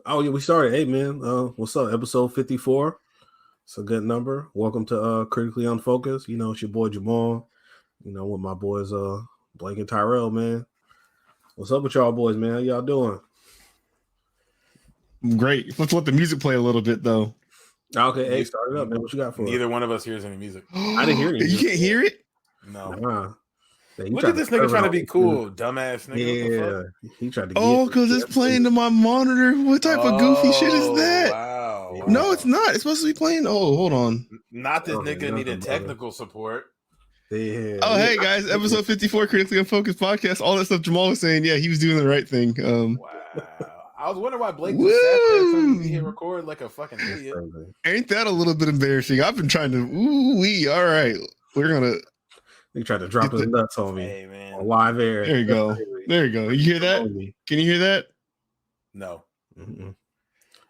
Oh yeah, we started. Hey man, what's up? Episode 54. It's a good number. Welcome to Critically Unfocused. You know, it's your boy Jamal. You know, with my boys Blake and Tyrell, man. What's up with y'all boys, man? How y'all doing? Great. Let's let the music play a little bit though. Okay, hey, start it up, man. What you got for Neither us? one of us hears any music. I didn't hear any You music. can't hear it? No. Nah. Man, Look at this nigga trying to be cool, dumbass nigga. Yeah, he tried to get Oh, because it's playing to my monitor. What type of goofy shit is that? Wow. No, it's not. It's supposed to be playing. Oh, hold on. Not this nigga needing technical support. Yeah. Oh, hey guys, episode 54, Critically Unfocused podcast. All that stuff Jamal was saying. Yeah, he was doing the right thing. Wow. I was wondering why Blake just sat there trying to hit record like a fucking idiot. Ain't that a little bit embarrassing? I've been trying to. All right. We're gonna. He tried to drop his nuts on me. Hey man, on live air. There you go. There you go. You hear that? Can you hear that? No. Mm-mm.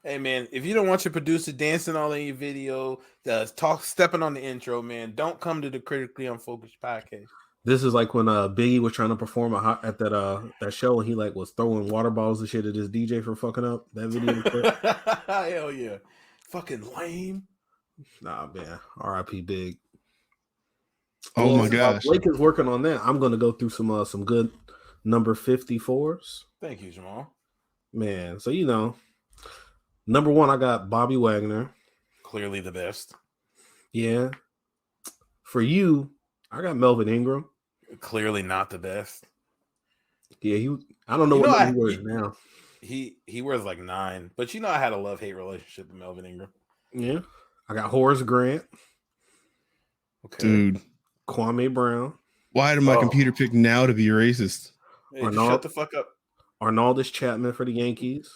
Hey man, if you don't want your producer dancing all in your video, stepping on the intro, man, don't come to the Critically Unfocused podcast. This is like when Biggie was trying to perform at that show, and he like was throwing water bottles and shit at his DJ for fucking up that video. Hell yeah, fucking lame. Nah, man. R.I.P. Big. Oh my gosh. Blake is working on that. I'm gonna go through some good number 54s. Thank you, Jamal. Man, so you know, number one, I got Bobby Wagner. Clearly the best. Yeah. For you, I got Melvin Ingram. Clearly not the best. Yeah, I don't know what he wears now. He wears like 9, but you know I had a love-hate relationship with Melvin Ingram. Yeah. I got Horace Grant. Okay. Dude. Kwame Brown. Why did my computer pick now to be racist? Hey, shut the fuck up. Arnaldus Chapman for the Yankees.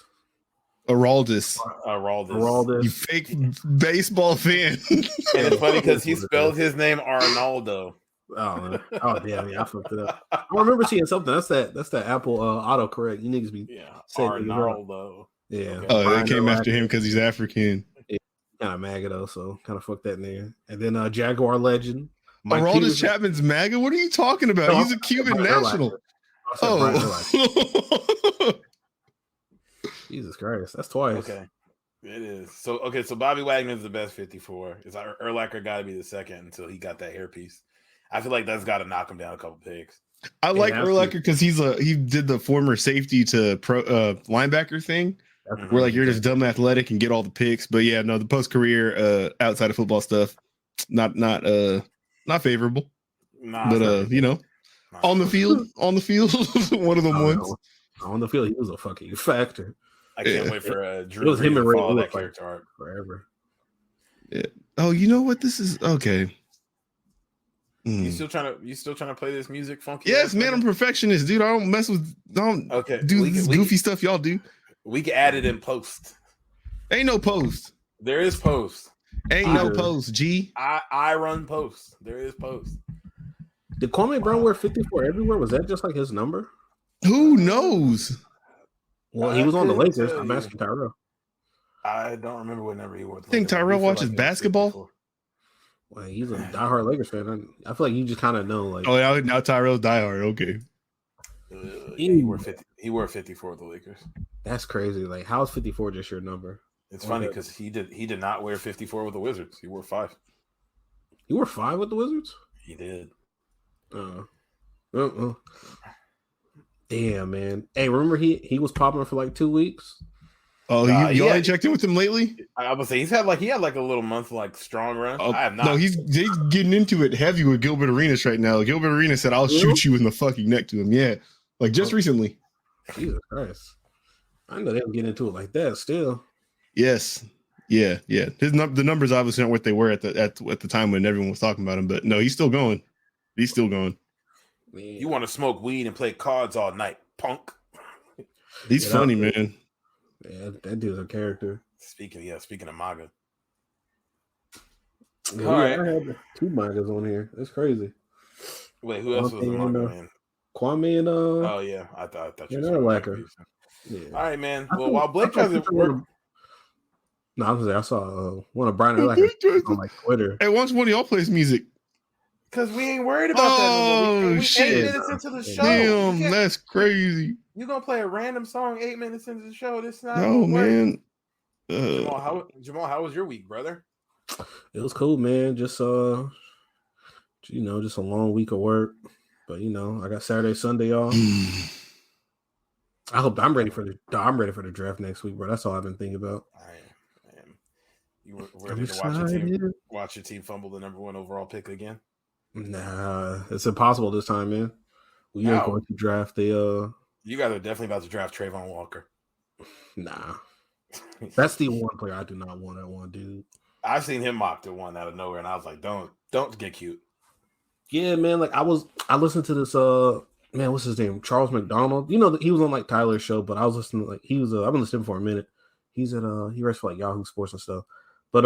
Araldus. Araldus. You fake baseball fan. And it's funny because he spelled his name Arnaldo. Oh damn! Yeah, I fucked it up. I remember seeing something. That's that Apple autocorrect. You niggas be Arnaldo. Yeah. Okay. Oh, they came after him because he's African. Yeah, kind of MAGA though, so kind of fucked that name. And then Jaguar legend. Araldus Chapman's MAGA. What are you talking about? No, he's a Cuban national. Oh. Jesus Christ, that's twice. Okay. It is. So Bobby Wagner is the best 54. Is Urlacher got to be the second until he got that hairpiece. I feel like that's got to knock him down a couple pegs. I like Urlacher because he did the former safety to pro linebacker thing. Where like you're just dumb athletic and get all the picks. But yeah, no, the post career outside of football stuff, not favorable. But you know, on the field, one of them ones. On the field, he was a fucking factor. I can't wait for Drew. It was him and Ray follow that character character arc forever. Yeah. Oh, you know what? This is okay. You still trying to play this music funky? Yes, man. I'm perfectionist, dude. I don't mess with. Do this goofy stuff y'all do. We can add it in post. Ain't no post. There is post. Ain't no post. G. I run post. There is post. Did Kwame Brown wear 54 everywhere? Was that just like his number? Who knows? Well, he was on the Lakers. I'm asking Tyrell. I don't remember what number he wore. I think Tyrell watches basketball. Well, he's a diehard Lakers fan. I feel like you just kind of know. Like, oh, now Tyrell's diehard. Okay. He wore 50. He wore 54 with the Lakers. That's crazy. Like, how is 54 just your number? It's funny because he did not wear 54 with the Wizards. He wore 5. You wore 5 with the Wizards? He did. Damn, man. Hey, remember he was popping for like 2 weeks. Oh, y'all ain't checked in with him lately? I would say he had like a little month like strong run. I have not. No, he's getting into it heavy with Gilbert Arenas right now. Gilbert Arenas said, "I'll shoot you in the fucking neck" to him. Yeah, like just recently. Jesus Christ! I know they don't get into it like that. Still. Yes. Yeah. The numbers obviously aren't what they were at the time when everyone was talking about him, but no, he's still going. He's still going. Man. You want to smoke weed and play cards all night, punk? He's funny, man. Yeah, that dude's a character. Speaking of MAGA. Yeah, all right. I had 2 MAGAs on here. That's crazy. Wait, who else was a MAGA man? Kwame and Oh yeah, I thought you were Urlacher. Yeah. All right, man. Well, while Blake tries to work. No, I saw one of Brian Urlacher on like Twitter. Hey, once one of y'all plays music. Because we ain't worried about that. Oh, we shit. 8 minutes into the show. Damn, that's crazy. You gonna play a random song 8 minutes into the show? This not No, gonna work. man. Jamal, how was your week, brother? It was cool, man. Just just a long week of work. But I got Saturday, Sunday off. I'm ready for the draft next week, bro. That's all I've been thinking about. I am. You were ready to watch your team fumble the number 1 overall pick again? Nah, it's impossible this time, man. We are going to draft the. You guys are definitely about to draft Trayvon Walker. Nah, that's the one player I do not want at 1, dude. I've seen him mocked at 1 out of nowhere, and I was like, don't get cute. Yeah, man. Like I listened to this. Man, what's his name? Charles McDonald. He was on like Tyler's show, but I was listening. Like he was. I've been listening for a minute. He's at he writes for like Yahoo Sports and stuff. But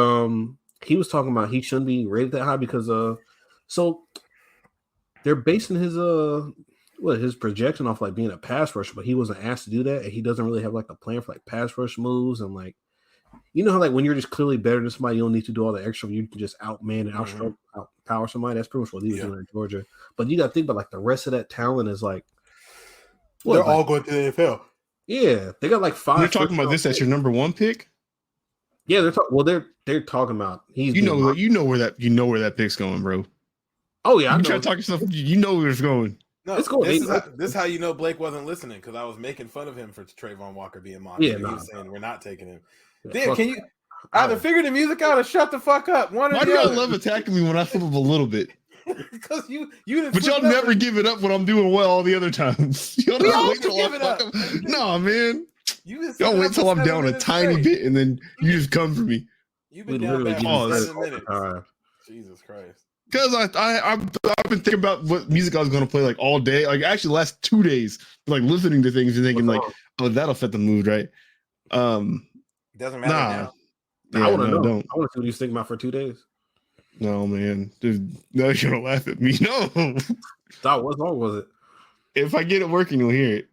he was talking about he shouldn't be rated that high because so they're basing his projection off like being a pass rusher, but he wasn't asked to do that, and he doesn't really have like a plan for like pass rush moves and like how like when you're just clearly better than somebody, you don't need to do all the extra. You can just outman and outpower somebody. That's pretty much what he was doing in Georgia. But you got to think about like the rest of that talent is like they're all going to the NFL. Yeah, they got like 5. You're talking about this as your number 1 pick? Yeah, they're talking about you know where that pick's going, bro. Oh yeah, you try to talk yourself. You know where it's going. No, it's going. This is how you know Blake wasn't listening because I was making fun of him for Trayvon Walker being mocked. Yeah, he was saying we're not taking him. Yeah, Dan, can you either figure the music out or shut the fuck up? Why do y'all love attacking me when I flip up a little bit? Because you didn't. But y'all never give it up when I'm doing well all the other times. Y'all wait till I fuck up. No, man. Y'all wait till I'm down a tiny bit and then you just come for me. You've been down for 7 minutes. Jesus Christ. Because I've been thinking about what music I was going to play like all day. Like actually, the last 2 days, like listening to things and thinking like, oh, that'll fit the mood, right? Doesn't matter now. I want to know. Don't. I want to see what he's thinking about for 2 days. No, man. Dude, now you're gonna laugh at me. No. What song was it? If I get it working, you'll hear it.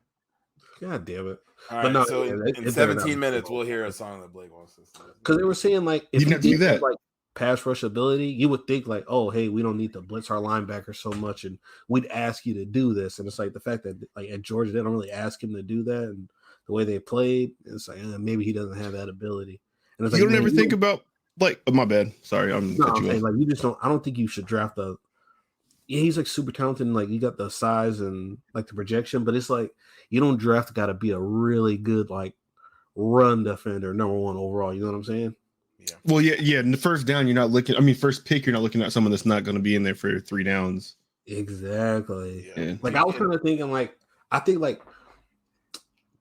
God damn it. All right, so in 17 minutes, we'll hear a song that Blake wants to sing. Because they were saying like if you didn't do that. Like pass rush ability, you would think like, oh, hey, we don't need to blitz our linebacker so much, and we'd ask you to do this. And it's like the fact that like at Georgia, they don't really ask him to do that, and the way they played, it's like maybe he doesn't have that ability. And it's you like, don't ever think about like, oh, my bad. Sorry, I'm saying, like you just don't. I don't think you should draft the. Yeah, he's like super talented, and like you got the size and like the projection, but it's like you don't draft a guy to be a really good like run defender, number 1 overall. You know what I'm saying? Yeah. Well, yeah. In the first down, you're not looking. I mean, first pick, you're not looking at someone that's not going to be in there for 3 downs. Exactly. Yeah. Like I was kind of thinking, like I think, like,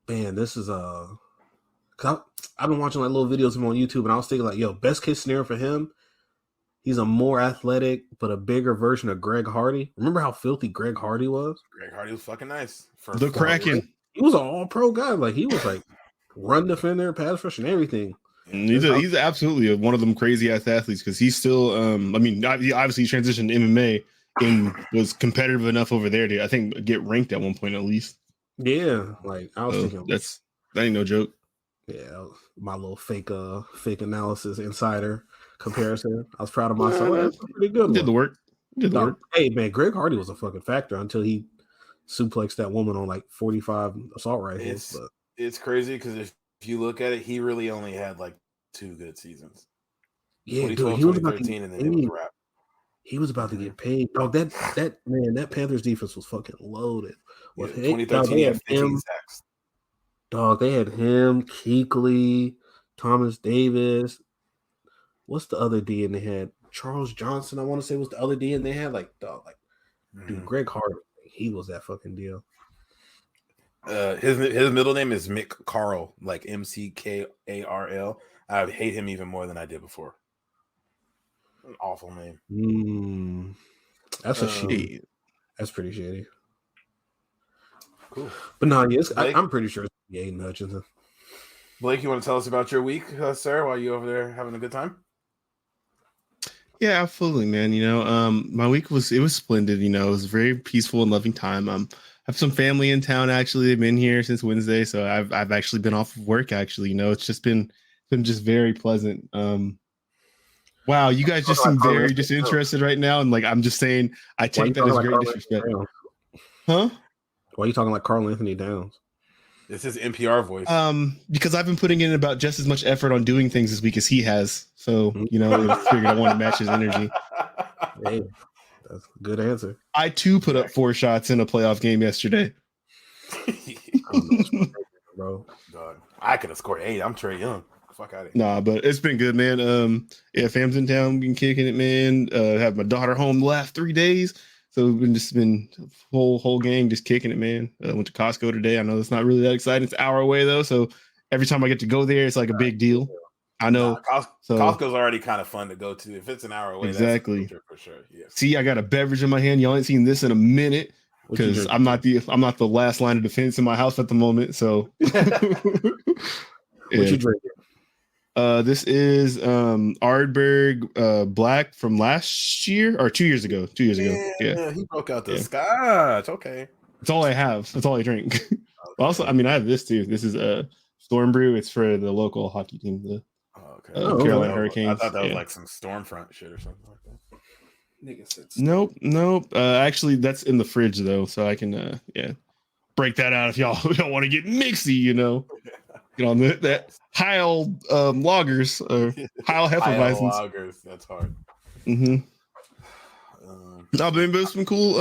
man, this is Cause I've been watching like little videos of him on YouTube, and I was thinking, like, yo, best case scenario for him, he's a more athletic but a bigger version of Greg Hardy. Remember how filthy Greg Hardy was? Greg Hardy was fucking nice. For the Kraken. He was an all-pro guy. Like he was like run defender, pass rush, and everything. He's absolutely one of them crazy ass athletes because he's still. I mean, he obviously transitioned to MMA and was competitive enough over there to, I think, get ranked at one point at least. Yeah, like I was thinking that ain't no joke. Yeah, my little fake analysis insider comparison. I was proud of myself. That's pretty good. Did the work. Hey man, Greg Hardy was a fucking factor until he suplexed that woman on like 45 assault rifles. It's crazy because if you look at it, he really only had like 2 good seasons. Yeah, dude, he was about to get and then it was a wrap. He was about to get paid. Dog, that Panthers defense was fucking loaded. 2013, he had 15 sacks. Dog, they had him, Kuechly, Thomas Davis. What's the other D? And they had Charles Johnson, I want to say was the other D. And they had dude, Greg Hardy, he was that fucking deal. His middle name is Mick Carl, like McKarl. I hate him even more than I did before. An awful name. That's a shitty. That's pretty shitty. Cool. But no, yes, I'm pretty sure it's Aiden Hutchinson. Blake, you want to tell us about your week, sir, while you over there having a good time? Yeah, absolutely, man. My week was splendid. It was a very peaceful and loving time. I have some family in town. Actually, they've been here since Wednesday, so I've actually been off of work. Actually, it's just been just very pleasant. Wow, you guys just seem very disinterested right now, and like I'm just saying, I take that as great disrespect. Huh? Why are you talking like Carl Anthony Downs? It's his NPR voice. Because I've been putting in about just as much effort on doing things this week as he has. So, I figured I want to match his energy. Hey, that's a good answer. I too put up 4 shots in a playoff game yesterday. I don't know, bro. Dog, I could have scored 8. I'm Trey Young. Fuck out of here. Nah, but it's been good, man. Yeah, fam's in town, been kicking it, man. Have my daughter home the last 3 days. So we've been whole gang just kicking it, man. Went to Costco today. I know it's not really that exciting. It's an hour away though, so every time I get to go there, it's like a big deal. I know. Costco's already kind of fun to go to. If it's an hour away, exactly, that's for sure. Yeah. See, I got a beverage in my hand. Y'all ain't seen this in a minute because I'm not the last line of defense in my house at the moment. So, what you drinking? This is Ardbeg Black from last year or 2 years ago. 2 years ago. Yeah, he broke out the scotch. Okay, that's all I have. That's all I drink. Okay. Also, I mean, I have this too. This is a Storm Brew. It's for the local hockey team, the Carolina Hurricanes. I thought that was like some Stormfront shit or something like that. Nigga said nope. Actually, that's in the fridge though, so I can break that out if y'all don't want to get mixy. Get on that Heil lagers or Heil Hefeweizens. Lagers, that's hard. Mm-hmm. But it's been cool.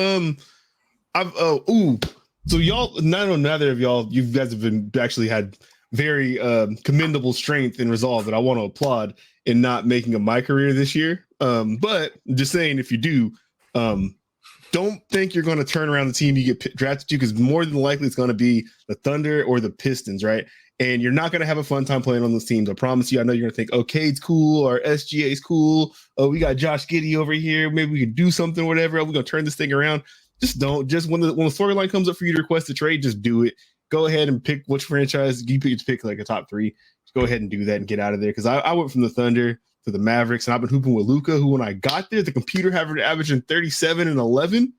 So y'all, neither of y'all, you guys have been actually had very commendable strength and resolve that I want to applaud in not making it my career this year. But just saying, if you do, don't think you're going to turn around the team you get drafted to, because more than likely it's going to be the Thunder or the Pistons, right? And you're not going to have a fun time playing on those teams. I promise you. I know you're going to think, oh, Cade's cool or SGA's cool. Oh, we got Josh Giddey over here. Maybe we could do something, whatever. We're going to turn this thing around. Just don't. Just when the storyline comes up for you to request a trade, just do it. Go ahead and pick which franchise you pick like a top 3. Just go ahead and do that and get out of there. Because I went from the Thunder to the Mavericks, and I've been hooping with Luka, who when I got there, the computer had it averaging 37 and 11.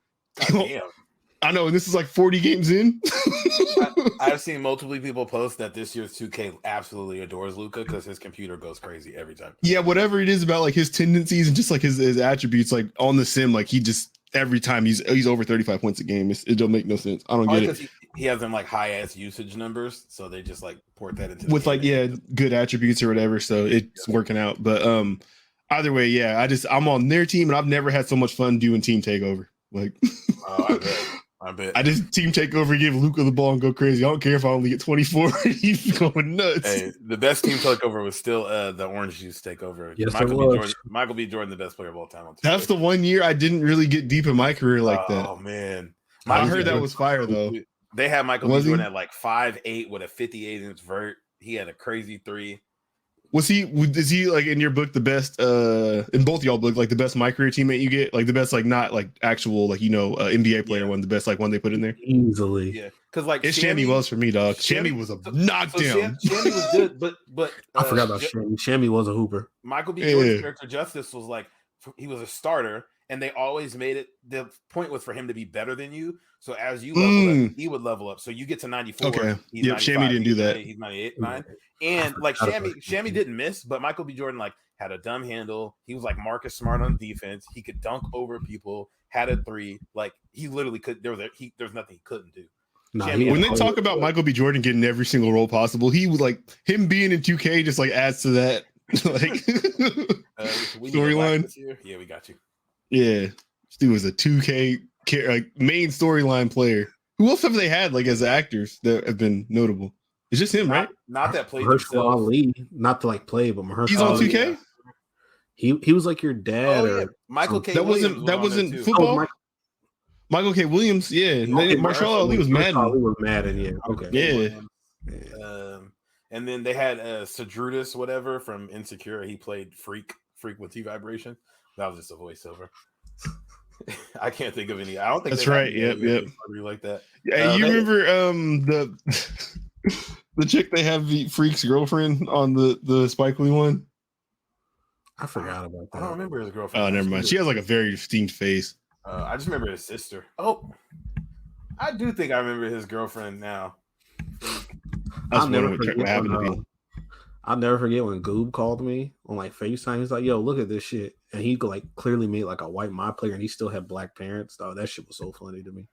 Damn. I know, and this is like 40 games in. I've seen multiple people post that this year's 2K absolutely adores Luka because his computer goes crazy every time. Yeah, whatever it is about like his tendencies and just like his attributes, like on the sim, like he just every time he's over 35 points a game. It don't make no sense. I don't get it. He has them like high ass usage numbers, so they just like port that into with like good attributes or whatever. So it's working out. But either way, yeah, I'm on their team, and I've never had so much fun doing team takeover. Like, I bet. I just team takeover, give Luka the ball and go crazy. I don't care if I only get 24. He's going nuts. Hey, the best team takeover was still the orange juice takeover. Yes, Michael B. Jordan, the best player of all time. That's the one year I didn't really get deep in my career like that. Oh man, I heard that was fire though. They had Michael B. Jordan at like 5'8" with a 58-inch vert. He had a crazy 3. Is he like in your book the best in both y'all book, like the best my career teammate you get, like the best, like not like actual like NBA player one, the best like one they put in there easily? Yeah, because like Shammy was for me, dog. Shammy was a knockdown. Shammy was good, but I forgot about Shammy. Shammy was a hooper. Michael B. Jordan's character Justice was like he was a starter, and they always made it. The point was for him to be better than you. So as you level up, he would level up. So you get to 94. Okay. Yep. Shammy didn't do that. He's 98, 9. And like Shammy didn't miss, but Michael B. Jordan like had a dumb handle. He was like Marcus Smart on defense. He could dunk over people. Had a 3. Like he literally could. There's nothing he couldn't do. When they talk about Michael B. Jordan getting every single role possible, he was like him being in 2K just like adds to that like storyline. Yeah, we got you. Yeah, this dude was a 2K like main storyline player. Who else have they had like as actors that have been notable? It's just him, right? Not that played Mahershala Ali, not to like play, but Mahershala. He's on 2K. He was like your dad, Michael K. That wasn't football. Michael K. Williams, yeah. Mahershala Ali was Madden. Ali was Madden, yeah. Okay, yeah. And then they had Sadrutis, whatever, from Insecure. He played Freak with T Vibration. That was just a voiceover. I can't think of any. I don't think that's right. Yep. Like that. Yeah, you remember the chick they have the Freak's girlfriend on the Spike Lee one? I forgot about that. I don't remember his girlfriend. Oh, never mind. She has like a very distinct face. I just remember his sister. Oh, I do think I remember his girlfriend now. I'll never forget what happened to me. I'll never forget when Goob called me on like FaceTime. He's like, "Yo, look at this shit," and he like clearly made like a white my player, and he still had black parents. Oh, that shit was so funny to me.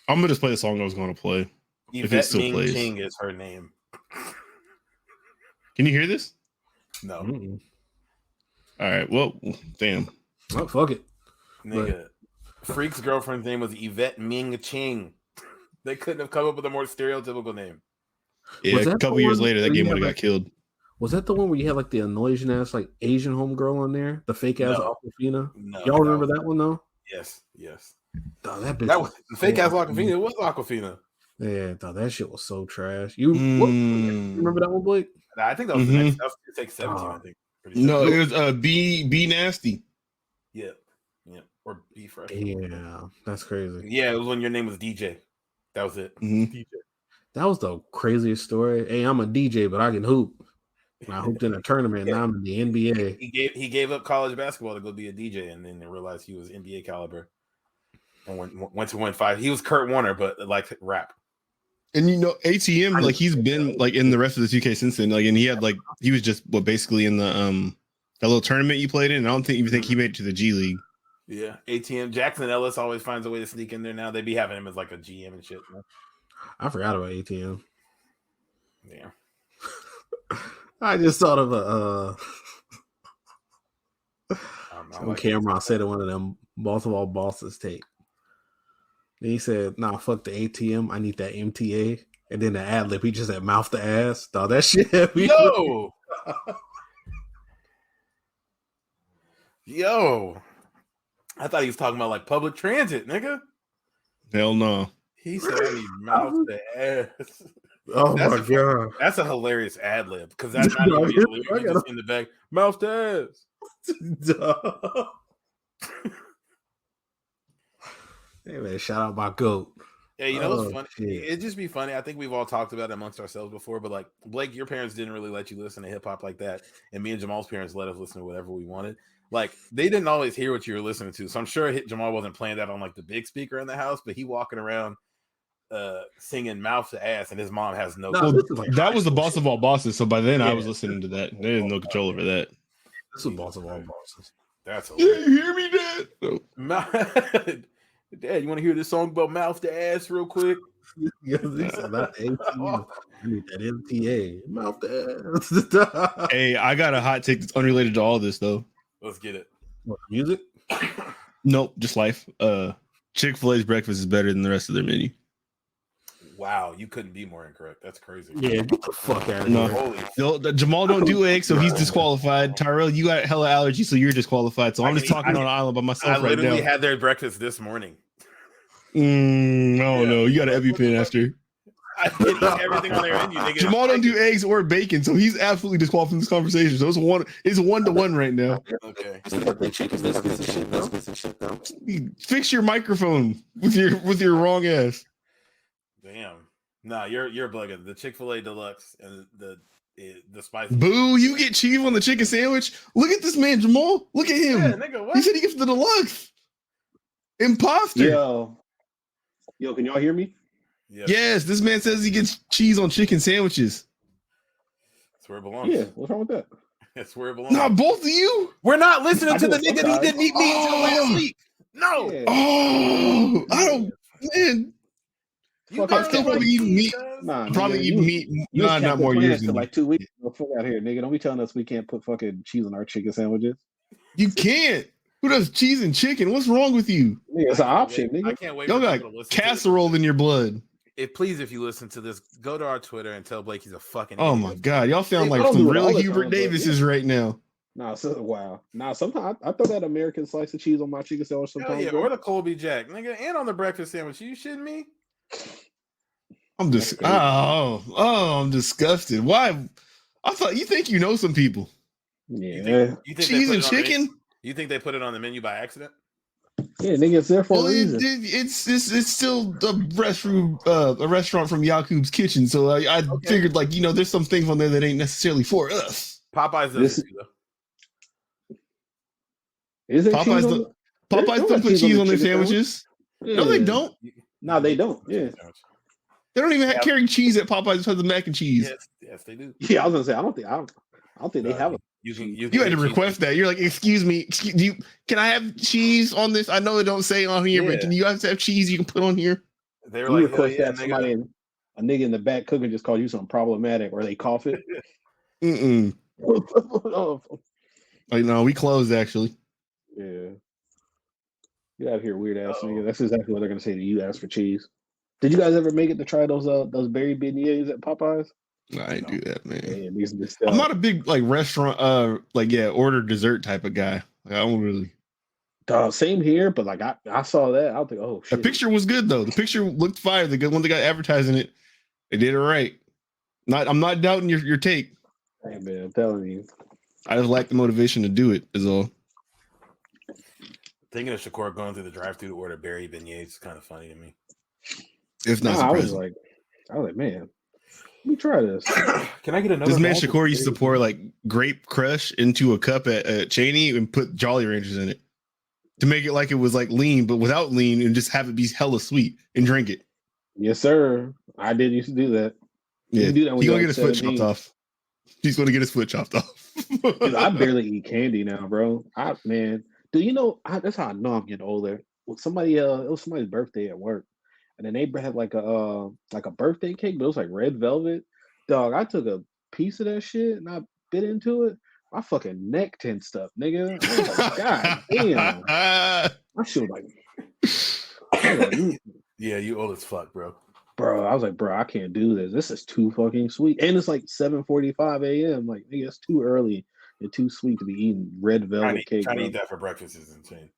I'm gonna just play the song I was gonna play. Yvette Ming Ching is her name. Can you hear this? No. Mm-mm. All right. Well, damn. Oh, fuck it. Nigga. Freak's girlfriend's name was Yvette Ming Ching. They couldn't have come up with a more stereotypical name. Yeah, a couple years later, that game would have got killed. Was that the one where you had like the annoying ass like Asian homegirl on there? The fake ass Aquafina? No, y'all remember that one though? Yes. Oh, that bitch. That was the fake ass Aquafina. It was Aquafina. Yeah, that shit was so trash. You remember that one, Blake? I think that was the next. That was take 17. I think. No, it was B Nasty. Yeah, or B Fresh. Yeah, that's crazy. Yeah, it was when your name was DJ. That was it. DJ. That was the craziest story. Hey, I'm a DJ, but I can hoop. I hooped in a tournament. Now I'm in the NBA. He gave up college basketball to go be a DJ, and then realized he was NBA caliber, and went to win 5. He was Kurt Warner, but like rap. And ATM, like he's been like in the rest of the 2K since then. Like, and he was just basically in the that little tournament you played in. And I don't even think he made it to the G League. Yeah, ATM. Jackson Ellis always finds a way to sneak in there. Now they be having him as like a GM and shit. I forgot about ATM. Yeah. I just thought of on camera. I said in one of them multiple bosses tape. Then he said, "Nah, fuck the ATM. I need that MTA." And then the ad lib, he just said, "Mouth to ass." Thought that shit. Yo. I thought he was talking about like public transit, nigga. Hell no. He said, "I need mouth to ass." Oh my god, that's a hilarious ad lib because that's not even just in the back. Mouth to ass. Hey man, shout out my goat. Yeah, you know what's funny? It'd just be funny. I think we've all talked about it amongst ourselves before, but like Blake, your parents didn't really let you listen to hip hop like that, and me and Jamal's parents let us listen to whatever we wanted. Like they didn't always hear what you were listening to, so I'm sure Jamal wasn't playing that on like the big speaker in the house, but he walking around singing mouth to ass, and his mom has no. That was the boss of all bosses. So by then I was listening to that. They had no control over that. This was boss of all bosses. That's hilarious. You hear me, Dad? Dad, you want to hear this song about mouth to ass real quick? Yeah, this is not ATM. I need that MTA. Mouth to ass. Hey, I got a hot take that's unrelated to all this though. Let's get it. What, music? Nope, just life. Chick-fil-A's breakfast is better than the rest of their menu. Wow, you couldn't be more incorrect. That's crazy. Yeah, get the fuck out of here. Jamal don't do eggs, so he's disqualified. Tyrell, you got hella allergies, so you're disqualified. So I'm just talking on an island by myself right now. I literally had their breakfast this morning. No, you got an EpiPen after. I did eat everything on their menu. Nigga. Jamal don't do eggs or bacon, so he's absolutely disqualified from this conversation. So it's 1-1 right now. Okay. Fix your microphone with your wrong ass. Damn. Nah, you're bugging. The Chick-fil-A Deluxe and the spicy. Boo! You get cheese on the chicken sandwich. Look at this man, Jamal. Look at him. Yeah, nigga, what? He said he gets the deluxe. Imposter. Yo, can y'all hear me? Yes, this man says he gets cheese on chicken sandwiches. That's where it belongs. Yeah, what's wrong with that? That's where it belongs. Not both of you. We're not listening to the nigga who didn't eat meat until last week. No. Yeah. Oh, I don't. Man, I'm still probably eating meat. Probably eating meat. Not more years than like 2 weeks. Fuck out here, nigga. Don't be telling us we can't put fucking cheese on our chicken sandwiches. You can't. Who does cheese and chicken? What's wrong with you? Yeah, it's an option, nigga. I can't wait. Y'all got casserole in your blood. If you listen to this, go to our Twitter and tell Blake he's a fucking idiot. My god, y'all sound like some real Hubert Davises right now. Wow. Sometimes I throw that American slice of cheese on my chicken sandwich sometimes. Or the Colby Jack, nigga, and on the breakfast sandwich. You shitting me? I'm just I'm disgusted. Why? I thought you think you know some people. Yeah. You think cheese and chicken? You think they put it on the menu by accident? Yeah, nigga, it's there for a reason. It's still a restaurant from Yakub's Kitchen, so I figured there's some things on there that ain't necessarily for us. Popeyes does it too, though. Is it Popeyes don't put cheese on their sandwiches? Yeah. No, they don't. No, they don't. Yeah. They don't even carry cheese at Popeyes because of mac and cheese. Yes, they do. Yeah, I was gonna say I don't think they have it. You had to request that. You're like, excuse me, can I have cheese on this? I know it don't say on here, but can you guys have cheese you can put on here? They were like, request that somebody a nigga in the back cooking just called you something problematic, or they cough it. Like, no, we closed actually. Yeah. Get out of here, weird ass nigga. That's exactly what they're gonna say to you. Ask for cheese. Did you guys ever make it to try those berry beignets at Popeyes? I ain't do that, man. Yeah, these I'm not a big like restaurant, order dessert type of guy. Like, I don't really. Same here, but like I saw that, I was like, oh shit. The picture was good though. The picture looked fire. The good one that got advertising it, they did it right. I'm not doubting your take. Hey man, I'm telling you. I just like the motivation to do it. Is all. Thinking of Shakur going through the drive-thru to order berry beignets is kind of funny to me. It's not surprising. I was like, man, let me try this. Can I get another? This man Shakur used to pour like grape crush into a cup at Cheney and put Jolly Ranchers in it to make it like it was like lean, but without lean, and just have it be hella sweet and drink it. Yes, sir. I did used to do that. Yeah, do that when he's gonna get his 17. foot chopped off. He's gonna get his foot chopped off. Dude, I barely eat candy now, bro. Do you know? That's how I know I'm getting older. Well, somebody, it was somebody's birthday at work, and then they had like a birthday cake, but it was like red velvet. Dog, I took a piece of that shit and I bit into it. My fucking neck tensed up, nigga. I was like, God damn. My shit was like, yeah, you old as fuck, bro. Bro, I was like, bro, I can't do this. This is too fucking sweet, and it's like 7:45 a.m. Like, nigga, it's too early and too sweet to be eating red velvet cake. Trying to eat that for breakfast is insane.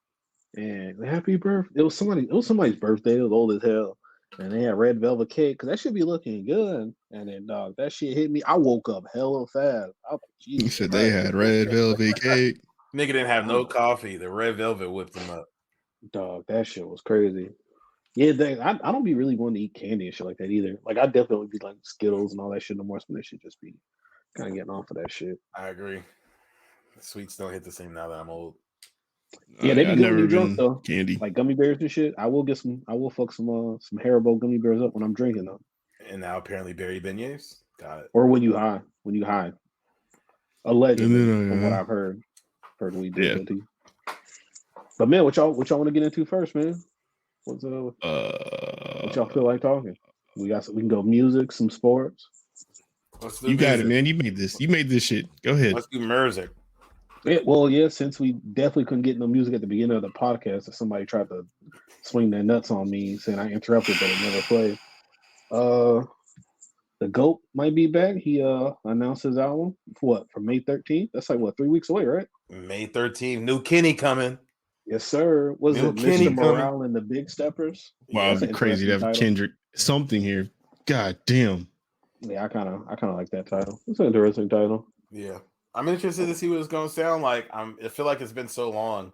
And happy birthday! It was somebody's birthday. It was old as hell, and they had red velvet cake because that should be looking good. And then, dog, that shit hit me. I woke up hella fast. I was like, he said they had red velvet cake. Nigga didn't have no coffee. The red velvet whipped him up. Dog, that shit was crazy. Yeah, I don't be really wanting to eat candy and shit like that either. Like, I definitely be like Skittles and all that shit no more. So that should just be kind of getting off of that shit. I agree. The sweets don't hit the same now that I'm old. Yeah, they be good when you're drunk though. Candy, like gummy bears and shit. I will fuck some Haribo gummy bears up when I'm drinking them. And now apparently berry beignets. Got it. Or when you high. Allegedly, from what I've heard we do. Yeah. But man, what y'all want to get into first, man? What y'all feel like talking? We can go music, some sports. You got it, man. You made this shit. Go ahead. Let's do music. Yeah, since we definitely couldn't get no music at the beginning of the podcast, if somebody tried to swing their nuts on me saying I interrupted but it never played. The GOAT might be back. He announced his album for May 13th? That's like 3 weeks away, right? May 13th. New Kenny coming. Yes, sir. Was it Mr. Morale and the Big Steppers? Wow, it'd be crazy to have Kendrick something here. God damn. Yeah, I kind of like that title. It's an interesting title. Yeah. I'm interested to see what it's going to sound like. I feel like it's been so long.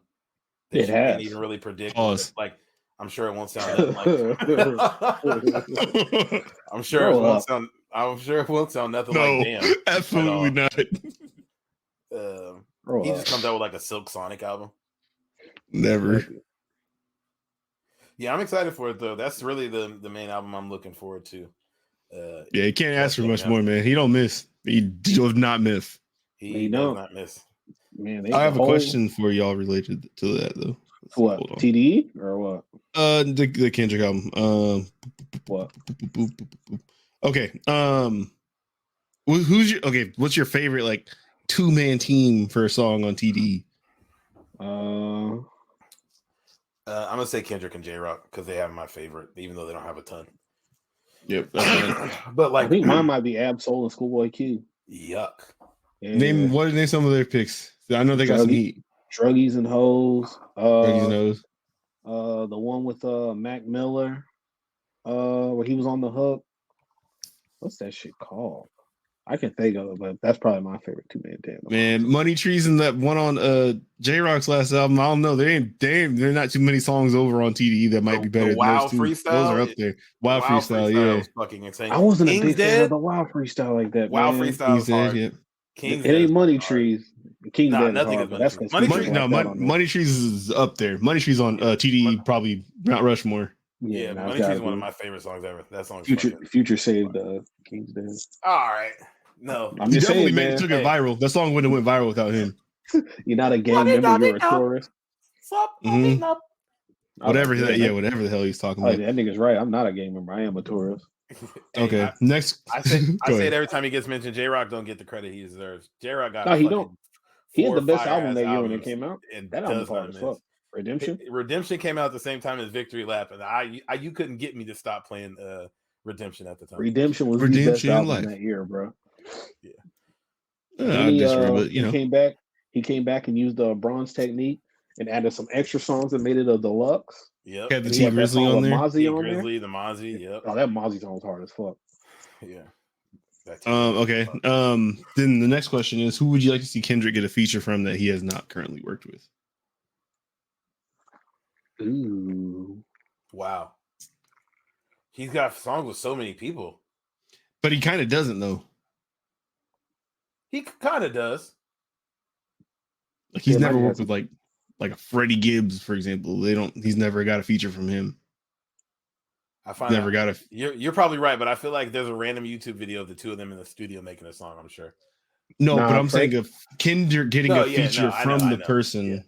It has. Can't even really predict. Like, I'm sure it won't sound nothing like. I'm sure it won't sound nothing like damn. Absolutely not. He just comes out with like a Silk Sonic album. Never. Yeah, I'm excited for it though. That's really the main album I'm looking forward to. Yeah, he can't ask for much more, man. He don't miss. He does not miss. He does not miss. Man, I have a question for y'all related to that though. What? TDE or what? The Kendrick album. What? Okay. What's your favorite like 2-man team for a song on TDE? I'm gonna say Kendrick and J-Rock because they have my favorite, even though they don't have a ton. Yep. But like, I think mine might be Ab-Soul and Schoolboy Q. Yuck. Yeah. Name some of their picks. I know they got some heat. Druggies and Hoes. Druggies and Hoes. The one with Mac Miller, where he was on the hook. What's that shit called? I can think of it, but that's probably my favorite 2-man tandem. Man, Money Trees and that one on J-Rock's last album. I don't know. There are not too many songs over on TDE that might be better. The Wild Freestyle. Those are up there. Wild Freestyle, yeah. Was fucking insane. I wasn't King's a big Dead? fan of the Wild Freestyle like that. Wild man. Freestyle is hard. Yeah. King's it ain't Money Trees. King's Dead nothing is hard, is Money Trees. Money Trees is up there. Money Trees on TDE probably Mount Rushmore. Yeah, Money Trees is one of my favorite songs ever. That song. Future saved King's Dead. All right. No, I'm just saying, man. Took it viral. That song wouldn't have went viral without him. You're not a gang member. You're a tourist. Whatever the hell he's talking about. That nigga's right. I'm not a gang member. I am a tourist. Hey, Okay, next. I say Go it ahead. every time he gets mentioned. J-Rock don't get the credit he deserves. J-Rock got No, he fucking don't. He had 4 the best album fire-ass that year when it albums came out. and That album does hard not as miss. fuck. Redemption. Redemption came out at the same time as Victory Lap, and I you couldn't get me to stop playing Redemption at the time. Redemption was the best Redemption in album life. that year, bro. Yeah. Then I he disagree, but he came back. He came back and used the bronze technique and added some extra songs that made it a deluxe. Yep. had the And he T had that Grizzly song on with there. Mozzie T on there. Grizzly, the Mozzie. Yep. Oh, that Mozzie song was hard as fuck. Yeah. Okay. Then the next question is, who would you like to see Kendrick get a feature from that he has not currently worked with? Ooh. Wow. He's got songs with so many people. But he kind of doesn't though. He kind of does. Like he's Yeah, never Mikey worked has with like a Freddie Gibbs, for example. He's never got a feature from him. I find Never got a. You're probably right, but I feel like there's a random YouTube video of the two of them in the studio making a song. I'm sure. No, Nah, but I'm Fred- saying if Kendrick getting a feature I from the know. person. Yeah.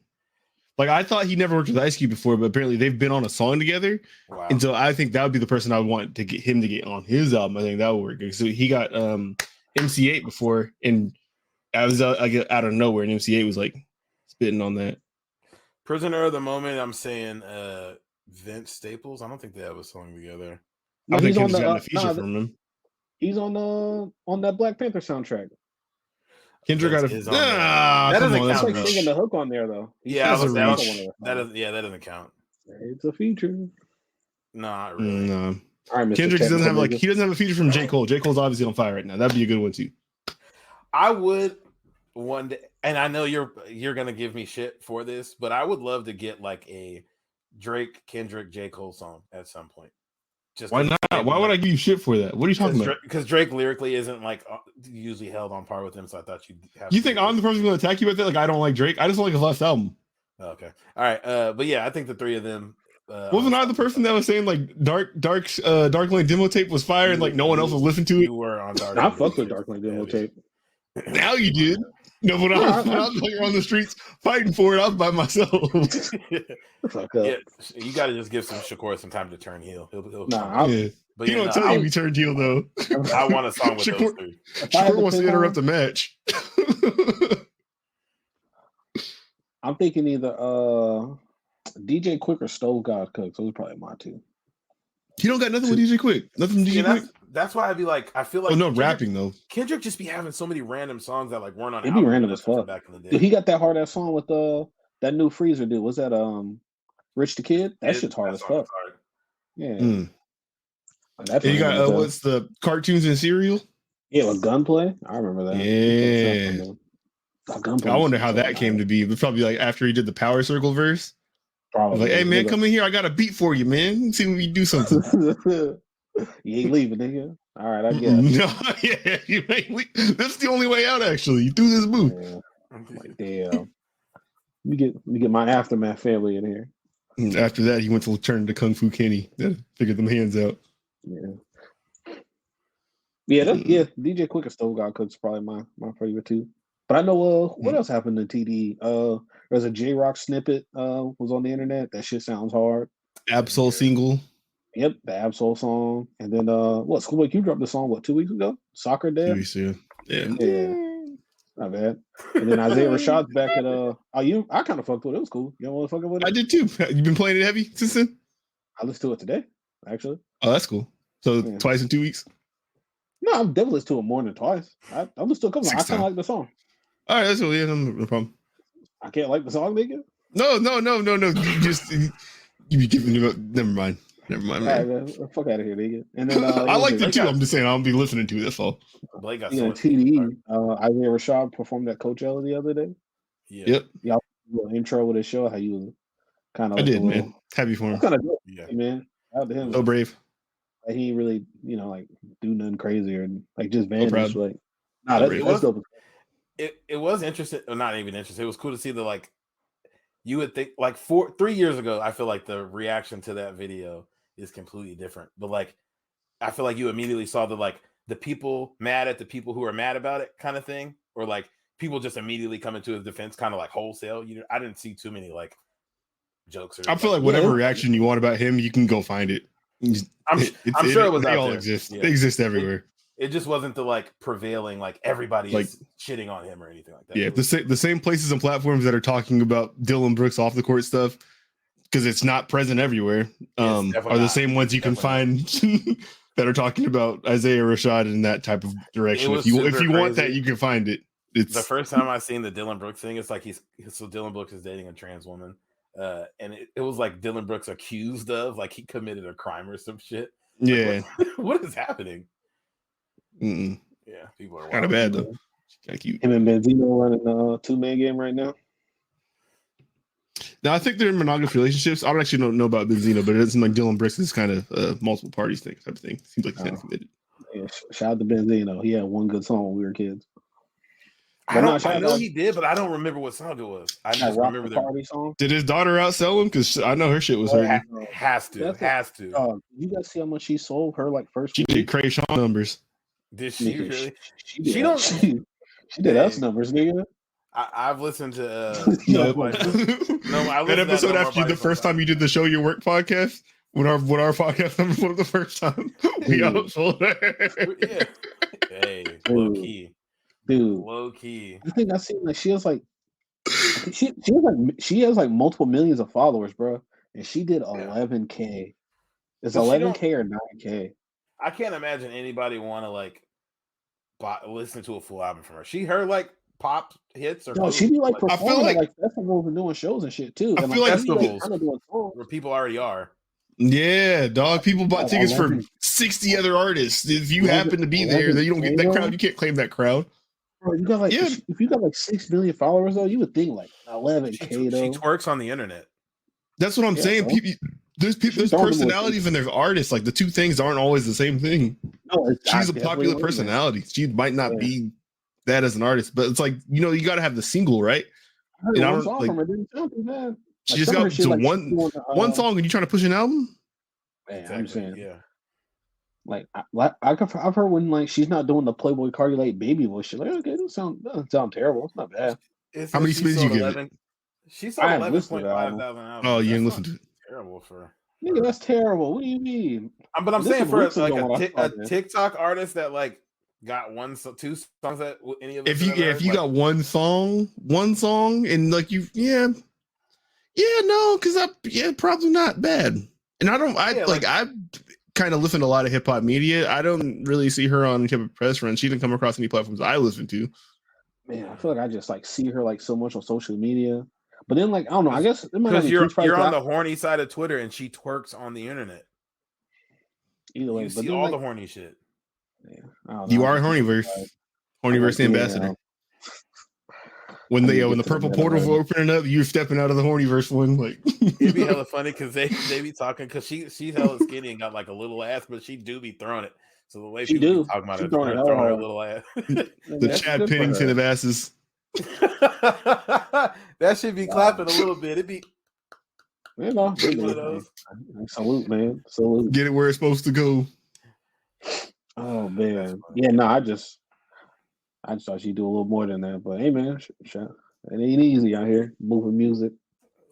Like I thought he never worked with Ice Cube before, but apparently they've been on a song together. Wow. And so I think that would be the person I would want to get him to get on his album. I think that would work. So he got MC8 before, and I get out of nowhere, and MC8 was like spitting on that. Prisoner of the Moment. I'm saying Vince Staples. I don't think they have a song together. I think he's on Kendrick's gotten the a feature from him. he's on that Black Panther soundtrack. Kendrick got a. Vince is on there. That Come doesn't on, That's count, like bro. singing the hook on there though. Yeah, I was a that, reach. that doesn't count. It's a feature. No, not really. No. All right, Mr. Kendrick doesn't have Technical Nigga. he doesn't have a feature from J. Cole. J. Cole's obviously on fire right now. That'd be a good one too. I would one day, and I know you're gonna give me shit for this, but I would love to get like a Drake, Kendrick, J. Cole song at some point. Just Why not? Why would I give you shit for that? What are you talking about? Because Drake lyrically isn't like usually held on par with him, so I thought you'd have. You think I'm the person going to attack you with that? Like I don't like Drake. I just don't like his last album. Okay, all right, but yeah, I think the three of them. Wasn't I the person that was saying like Dark Lane demo tape was fire and like no one else was listening to it? You were on Dark. I fucked with Dark Lane demo tape. Now you did. No, when I was like on the streets fighting for it, I was by myself. Fuck up. Yeah, you got to just give Shakur some time to turn heel. He'll Nah, Yeah. but He don't tell you he turned heel though. I want a song with those three. Shakur wants to interrupt the match. I'm thinking either DJ Quick or Stove God Cooks. Those are probably my two. He don't got nothing with DJ Quick. Nothing from DJ Quick. That's why I'd be like, I feel like rapping though. Kendrick just be having so many random songs that like weren't on. It'd be random as fuck. Back in the day. Dude, he got that hard ass song with that new Freezer dude. Was that Rich the Kid? That shit's hard as fuck. Yeah. Mm. That's And you got what's the cartoons and cereal? Yeah, with Gunplay. I remember that. Yeah. Gunplay I wonder how that came to be. It was probably like after he did the Power Circle verse. Probably. Like, hey man, come in here. I got a beat for you, man. Let's see if we do something. You ain't leaving, nigga. All right, I guess. No, yeah, you ain't that's the only way out. Actually, you threw this booth. Yeah. Like, damn. Let me get my Aftermath family in here. After that, he went to turn to Kung Fu Kenny. Figured them hands out. Yeah. Yeah, DJ Quick and Stove God Cook's probably my favorite too. But I know what else happened to TD. There's a J-Rock snippet was on the internet. That shit sounds hard. Absol single. Yep, the Absol song. And then Schoolboy Q dropped the song 2 weeks ago? Soccer Dad. 2 weeks ago. Yeah. Not bad. And then Isaiah Rashad's back at I kind of fucked with it. It was cool. You don't want to fuck with it? I did too. You been playing it heavy since then? I listened to it today, actually. Oh, that's cool. So twice in 2 weeks? No, I'm definitely listened to it more than twice. I listened to a couple. I kind of like the song. All right, that's cool. Yeah, no problem. I can't like the song, nigga. No. You just you be giving it up. Never mind, man. All right, fuck out of here, nigga. And then I liked it too. I'm just saying I don't be listening to it. That's all. Blake got TDE. Isaiah Rashad performed at Coachella the other day. Yeah. Yep. Y'all do an intro with his show. How you kind of? I did, man. Happy for him. Kind of good, Yeah. man. Out to him. So brave. Like, he ain't really, like do nothing crazy or like just proud. vanish. Like, nah, that's dope. It was interesting, or not even interesting. It was cool to see the like. You would think like 3 years ago, I feel like the reaction to that video is completely different. But like, I feel like you immediately saw the people mad at the people who are mad about it kind of thing, or like people just immediately coming to his defense, kind of like wholesale. I didn't see too many like jokes. I feel like whatever reaction you want about him, you can go find it. I'm sure it was they out all there. exist. Yeah. They exist everywhere. It just wasn't the like prevailing, like everybody Like, is shitting on him or anything like that. Yeah, the same places and platforms that are talking about Dylan Brooks off the court stuff, because it's not present everywhere, are the same ones you can find that are talking about Isaiah Rashad in that type of direction. If you want that, you can find it. It's the first time I seen the Dylan Brooks thing. It's like so Dylan Brooks is dating a trans woman, and it was like Dylan Brooks accused of like he committed a crime or some shit. Yeah, like, what is happening? Mm-mm. Yeah, people are kind of bad though. Kind of cute. Him and Benzino running a 2-man game right now. Now I think they're in monogamous relationships. I don't actually know about Benzino, but it doesn't seem like Dylan Brooks is kind of multiple parties thing type of thing. Seems like he's kind of committed. Yeah, shout out to Benzino. He had one good song when we were kids. I know he did, but I don't remember what song it was. I just remember the party song. Did his daughter outsell him? Because I know her shit was hurting. Has to. You guys see how much she sold her like first? She did Cray Sean numbers. Did she really? She did us numbers, nigga. I've listened to that episode after the first time you did the Show Your Work podcast. When our podcast numbers were the first time we outsold her. Yeah. Hey, low key. Dude, low key. I think I seen like she has like multiple millions of followers, bro, and she did 11K. It's 11K or 9K. I can't imagine anybody want to like listen to a full album from her. She heard like pop hits or she be like performing like festivals and doing shows and shit too. I feel like festivals where people already are. Yeah, dog. People bought tickets for 60 other artists. If you happen to be there, then you don't get that crowd. You can't claim that crowd. Bro, you got like if you got like 6 million followers though, you would think like 11K though. She twerks on the internet. That's what I'm saying. There's personalities and there's artists. Like the two things aren't always the same thing. No, she's a popular personality. She might not be that as an artist, but it's like you got to have the single, right? I heard one song from her, didn't man. She just got one song, and you trying to push an album? Man, exactly. I'm saying, like I've heard when like she's not doing the Playboy Cardi like baby voice shit. Like, okay, it doesn't sound terrible. It's not bad. How many spins you give it? She sold 11.5 thousand albums. Oh, you didn't listen to it. Terrible for. Nigga, that's terrible. What do you mean? But I'm saying for like a TikTok artist that like got two songs that any of us. If you got one song, and like probably not bad. And I kind of listen to a lot of hip hop media. I don't really see her on hip hop press run. She didn't come across any platforms I listen to. Man, I feel like I just like see her like so much on social media. But then like I don't know. I guess because you're on the horny side of Twitter and she twerks on the internet. Either way, you see all the horny shit. Yeah, you are Hornyverse ambassador. When the purple portals were opening up, you're stepping out of the Hornyverse one. Like it'd be hella funny because they be talking because she's hella skinny and got like a little ass, but she do be throwing it. So the way people be talking about it, throwing her little ass. The Chad Pennington of asses. That should be clapping a little bit. It'd be salute, man. Salute. Get it where it's supposed to go. Oh man. Yeah, no, I just thought she'd do a little more than that. But hey man, it ain't easy out here moving music.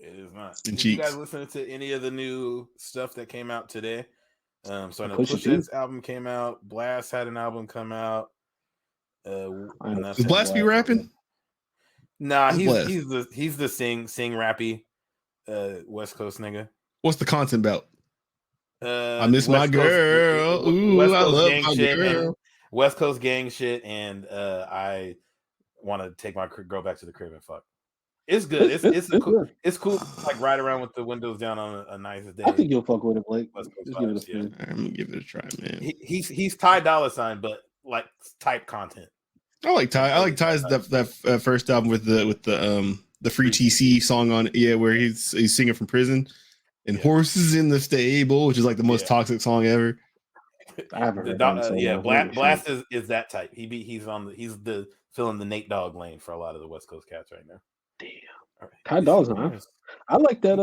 It is not. Did you guys listen to any of the new stuff that came out today? So I know Push's album came out. Blast had an album come out. Is Blast be rapping? Nah, he's the sing rappy West Coast nigga. What's the content about? I miss my girl. Ooh, I love my girl. West Coast gang shit, and I want to take my girl back to the crib and fuck. It's good. It's cool. Like ride around with the windows down on a nice day. I think you'll fuck with it, Blake. Just give it a spin. I'm gonna give it a try, man. He's Ty Dolla $ign, but like type content. I like Ty. I like Ty's that first album with the Free TC song on it. Yeah, where he's singing from prison and Horses in the Stable, which is like the most toxic song ever. I haven't heard that. Blast is that type. He's the filling the Nate Dogg lane for a lot of the West Coast cats right now. Damn. Right. Ty Dolla $ign. I like that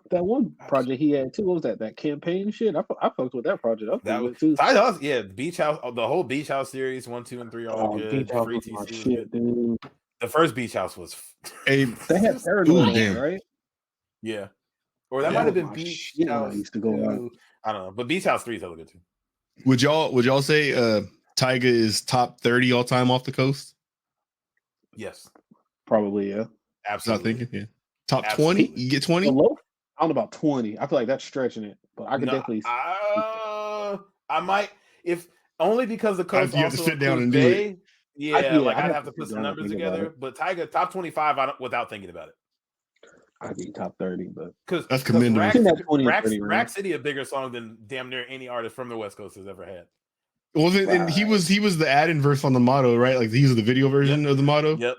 one project he had too. What was that campaign shit? I fucked with that project. That was too. Ty Dolla, the Beach House, the whole Beach House series 1, 2, and 3 all good. Beach House was my shit, dude. The first Beach House was they had Paranoid, right? Yeah. Or that Yeah, might have was been my Beach shit when I House used to go out. 2. I don't know, but Beach House 3 is hella good too. Would y'all say Tyga is top 30 all time off the coast? Yes, Probably, yeah. Not absolutely. thinking, yeah. Top Absolutely. 20? You get 20? Low, I don't know about 20. I feel like that's stretching it, but I could No, definitely. I might, if only because the coast You have to also sit down includes and do it. Bay. Yeah, like I'd I'd have to sit put some down and numbers think about together. it. But Tyga top 25, I don't, without thinking about it. I'd be top 30, but Because That's commendable. Rack, Between that 20 and Rack, 30 range. Rack City a bigger song than damn near any artist from the West Coast has ever had. Well, and he was the add-in verse on the motto, right? Like he was the video version of the motto. Yep.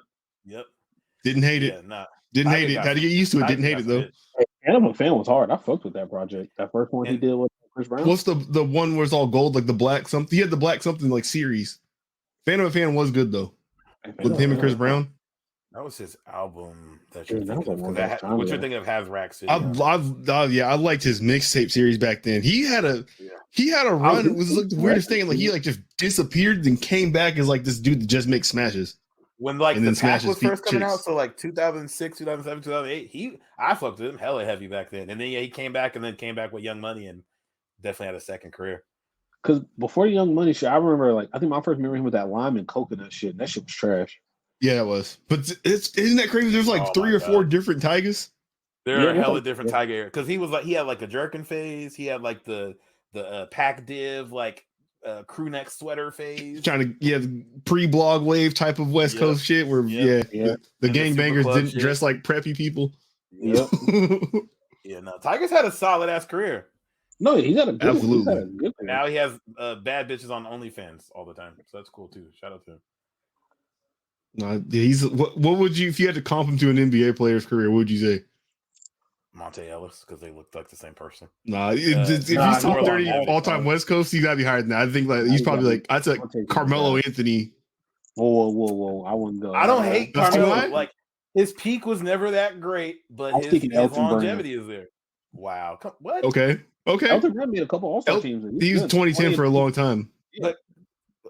Didn't hate it. Yeah, nah. Didn't Tyga hate it. got Had to some- get used to it. Tyga Didn't hate got it some though. hits. Phantom of Fan was hard. I fucked with that project. That first one he And- did with Chris Brown. What's the one where it's all gold, like the black something? He had the black something like series. Phantom of Fan was good though. With him and Chris Brown. That was his album that you're Yeah, that thinking was of. one Because of those times what you're ago. thinking of has Rack City. I liked his mixtape series back then. He had a run. It was like the weirdest thing. Like he like just disappeared and came back as like this dude that just makes smashes. When like and the then pack smashes was first coming chicks. out, so like 2006, 2007, 2008, I fucked with him hella heavy back then. And then he came back with Young Money and definitely had a second career. Because before Young Money shit, I remember I think my first memory of him with that lime and coconut shit. And that shit was trash. Yeah, it was. But isn't that crazy? There's like 3 or 4 different Tigers. There are hella different Tiger because he had like a jerkin phase. He had like the pack div like crew neck sweater phase. Trying to pre-blog wave type of West Coast shit where the gangbangers didn't dress like preppy people. Yep. Yeah, no. Tiger's had a solid ass career. No, he's had a good absolutely. He's had a good career. Now he has bad bitches on OnlyFans all the time, so that's cool too. Shout out to him. No, he's what would you if you had to comp him to an NBA player's career? What would you say? Monte Ellis because they look like the same person. Nah, if he's top 30 all-time West Coast, he's gotta be higher than that. I think like he's probably like I'd say Carmelo Anthony. Whoa! I wouldn't go. I don't hate Carmelo. Too like his peak was never that great, but his longevity is there. Wow, what? Okay. Elton Brand made a couple All-Star teams. He was 2010 for a long time. But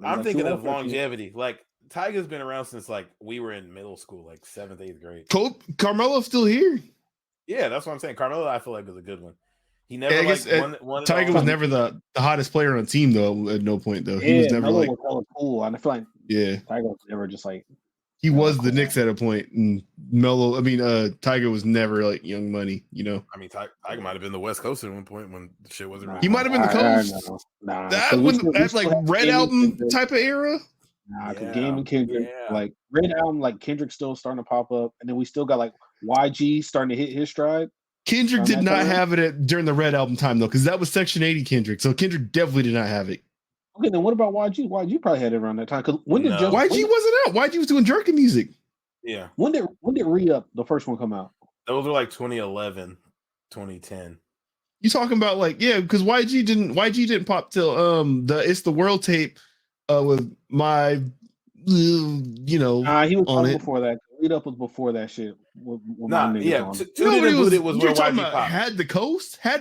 I'm thinking of longevity. Like Tiger's been around since like we were in middle school, like 7th, 8th grade. Carmelo's still here. Yeah, that's what I'm saying. Carmelo, I feel like is a good one. He never won. Tiger was never the hottest player on the team though. At no point though, he was never Melo like was hella cool. And I feel like Tiger was never just like he was the Knicks at a point, and Tiger was never like Young Money. You know, I mean, Tiger might have been the West Coast at one point when shit wasn't. Really he might have been the coast. That's like Red Album type of era. Nah, because Game and Kendrick, like Red Album, like Kendrick's still starting to pop up, and then we still got like YG starting to hit his stride. Kendrick did not have it during the Red Album time though, because that was Section 80 Kendrick. So Kendrick definitely did not have it. Okay, then what about YG? YG probably had it around that time. Because YG wasn't out? YG was doing jerky music. Yeah. When did Re-Up, the first one, come out? Those were like 2011, 2010. You talking about like because YG didn't pop till the It's the World tape with my he was on it before that. Re-Up was before that shit. With Tooted and Booted was where YG popped. Had the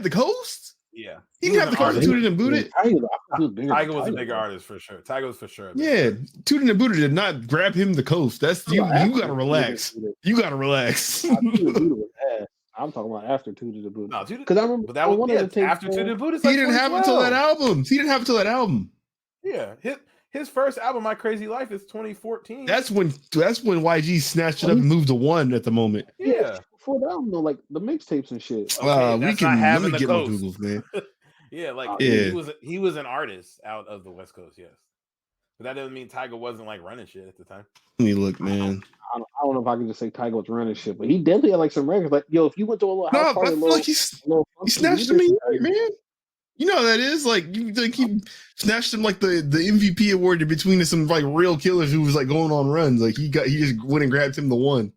coast? Yeah. He didn't have the coast. Tooted and Booted. Tiger was a bigger artist for sure. Tiger was for sure. Yeah. Tooted and Booted did not grab him the coast. That's you gotta relax. You gotta relax. I'm talking about after Tooted and Booted. No, because I remember that was after Tooted and Booted. He didn't have it until that album. Yeah. His first album, My Crazy Life, is 2014. That's when YG snatched it up and moved to 1 at the moment. Yeah. Before that album, though, like the mixtapes and shit. Okay, we can let me get my Googles, man. He was an artist out of the West Coast, yes. But that doesn't mean Tiger wasn't like running shit at the time. Let me look, man. I don't know if I can just say Tiger was running shit, but he definitely had like some records. Like, yo, if you went to a little house party, he snatched him in, man. You know how that is? Like he snatched him like the MVP award in between some like real killers who was like going on runs. Like he just went and grabbed him the 1.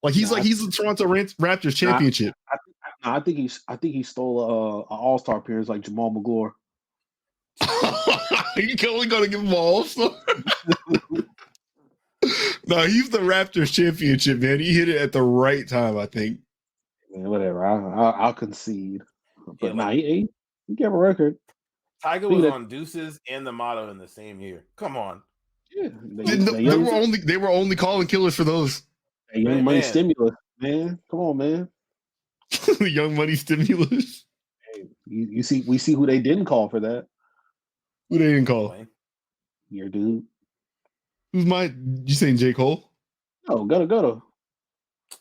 Like he's the Toronto Raptors championship. I think he stole an All-Star appearance like Jamal McGlure. You only gonna give him an All-Star? No, he's the Raptors championship, man. He hit it at the right time, I think. Man, whatever. I'll concede. But he gave a record. Tiger was on Deuces and the Motto in the same year. Come on. Yeah. They were only calling killers for those. Young Money Stimulus, man. Come on, man. The Young Money stimulus. Hey, we see who they didn't call for that. Who they didn't call? Your dude. Who's you saying J. Cole? Oh, gotta.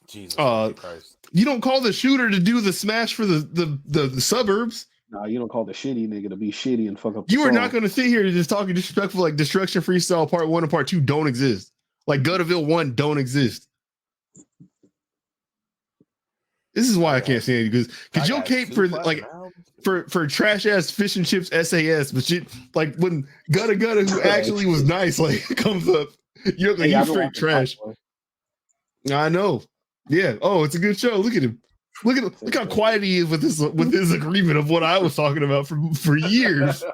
Jesus Christ. You don't call the shooter to do the smash for the suburbs. Nah, you don't call the shitty nigga to be shitty and fuck up. You are not going to sit here and just talking disrespectful. Like Destruction Freestyle Part 1 and Part 2 don't exist. Like Gutterville 1 don't exist. This is why I can't stand you, because you'll cape for trash ass fish and chips SAS, but shit, like when Gutta who actually was nice like comes up, you're like, he's straight trash. I know. Yeah. Oh, it's a good show. Look at him. Look how quiet he is with his agreement of what I was talking about for years.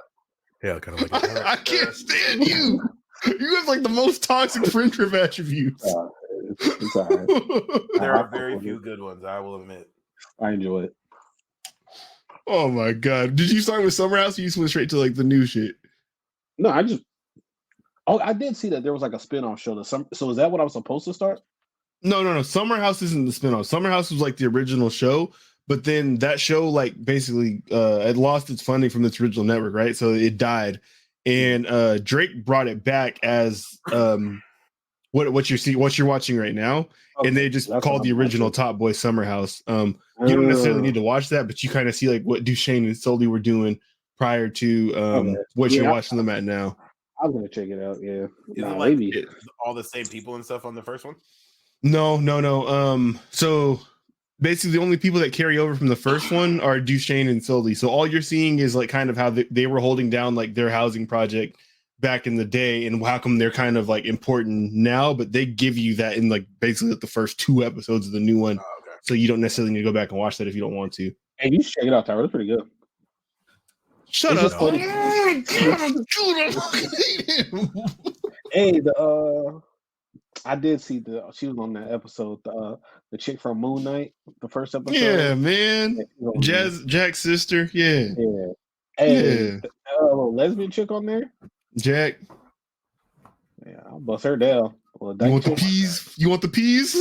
Yeah, kind of like I can't stand you. You have like the most toxic friendship attributes. It's all right. There are very few good ones, I will admit. I enjoy it. Oh my god! Did you start with Summer House? Or you just went straight to like the new shit? No, I did see that there was like a spinoff show. So is that what I was supposed to start? No. Summer House isn't the spinoff. Summer House was like the original show, but then that show like basically it lost its funding from its original network, right? So it died, and Drake brought it back as what you're watching right now, okay, and they just called the original Top Boy Summer House. You don't necessarily need to watch that, but you kind of see like what Duchesne and Sully were doing prior to what you're watching them at now. I'm gonna check it out. Yeah, is it like all the same people and stuff on the first one? No. So basically, the only people that carry over from the first one are Duchesne and Sully. So all you're seeing is like kind of how they were holding down like their housing project back in the day, and how come they're kind of like important now. But they give you that in like basically the first 2 episodes of the new one. Oh, okay. So you don't necessarily need to go back and watch that if you don't want to. Hey, you should check it out, Tyler. It's pretty good. Shut up. Hey, I did see she was on that episode, the chick from Moon Knight, the first episode. Yeah, man. Jack's sister. Yeah. Hey, yeah. A little lesbian chick on there. Jack. Yeah, I'll bust her down. You want the peas? You want the peas?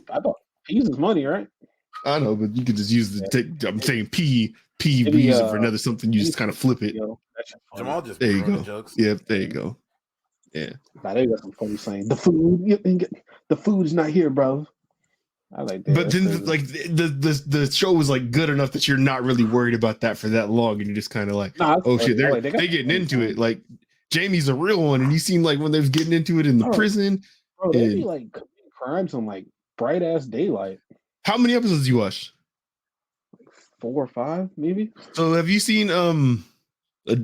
I thought peas is money, right? I know, but you could just use I'm saying P use it for another something. You just kind of flip it. Jamal just there you go. Jokes. Yep, there you go. Yeah. Nah, they got some funny saying the food's not here, bro. I like that. But then like the show was like good enough that you're not really worried about that for that long, and you're just kind of like, oh shit, they're getting into it. Like Jamie's a real one, and you seem like when they was getting into it in the prison. Bro, they be like committing crimes on like bright ass daylight. How many episodes you watch? Like 4 or 5, maybe. So have you seen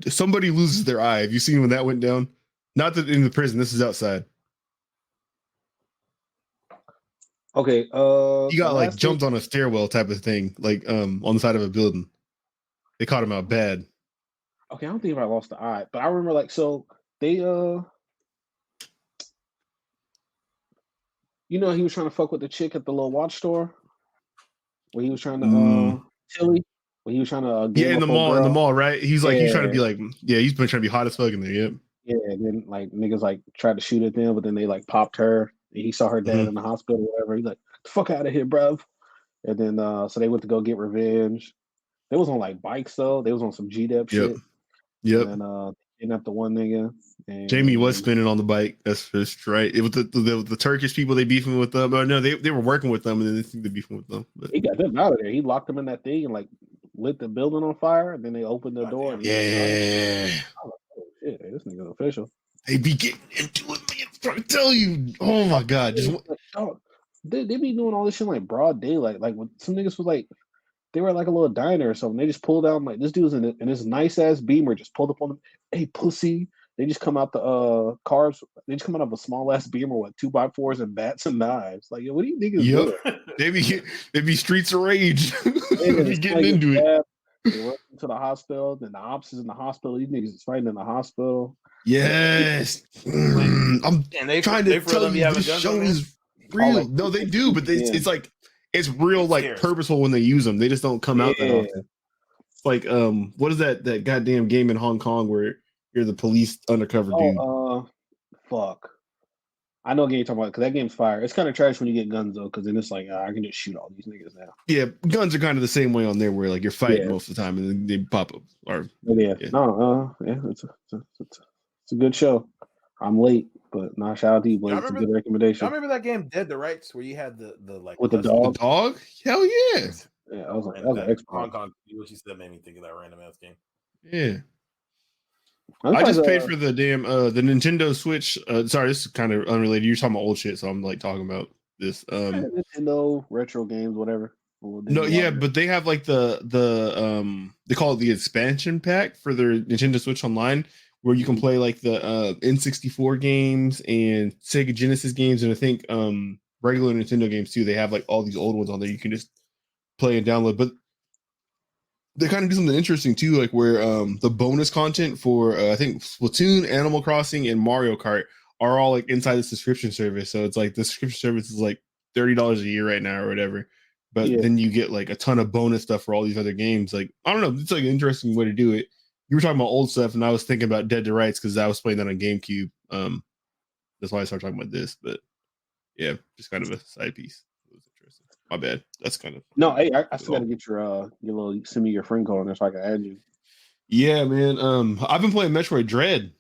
somebody loses their eye? Have you seen when that went down? Not that in the prison. This is outside. Okay. He got like jumped on a stairwell type of thing, like on the side of a building. They caught him out bad. Okay, I don't think if I lost the eye, but I remember like so they you know, he was trying to fuck with the chick at the little watch store where he was trying to Tilly. When he was trying to in the mall, right? He's like he's trying to be like he's been trying to be hot as fuck in there. Yep. Yeah, and then like niggas like tried to shoot at them, but then they like popped her. And he saw her dad in the hospital, or whatever. He's like, "Fuck out of here, bruv." And then so they went to go get revenge. They was on like bikes though. They was on some G-Dep shit. Yep. And kidnapped the one nigga. And Jamie was spinning on the bike. That's just right. It was the Turkish people they beefing with them. Or no, they were working with them, and then they think they're beefing with them. But he got them out of there. He locked them in that thing and like lit the building on fire. And then they opened the door. And yeah. I was like, oh shit, this nigga's official. They be getting into it, man. I'm trying to tell you. Oh my god. They be doing all this shit like broad daylight. Like when some niggas was like, they were at like a little diner or something. They just pulled down like this dude's in this nice ass Beamer, just pulled up on them. Hey pussy. They just come out the cars. They just come out of a small ass Beamer with 2x4s and bats and knives. Like, what do you niggas doing? They be streets of rage. They be getting into it. They went to the hospital. Then the ops is in the hospital. These niggas is fighting in the hospital. Yes. I'm trying to tell you this show is real. No, they do, but it's like it's real, like purposeful when they use them. They just don't come out that often. Like what is that goddamn game in Hong Kong where you're the police undercover dude? Fuck. I know what game you're talking about because that game's fire. It's kind of trash when you get guns though, because then it's like I can just shoot all these niggas now. Yeah, guns are kind of the same way on there, where like you're fighting most of the time and then they pop up. Or yeah. It's a good show. I'm late, but shout out to you, Blake. It's a good recommendation. I remember that game Dead to Rights where you had the like with the dog. The dog? Hell yeah! Yeah, I was like, that was an Hong Kong. What you said made me think of that random ass game. Yeah. I just paid for the damn the Nintendo Switch. Sorry, this is kind of unrelated. You're talking about old shit, so I'm like talking about this. Nintendo retro games, whatever. No, yeah, but they have like the they call it the expansion pack for their Nintendo Switch Online, where you can play like the N64 games and Sega Genesis games, and I think regular Nintendo games too. They have like all these old ones on there you can just play and download. But they kind of do something interesting too, like where the bonus content for I think Splatoon, Animal Crossing, and Mario Kart are all like inside the subscription service. So it's like the subscription service is like $30 a year right now or whatever. But then you get like a ton of bonus stuff for all these other games. Like, I don't know, it's like an interesting way to do it. You were talking about old stuff, and I was thinking about Dead to Rights because I was playing that on GameCube. That's why I started talking about this. But yeah, just kind of a side piece. It was interesting. My bad. That's kind of hey, I still gotta get your little send me your friend code on there so I can add you. Yeah, man. I've been playing Metroid Dread.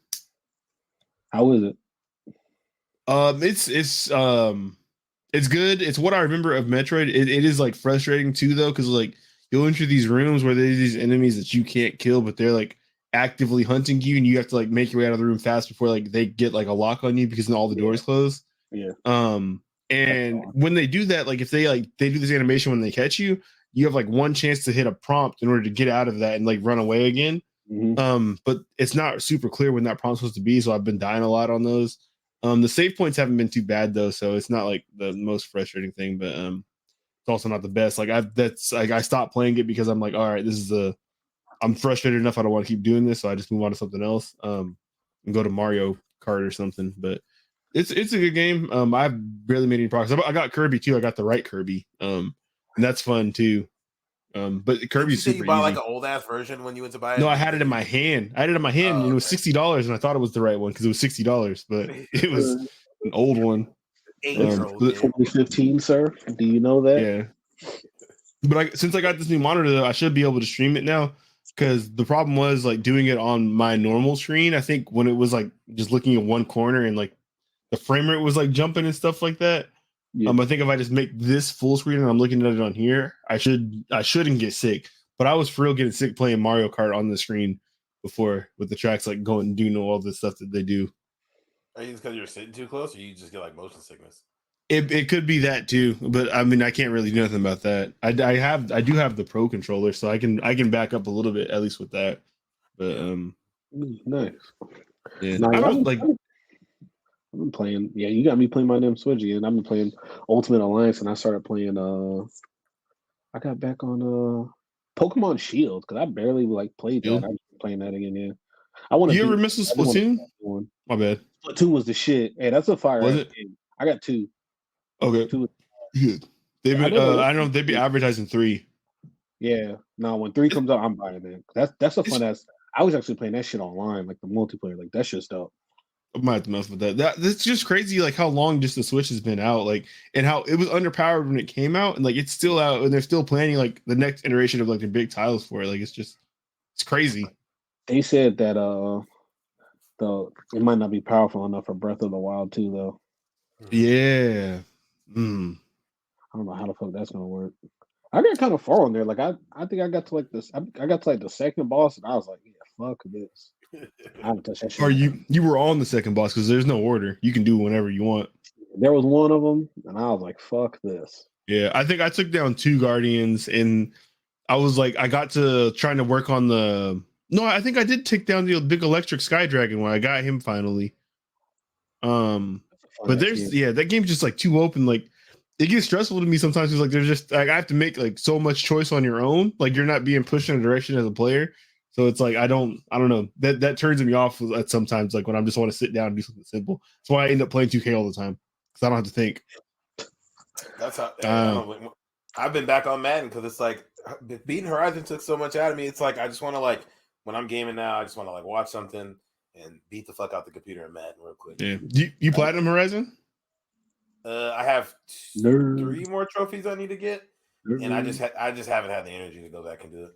How is it? It's good. It's what I remember of Metroid. It is like frustrating too, though, because like you'll enter these rooms where there's these enemies that you can't kill, but they're like actively hunting you, and you have to like make your way out of the room fast before like they get like a lock on you because then all the doors close. Yeah. And when they do that, like if they do this animation when they catch you, you have like one chance to hit a prompt in order to get out of that and like run away again. Mm-hmm. But it's not super clear when that prompt's supposed to be, so I've been dying a lot on those. The save points haven't been too bad though, so it's not like the most frustrating thing, but it's also not the best. Like I stopped playing it because I'm like, all right, I'm frustrated enough. I don't want to keep doing this, so I just move on to something else. And go to Mario Kart or something. But it's a good game. I've barely made any progress. I got Kirby too. I got the right Kirby. And that's fun too. But Kirby's super easy. You bought like an old ass version when you went to buy it? No, I had it in my hand. And it was $60, and I thought it was the right one because it was $60, but it was an old one. 8-year-old 2015, sir. Do you know that? Yeah. But since I got this new monitor, though, I should be able to stream it now. Because the problem was like doing it on my normal screen. I think when it was like just looking at one corner and like the frame rate was like jumping and stuff like that. Yeah. I think if I just make this full screen and I'm looking at it on here, I shouldn't get sick. But I was for real getting sick playing Mario Kart on the screen before with the tracks like going and doing all this stuff that they do. Are you because you're sitting too close, or you just get like motion sickness? It could be that too, but I mean I can't really do nothing about that. I do have the Pro controller, so I can back up a little bit at least with that. But nice. Yeah, I've been playing. Yeah, you got me playing my damn Switch again. I've been playing Ultimate Alliance, and I started playing. I got back on Pokemon Shield because I barely like played that. I'm playing that again. Yeah, I want to. You ever miss a Splatoon? My bad. Splatoon was the shit. Hey, that's a fire game. I got 2. Okay. 2. Good. They've been. I don't know. They'd be advertising 3. Yeah. No, when 3 comes out, I'm buying it. That's a fun ass. I was actually playing that shit online, like the multiplayer. Like that shit's dope. I might have to mess with that. That's just crazy, like how long just the Switch has been out, like, and how it was underpowered when it came out, and like it's still out, and they're still planning like the next iteration of like the big titles for it. Like it's crazy. They said that it might not be powerful enough for Breath of the Wild 2, though. Yeah. I don't know how the fuck that's gonna work. I got kind of far on there. Like I think I got to like this. I got to like the second boss, and I was like, yeah, fuck this. I haven't touched that shit. Or you were on the second boss because there's no order. You can do whenever you want. There was one of them, and I was like, fuck this. Yeah, I think I took down 2 Guardians, and I was like, I got to trying to work on the. No, I think I did take down the big electric Sky Dragon when I got him finally. But that game's just like too open. Like it gets stressful to me sometimes because like there's just like I have to make like so much choice on your own. Like you're not being pushed in a direction as a player. So it's like I don't know. That turns me off at sometimes, like when I just want to sit down and do something simple. That's why I end up playing 2K all the time because I don't have to think. That's how I've been back on Madden because it's like beating Horizon took so much out of me. It's like I just want to like when I'm gaming now, I just want to like watch something and beat the fuck out the computer in Madden real quick. Yeah, you platinum Horizon? I have Nerd. 3 more trophies I need to get, and I just haven't had the energy to go back and do it.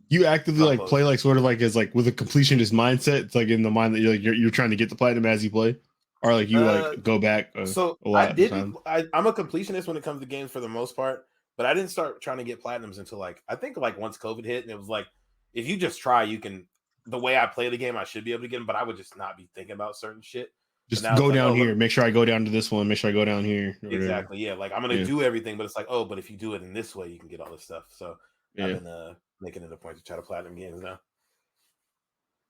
You actively I'm like close. play like sort of like as like with a completionist mindset. It's like in the mind that you're trying to get the platinum as you play, or like you like go back. So a lot I didn't. of time. I'm a completionist when it comes to games for the most part, but I didn't start trying to get platinums until like I think like once COVID hit, and it was like if you just try, you can. The way I play the game, I should be able to get them, but I would just not be thinking about certain shit. Just now go it's like, down here. Make sure I go down to this one. Make sure I go down here. Exactly. Yeah. Like I'm gonna do everything, but it's like, oh, but if you do it in this way, you can get all this stuff. So I've been making it a point to try to platinum games now.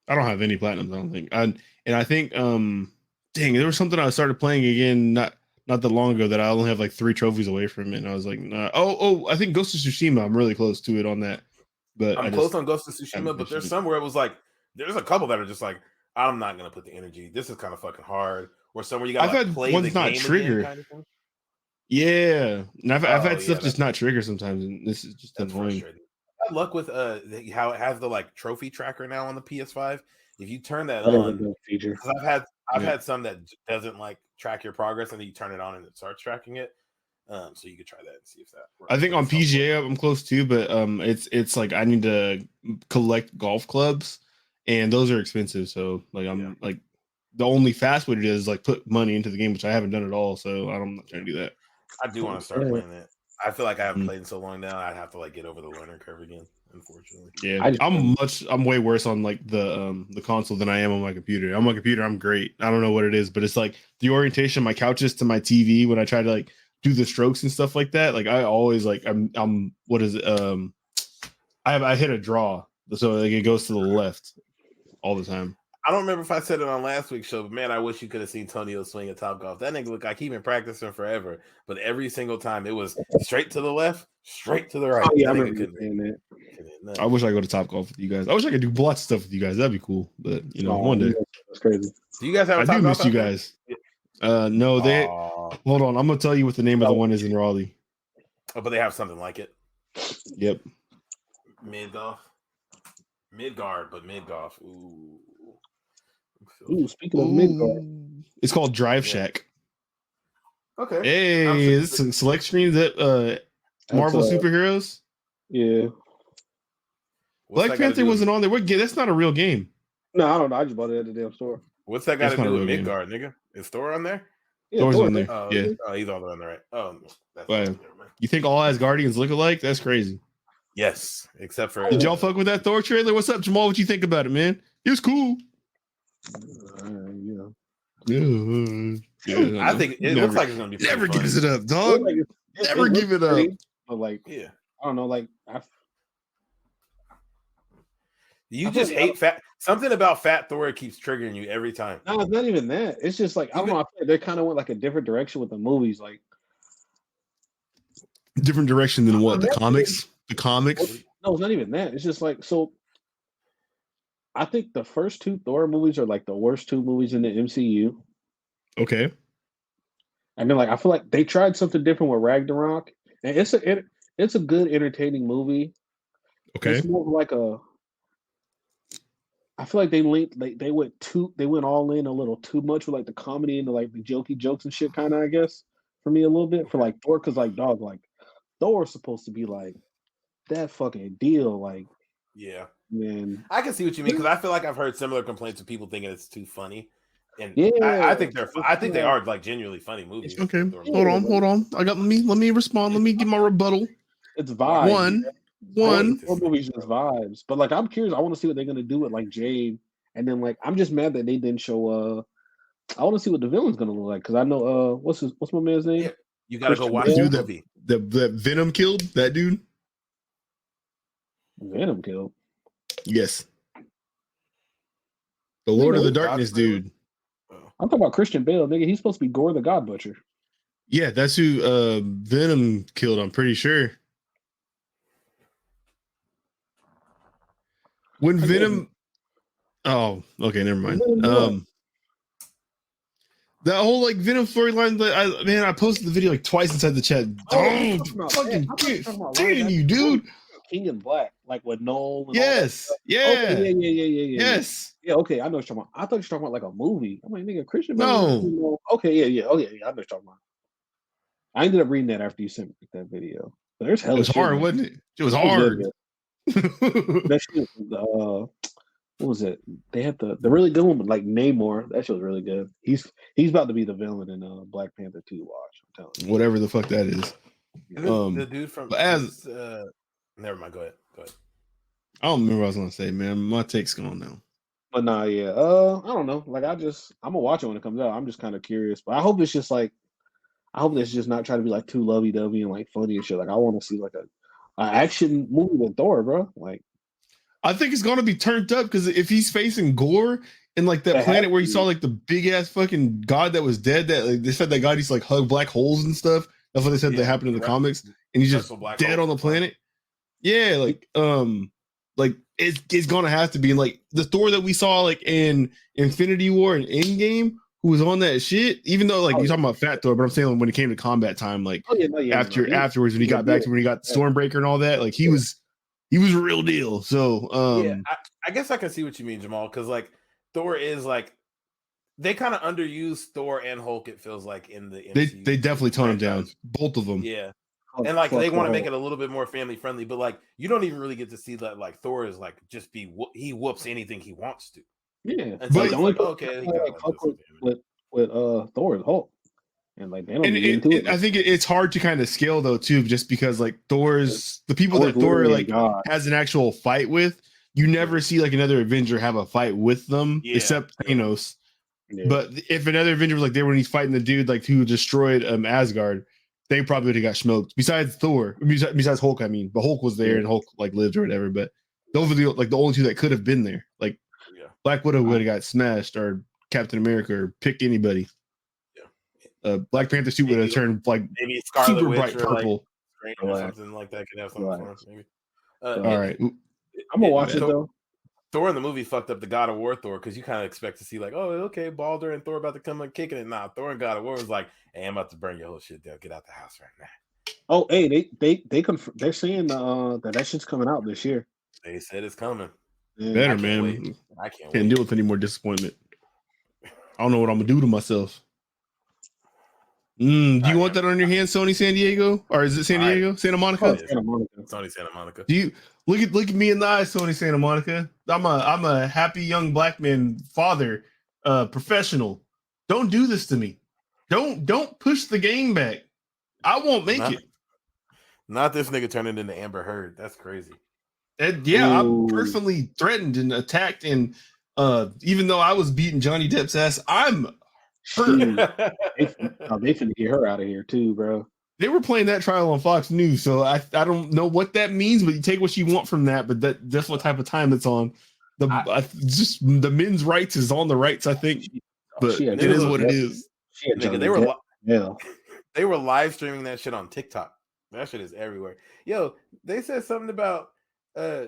I don't have any platinums, I don't think. I think dang, there was something I started playing again not that long ago that I only have like 3 trophies away from it. And I was like, nah. I think Ghost of Tsushima, I'm really close to it on that. But I'm close on Ghost of Tsushima, but there's some where it was like there's a couple that are just like, I'm not gonna put the energy. This is kind of fucking hard. Or somewhere you gotta like, play the game not trigger. Again, kind of thing. Yeah. And I've had stuff just not trigger sometimes, and this is just annoying. I had luck with how it has the like trophy tracker now on the PS5. If you turn that on, feature. I've had some that doesn't like track your progress, and then you turn it on and it starts tracking it. So you could try that and see if that works. I think on PGA I'm close too, but it's like I need to collect golf clubs, and those are expensive. So like I'm like the only fast way to do it is like put money into the game, which I haven't done at all. So I'm not trying to do that. I do want to start playing it. I feel like I haven't played in so long now. I'd have to like get over the learning curve again, unfortunately. Yeah, I'm way worse on like the console than I am on my computer. On my computer, I'm great. I don't know what it is, but it's like the orientation of my couches to my TV when I try to like do the strokes and stuff like that. Like I always like I'm what is it? I hit a draw, so like it goes to the left all the time. I don't remember if I said it on last week's show, but man, I wish you could have seen Tonio swing at Topgolf. That nigga look like he been practicing forever, but every single time it was straight to the left, straight to the right. Oh, yeah, I remember saying that. I wish I could go to Topgolf with you guys. I wish I could do lots of stuff with you guys. That'd be cool, but you know, one day. That's crazy. Do you guys have? I do miss you guys. No, they. Hold on, I'm gonna tell you what the name of the one is in Raleigh. Oh, but they have something like it. Yep. Midgolf, Midgard, but Midgolf. Ooh, speaking of Midgard, it's called Drive Shack. Okay. Hey, this is select screens that Marvel superheroes. Yeah. Black Panther wasn't on there. What game? That's not a real game. No, I don't know. I just bought it at the damn store. What's that got to do with Midgard, nigga? Is Thor on there? Yeah, Thor's on there. Yeah. Oh, he's all on there, right? Oh, that's wow. You think all Asgardians look alike? That's crazy. Yes, except for. Did y'all fuck with that Thor trailer? What's up, Jamal? What you think about it, man? It was cool. Yeah. I think it looks like it's gonna be. Never gives it up, dog. Like never give it up. But like, I don't know. Like, you just hate fat. Something about Fat Thor keeps triggering you every time. No, it's not even that. It's just like I don't know. I feel like they kind of went like a different direction with the movies. Like, different direction than what? The comics? The comics? No, it's not even that. It's just like so. I think the first 2 Thor movies are like the worst 2 movies in the MCU. Okay. And then like I feel like they tried something different with Ragnarok, and it's a good entertaining movie. Okay. It's more like a. I feel like they went all in a little too much with like the comedy and the like the jokey jokes and shit kind of, I guess, for me a little bit for like Thor, because like dog, like Thor's supposed to be like that fucking deal, like yeah, man. I can see what you mean because I feel like I've heard similar complaints of people thinking it's too funny, and I think they are like genuinely funny movies. Okay, hold on. Let me respond. Let me give my rebuttal. It's vibes. One movies just vibes, but like I'm curious. I want to see what they're gonna do with like Jade, and then like I'm just mad that they didn't show. I want to see what the villain's gonna look like because I know what's my man's name? Yeah. You gotta go watch the movie. That Venom killed that dude. Venom killed. Yes. The Lord of the Darkness dude. I'm talking about Christian Bale, nigga. He's supposed to be Gore the God Butcher. Yeah, that's who Venom killed. I'm pretty sure. When Venom, oh, okay, never mind. That whole like Venom storyline, I posted the video like twice inside the chat. Fucking you, dude. King in Black, like with Noel. And yes, yeah, okay, yeah. Yes, yeah. Okay, I know what you're talking about. I thought you were talking about like a movie. I'm like, nigga, Christian. No. Okay, yeah. Okay, I know what you're talking about. I ended up reading that after you sent me that video. But there's hella It was shit, hard, man. wasn't it? It was That was hard. good, that shit was, what was it? They had the really good one, like Namor. That shit was really good. He's about to be the villain in Black Panther 2. Watch, I'm telling you. Whatever the fuck that is. The dude from never mind. Go ahead. I don't remember what I was gonna say, man. My take's gone now. But nah, yeah. I don't know. Like I'm gonna watch it when it comes out. I'm just kind of curious. But I hope it's just not trying to be like too lovey dovey and like funny and shit. Like I want to see like a action movie with Thor, bro. Like I think it's gonna be turned up because if he's facing Gore and like that planet where you saw like the big ass fucking god that was dead, that like, they said that god used to like hug black holes and stuff. That's what they said that happened in the comics, and he's just dead on the planet. Yeah, like it's gonna have to be. And like the Thor that we saw like in Infinity War and Endgame, who was on that shit. Even though like you're talking about Fat Thor, but I'm saying like, when it came to combat time, like afterwards when he got back to when he got Stormbreaker and all that, like he was a real deal. So yeah, I guess I can see what you mean, Jamal, because like Thor is like they kind of underused Thor and Hulk. It feels like in the MCU. They definitely tone him down, both of them. Yeah. And like they want to make it a little bit more family friendly, but like you don't even really get to see that like Thor is like just he whoops anything he wants to. Yeah, and so but the only with Thor is Hulk, and like they don't get into it. I think it's hard to kind of scale though too, just because like the people that Thor like has an actual fight with, you never see like another Avenger have a fight with them except Thanos. Yeah. But if another Avenger was like there when he's fighting the dude like who destroyed Asgard, they probably would have got smoked. Besides Thor, besides Hulk, I mean, but Hulk was there and Hulk like lived or whatever. But those were the only two that could have been there. Like Black Widow would have got smashed, or Captain America, or pick anybody. Yeah, Black Panther suit would have turned like maybe Scarlet super Witch bright purple or something like that. Could have something for us, maybe. All right, I'm gonna watch it though. Thor in the movie fucked up the God of War Thor because you kind of expect to see like, oh, okay, Baldur and Thor about to come and kicking it. Nah, Thor and God of War was like, hey, I'm about to burn your whole shit down. Get out the house right now. Oh, hey, they're saying that shit's coming out this year. They said it's coming. Yeah. Better, man. I can't deal with any more disappointment. I don't know what I'm gonna do to myself. Do you want that on your hands, Sony San Diego, or is it San Diego, Santa Monica? Santa Monica. Sony Santa Monica. Do you look at me in the eyes, Sony Santa Monica? I'm a happy young black man, father, professional. Don't do this to me. Don't push the game back. I won't make it. Not this nigga turning into Amber Heard. That's crazy. I'm personally threatened and attacked, and even though I was beating Johnny Depp's ass, I'm hurt. They finna get her out of here too, bro. They were playing that trial on Fox News, so I don't know what that means, but you take what you want from that. But that's what type of time it's on. Just the men's rights is on the rights, I think. But it is what it is. They were live streaming that shit on TikTok. That shit is everywhere. Yo, they said something about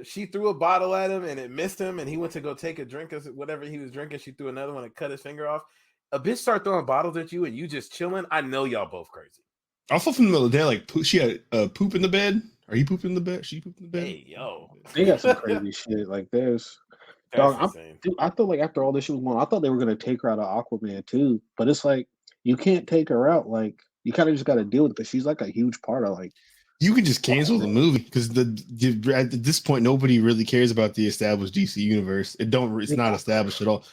she threw a bottle at him and it missed him, and he went to go take a drink of whatever he was drinking. She threw another one and cut his finger off. A bitch start throwing bottles at you and you just chilling. I know y'all both crazy. I saw from the other day, like she had poop in the bed. Are you pooping in the bed? She pooped in the bed. Hey, yo, they got some crazy shit. Like there's, dog. I feel like after all this shit was going on, I thought they were gonna take her out of Aquaman too. But it's like you can't take her out. Like you kind of just got to deal with it because she's like a huge part of like. You can just cancel the movie because at this point nobody really cares about the established DC universe. It's not established at all.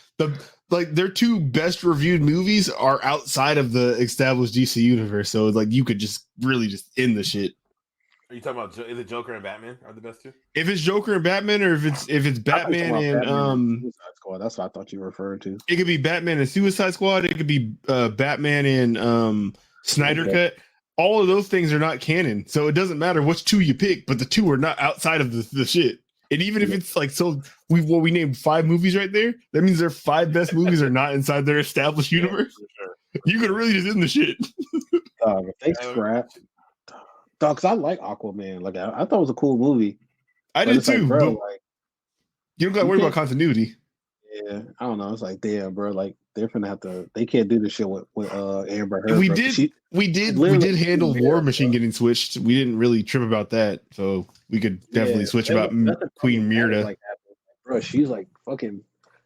Their two best reviewed movies are outside of the established DC universe, so like you could just really just end the shit. Are you talking about is it Joker and Batman are the best two? If it's Joker and Batman, or if it's Batman and Suicide Squad, that's what I thought you were referring to. It could be Batman and Suicide Squad. It could be Batman and Snyder Cut. All of those things are not canon, so it doesn't matter which two you pick, but the two are not outside of the shit. And even if it's like, so we named 5 movies right there, that means their 5 best movies are not inside their established universe. Sure. You could really just end the shit. If they scrap, dog, because I like Aquaman. Like I thought it was a cool movie. I did too, bro. Like, you don't got to worry about continuity. Yeah, I don't know. It's like, damn, bro. Like they're gonna have to. They can't do this shit with Amber Heard. We did handle War Machine getting switched. We didn't really trip about that, so we could definitely switch about Queen Myrta. Like, bro, she's like fucking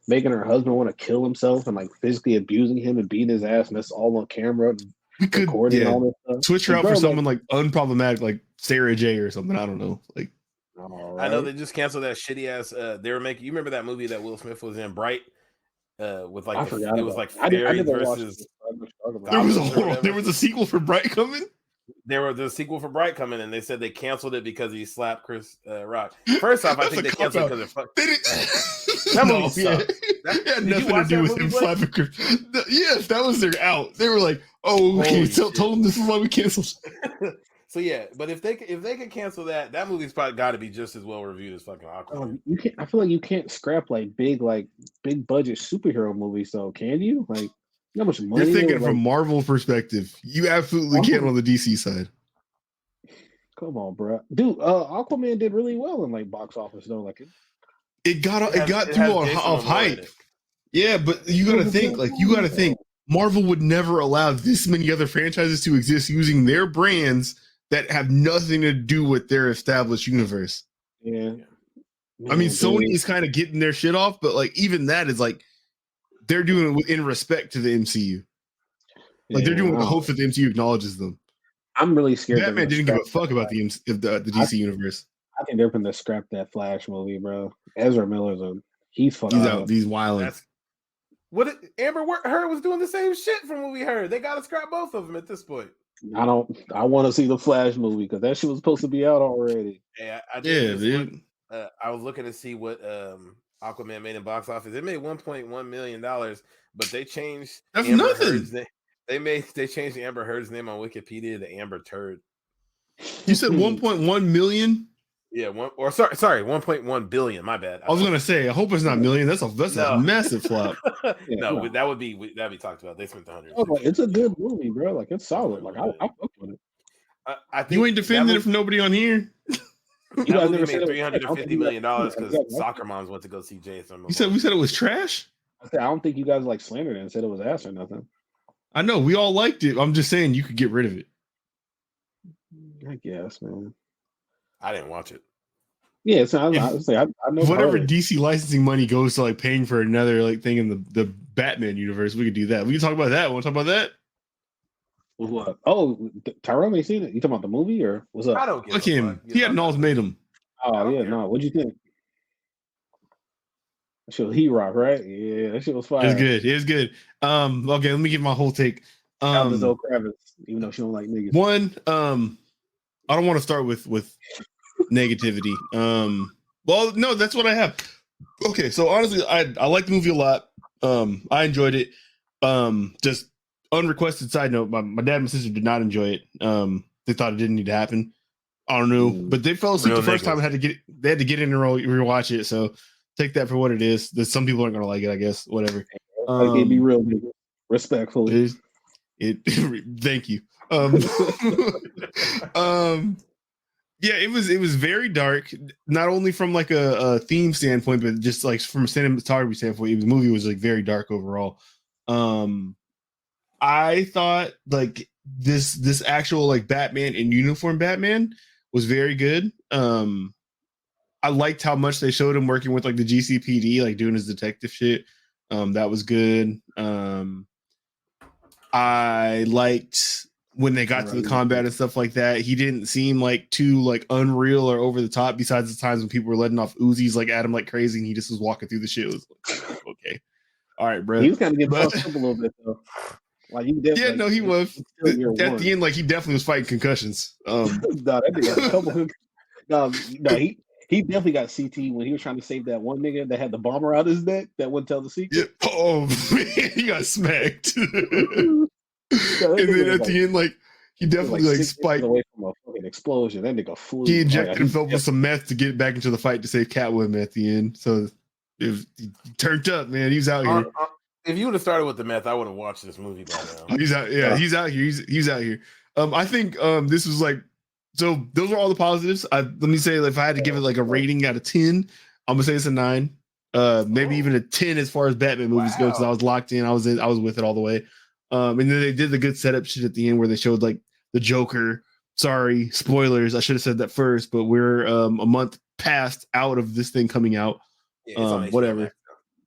making her husband want to kill himself and like physically abusing him and beating his ass, and that's all on camera. We could recording all this stuff. switch her out for someone like unproblematic, like Sarah J or something. I don't know. Like, I know they just canceled that shitty ass. They were making. You remember that movie that Will Smith was in, Bright? With like I forgot. It was like I fairies never versus. there was a sequel for Bright coming. There was a sequel for Bright coming, and they said they canceled it because he slapped Chris Rock. First off, I think they canceled it because that movie sucked. That had nothing to do with him slapping Chris. Yes, that was their out. They were like, "Oh, okay, told them this is why we canceled." So yeah, but if they could cancel that movie's probably got to be just as well reviewed as fucking Aquaman. You can't. I feel like you can't scrap like big budget superhero movies. So can you? Like, how much money? You're thinking from Marvel perspective. You absolutely can on the DC side. Come on, bro, dude. Aquaman did really well in like box office though. Like it got through off hype. Yeah, but you got to think. Marvel would never allow this many other franchises to exist using their brands that have nothing to do with their established universe. Yeah. I mean, Sony is kind of getting their shit off, but like even that is like they're doing it in respect to the MCU. Like they're doing it with the hopes that the MCU acknowledges them. I'm really scared. Batman didn't give a fuck about the DC universe. I think they're gonna scrap that Flash movie, bro. Ezra Miller's he's fucking out. He's wilding. Amber Heard was doing the same shit from what we heard. They got to scrap both of them at this point. I want to see the Flash movie because that shit was supposed to be out already. Yeah, dude. I was looking to see what Aquaman made in box office. It made $1.1 million, but they changed. That's Amber nothing. Heard's name. They changed the Amber Heard's name on Wikipedia to Amber Turd. You said 1.1 million? Yeah, 1.1 billion. My bad. I was gonna say, I hope it's not million. That's a massive flop. But that'd be talked about. They spent the $100. It's a good movie, bro. Like it's solid. Like I fuck with it. I think you ain't defending it from nobody on here. You guys made $350 million because soccer moms went to go see Jason. We said it was trash. I don't think you guys like slandered it and said it was ass or nothing. I know we all liked it. I'm just saying you could get rid of it. I guess, man. I didn't watch it. Yeah, so I know whatever DC licensing money goes to like paying for another like thing in the Batman universe. We could do that. We can talk about that. Want to talk about that? What? Oh, Tyrone ain't seen it. You talking about the movie or what's up? I don't get him. He had an ultimatum. Oh yeah, no. What'd you think? That shit was He-Rock, right? Yeah, that shit was fire. It was good. Okay, let me give my whole take. Zoe Kravitz, even though she don't like niggas. One, I don't want to start with negativity. Well, no, that's what I have. Okay, so honestly, I like the movie a lot. I enjoyed it. Just unrequested side note, my dad and my sister did not enjoy it. They thought it didn't need to happen. I don't know, but they fell asleep the first time. They had to get in and rewatch it. So take that for what it is. That some people aren't gonna like it, I guess. Whatever. I can't be real, respectfully. Thank you. Yeah, it was very dark. Not only from like a theme standpoint, but just like from a cinematography standpoint, the movie was like very dark overall. I thought like this actual like Batman in uniform Batman was very good. I liked how much they showed him working with like the GCPD, like doing his detective shit. That was good. I liked when they got to the combat and stuff like that. He didn't seem like too like unreal or over the top. Besides the times when people were letting off Uzis like at him like crazy, and he just was walking through the shit. It was like, okay, all right, bro. He was kind of getting fucked up a little bit though. Like he he was at the end. Like he definitely was fighting concussions. That nigga had a couple. No, he definitely got CT when he was trying to save that one nigga that had the bomber out his neck that wouldn't tell the secret. Yeah. Oh man, he got smacked. And then at the end, like he definitely like spiked away from a fucking explosion. That nigga flew. He injected himself with some meth to get back into the fight to save Catwoman at the end. So he turned up, man. He was out here. If you would have started with the meth, I would have watched this movie by now. He's out. Yeah, he's out here. He's out here. I think this was like. So those are all the positives. Let me say, if I had to give it like a rating out of 10, I'm gonna say it's a 9. Maybe even a 10 as far as Batman movies go, because I was locked in. I was with it all the way. And then they did the good setup shit at the end where they showed like the Joker. Sorry, spoilers. I should have said that first, but we're a month past out of this thing coming out. Whatever.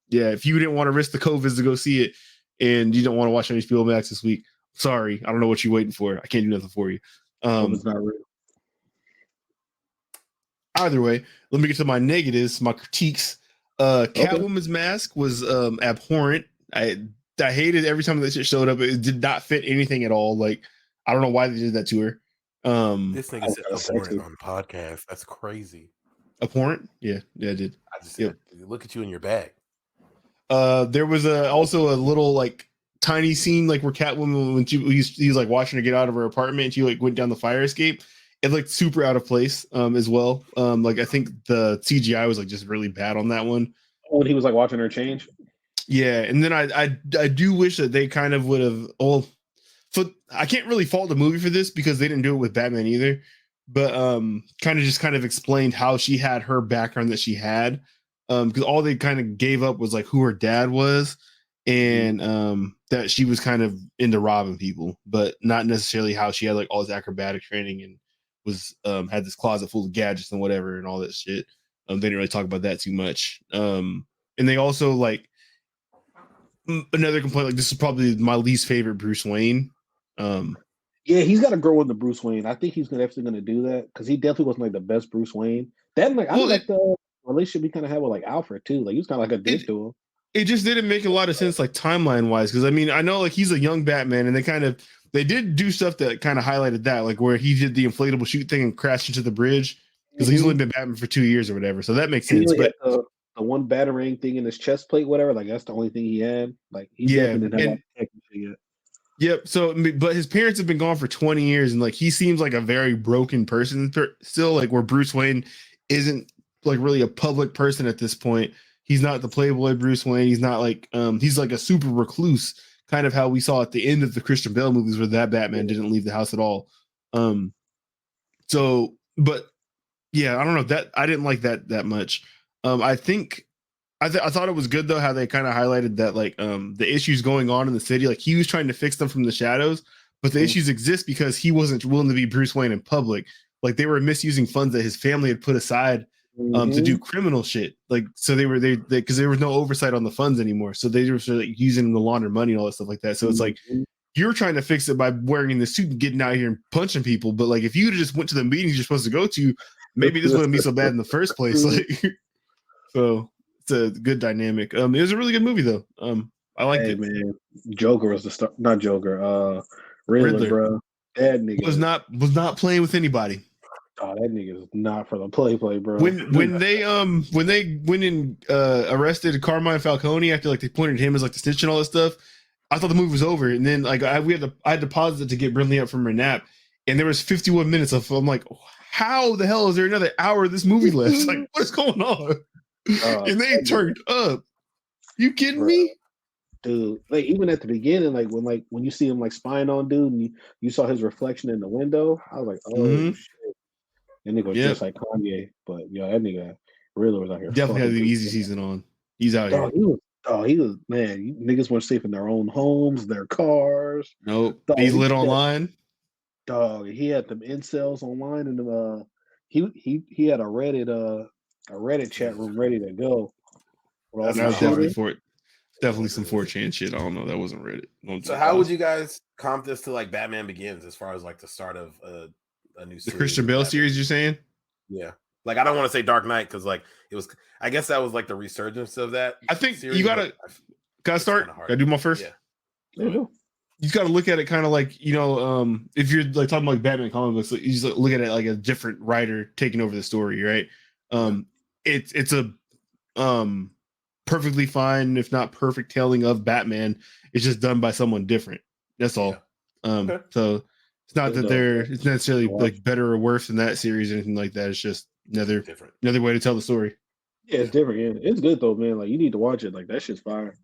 Yeah, if you didn't want to risk the COVID to go see it, and you don't want to watch on HBO Max this week, sorry, I don't know what you're waiting for. I can't do nothing for you. It's not real. Either way, let me get to my negatives, my critiques. Catwoman's mask was abhorrent. I hated every time that shit showed up. It did not fit anything at all. Like, I don't know why they did that to her. This nigga said abhorrent on the podcast. That's crazy. Abhorrent? Yeah, I did. I just said, look at you in your bag. There was also a little like tiny scene like where Catwoman when he's like watching her get out of her apartment and she like went down the fire escape. It looked super out of place as well. Like I think the CGI was like just really bad on that one. Oh, and he was like watching her change. Yeah, and then I do wish that they kind of would have. Well, so I can't really fault the movie for this because they didn't do it with Batman either. But kind of explained how she had her background that she had. Because all they kind of gave up was like who her dad was, and that she was kind of into robbing people, but not necessarily how she had like all this acrobatic training and was had this closet full of gadgets and whatever and all that shit. They didn't really talk about that too much. And they also like another complaint, like this is probably my least favorite Bruce Wayne. Yeah, he's got to grow into Bruce Wayne. I think he's definitely going to do that because he definitely wasn't like the best Bruce Wayne. That like I like the relationship he kind of had with like Alfred too. Like he was kind of like a dick to him. It just didn't make a lot of sense like timeline wise because I mean I know like he's a young Batman and they did do stuff that kind of highlighted that like where he did the inflatable chute thing and crashed into the bridge because he's only been Batman for 2 years or whatever, so that makes sense. But the one batarang thing in his chest plate, whatever, like that's the only thing he had. Like he definitely didn't have technically yet. Yep. So, but his parents have been gone for 20 years, and like he seems like a very broken person still. Like where Bruce Wayne isn't like really a public person at this point. He's not the Playboy Bruce Wayne. He's not like he's like a super recluse, kind of how we saw at the end of the Christian Bale movies, where that Batman didn't leave the house at all. So, but yeah, I don't know that I didn't like that much. I think. I thought it was good though how they kind of highlighted that like the issues going on in the city, like he was trying to fix them from the shadows, but the issues exist because he wasn't willing to be Bruce Wayne in public. Like they were misusing funds that his family had put aside to do criminal shit. Like so they because there was no oversight on the funds anymore, so they were sort of like using them to launder money and all that stuff like that. So it's like you're trying to fix it by wearing the suit and getting out here and punching people, but like if you just went to the meetings you're supposed to go to, maybe this wouldn't be so bad in the first place. Like so. It's a good dynamic. It was a really good movie though. I liked it. Man, Joker was the star, not Joker. Riddler, bro. That nigga was not playing with anybody. Oh, that nigga is not for the play, bro. When they went and arrested Carmine Falcone after like they pointed him as like the snitch and all that stuff, I thought the movie was over. And then like I had to pause it to get Brinley up from her nap, and there was 51 minutes of I'm like, how the hell is there another hour of this movie left? Like, what's going on? And they turned up. You kidding me? Dude, like even at the beginning, like when you see him like spying on dude and you saw his reflection in the window, I was like, oh shit. And nigga was just like Kanye, but that nigga really was out here. Definitely had the easy season on. He's out here. He was man. Niggas weren't safe in their own homes, their cars. Nope. He's lit online. Dog, he had them incels online, and he had a Reddit chat room ready to go. That's definitely some 4chan shit. I don't know. That wasn't Reddit. So how would you guys comp this to like Batman Begins as far as like the start of a new series? The Christian Bale series, you're saying? Yeah. Like I don't want to say Dark Knight because like it was. I guess that was like the resurgence of that. I think series, you gotta start. Gotta do my first. Yeah. You got to look at it kind of like if you're like talking about like Batman comic books, you just look at it like a different writer taking over the story, right? It's a perfectly fine, if not perfect, telling of Batman. It's just done by someone different. That's all. So it's not that it's necessarily like better or worse than that series or anything like that. It's just another way to tell the story. Yeah, it's different. Yeah, it's good though, man. Like you need to watch it. Like that shit's fire.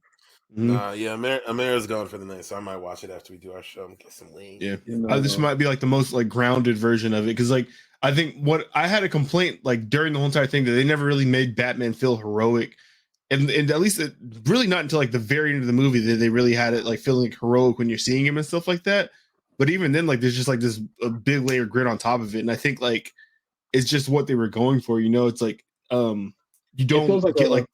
Amira's going for the night, so I might watch it after we do our show and get some wings. Yeah, this might be like the most like grounded version of it because like I think what I had a complaint like during the whole entire thing that they never really made Batman feel heroic, and at least really not until like the very end of the movie that they really had it like feeling like heroic when you're seeing him and stuff like that. But even then, like there's just like this a big layer of grit on top of it, and I think like it's just what they were going for. It's like you don't get like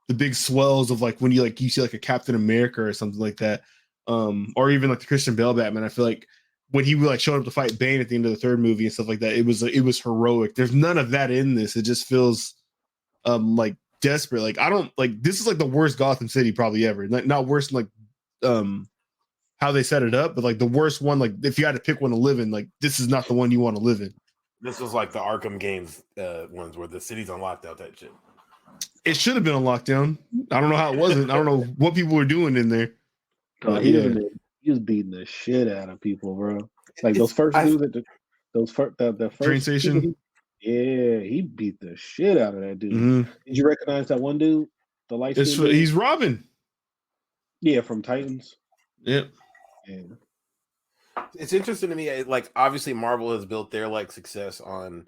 the big swells of like when you see like a Captain America or something like that. or even like the Christian Bale Batman. I feel like when he like showed up to fight Bane at the end of the third movie and stuff like that, it was heroic. There's none of that in this. It just feels like desperate. Like I don't like this is like the worst Gotham City probably ever. Not worse than like how they set it up, but like the worst one. Like if you had to pick one to live in, like this is not the one you want to live in. This was like the Arkham games ones where the city's on lockdown type shit. It should have been on lockdown. I don't know how it wasn't. I don't know what people were doing in there. He was beating the shit out of people, bro. Like those first dudes at the first train station. Yeah, he beat the shit out of that dude. Mm-hmm. Did you recognize that one dude? The light. He's Robin. Yeah, from Titans. Yep. Yeah. It's interesting to me. Like obviously, Marvel has built their like success on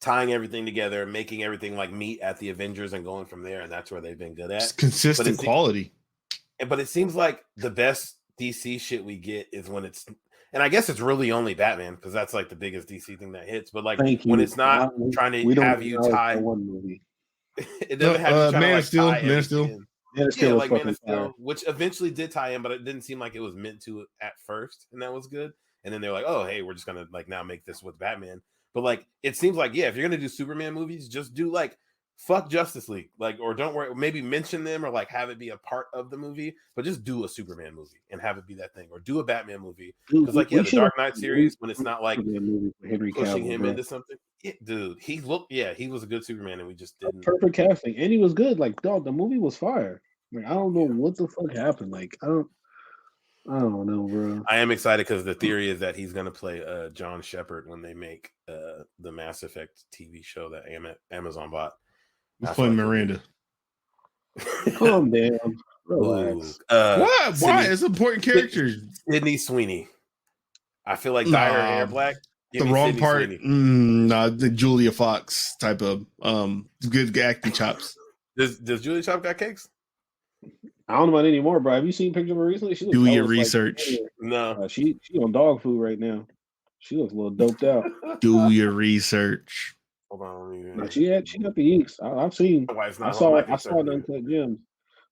tying everything together, making everything like meet at the Avengers and going from there, and that's where they've been good at. It's consistent quality. But it seems like the best DC shit we get is when it's, and I guess it's really only Batman because that's like the biggest DC thing that hits. But like when it's not trying to have you tie one movie, it doesn't have you Man of Steel, Man of Steel. Yeah, like Man of Steel, which eventually did tie in, but it didn't seem like it was meant to at first, and that was good. And then they're like, "Oh, hey, we're just gonna like now make this with Batman." But like, it seems like if you're gonna do Superman movies, just do like fuck Justice League, like, or don't worry, maybe mention them or like have it be a part of the movie, but just do a Superman movie and have it be that thing, or do a Batman movie because like the Dark Knight series when it's not like pushing him into something. Dude, he was a good Superman, and we just didn't. Perfect casting, and he was good. Like, dog, the movie was fire. Like, I don't know what the fuck happened. Like, I don't know, bro. I am excited because the theory is that he's gonna play John Shepard when they make the Mass Effect TV show that Amazon bought. He's playing Miranda. Calm down. Relax. What? Why? It's an important character. Sydney Sweeney. I feel like dye her hair black. The wrong Sydney part. The Julia Fox type of good acting chops. Does Julia Chop got cakes? I don't know about anymore, bro. Have you seen pictures of her recently? She do your research. Like, no, she on dog food right now. She looks a little doped out. Do your research. Hold on. No, she got the yeeks. I've seen. I saw it Uncut Gems.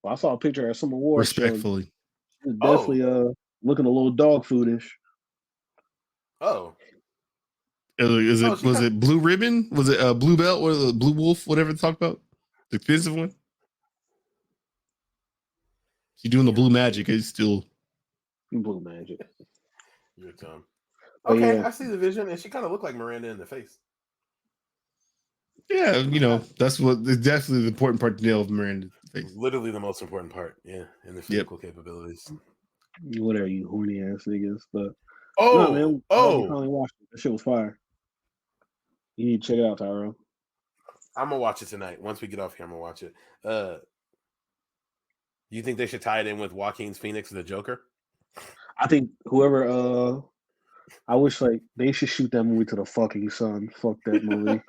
Well, I saw a picture at some awards. Respectfully, she was definitely looking a little dog foodish. Oh. Was it Blue Ribbon? Was it Blue Belt or the Blue Wolf? Whatever they talk about, the expensive one. She's doing the blue magic. It's still blue magic. Your time. Okay, I see the vision, and she kind of looked like Miranda in the face. Yeah, that's definitely the important part to nail of Miranda's face. Literally the most important part. Yeah, in the physical capabilities. Whatever, you horny ass niggas. But man. Probably watched it. That shit was fire. You need to check it out, Tyrell. I'm gonna watch it tonight. Once we get off here, I'm gonna watch it. You think they should tie it in with Joaquin's Phoenix, the Joker? I think whoever. I wish like they should shoot that movie to the fucking sun. Fuck that movie.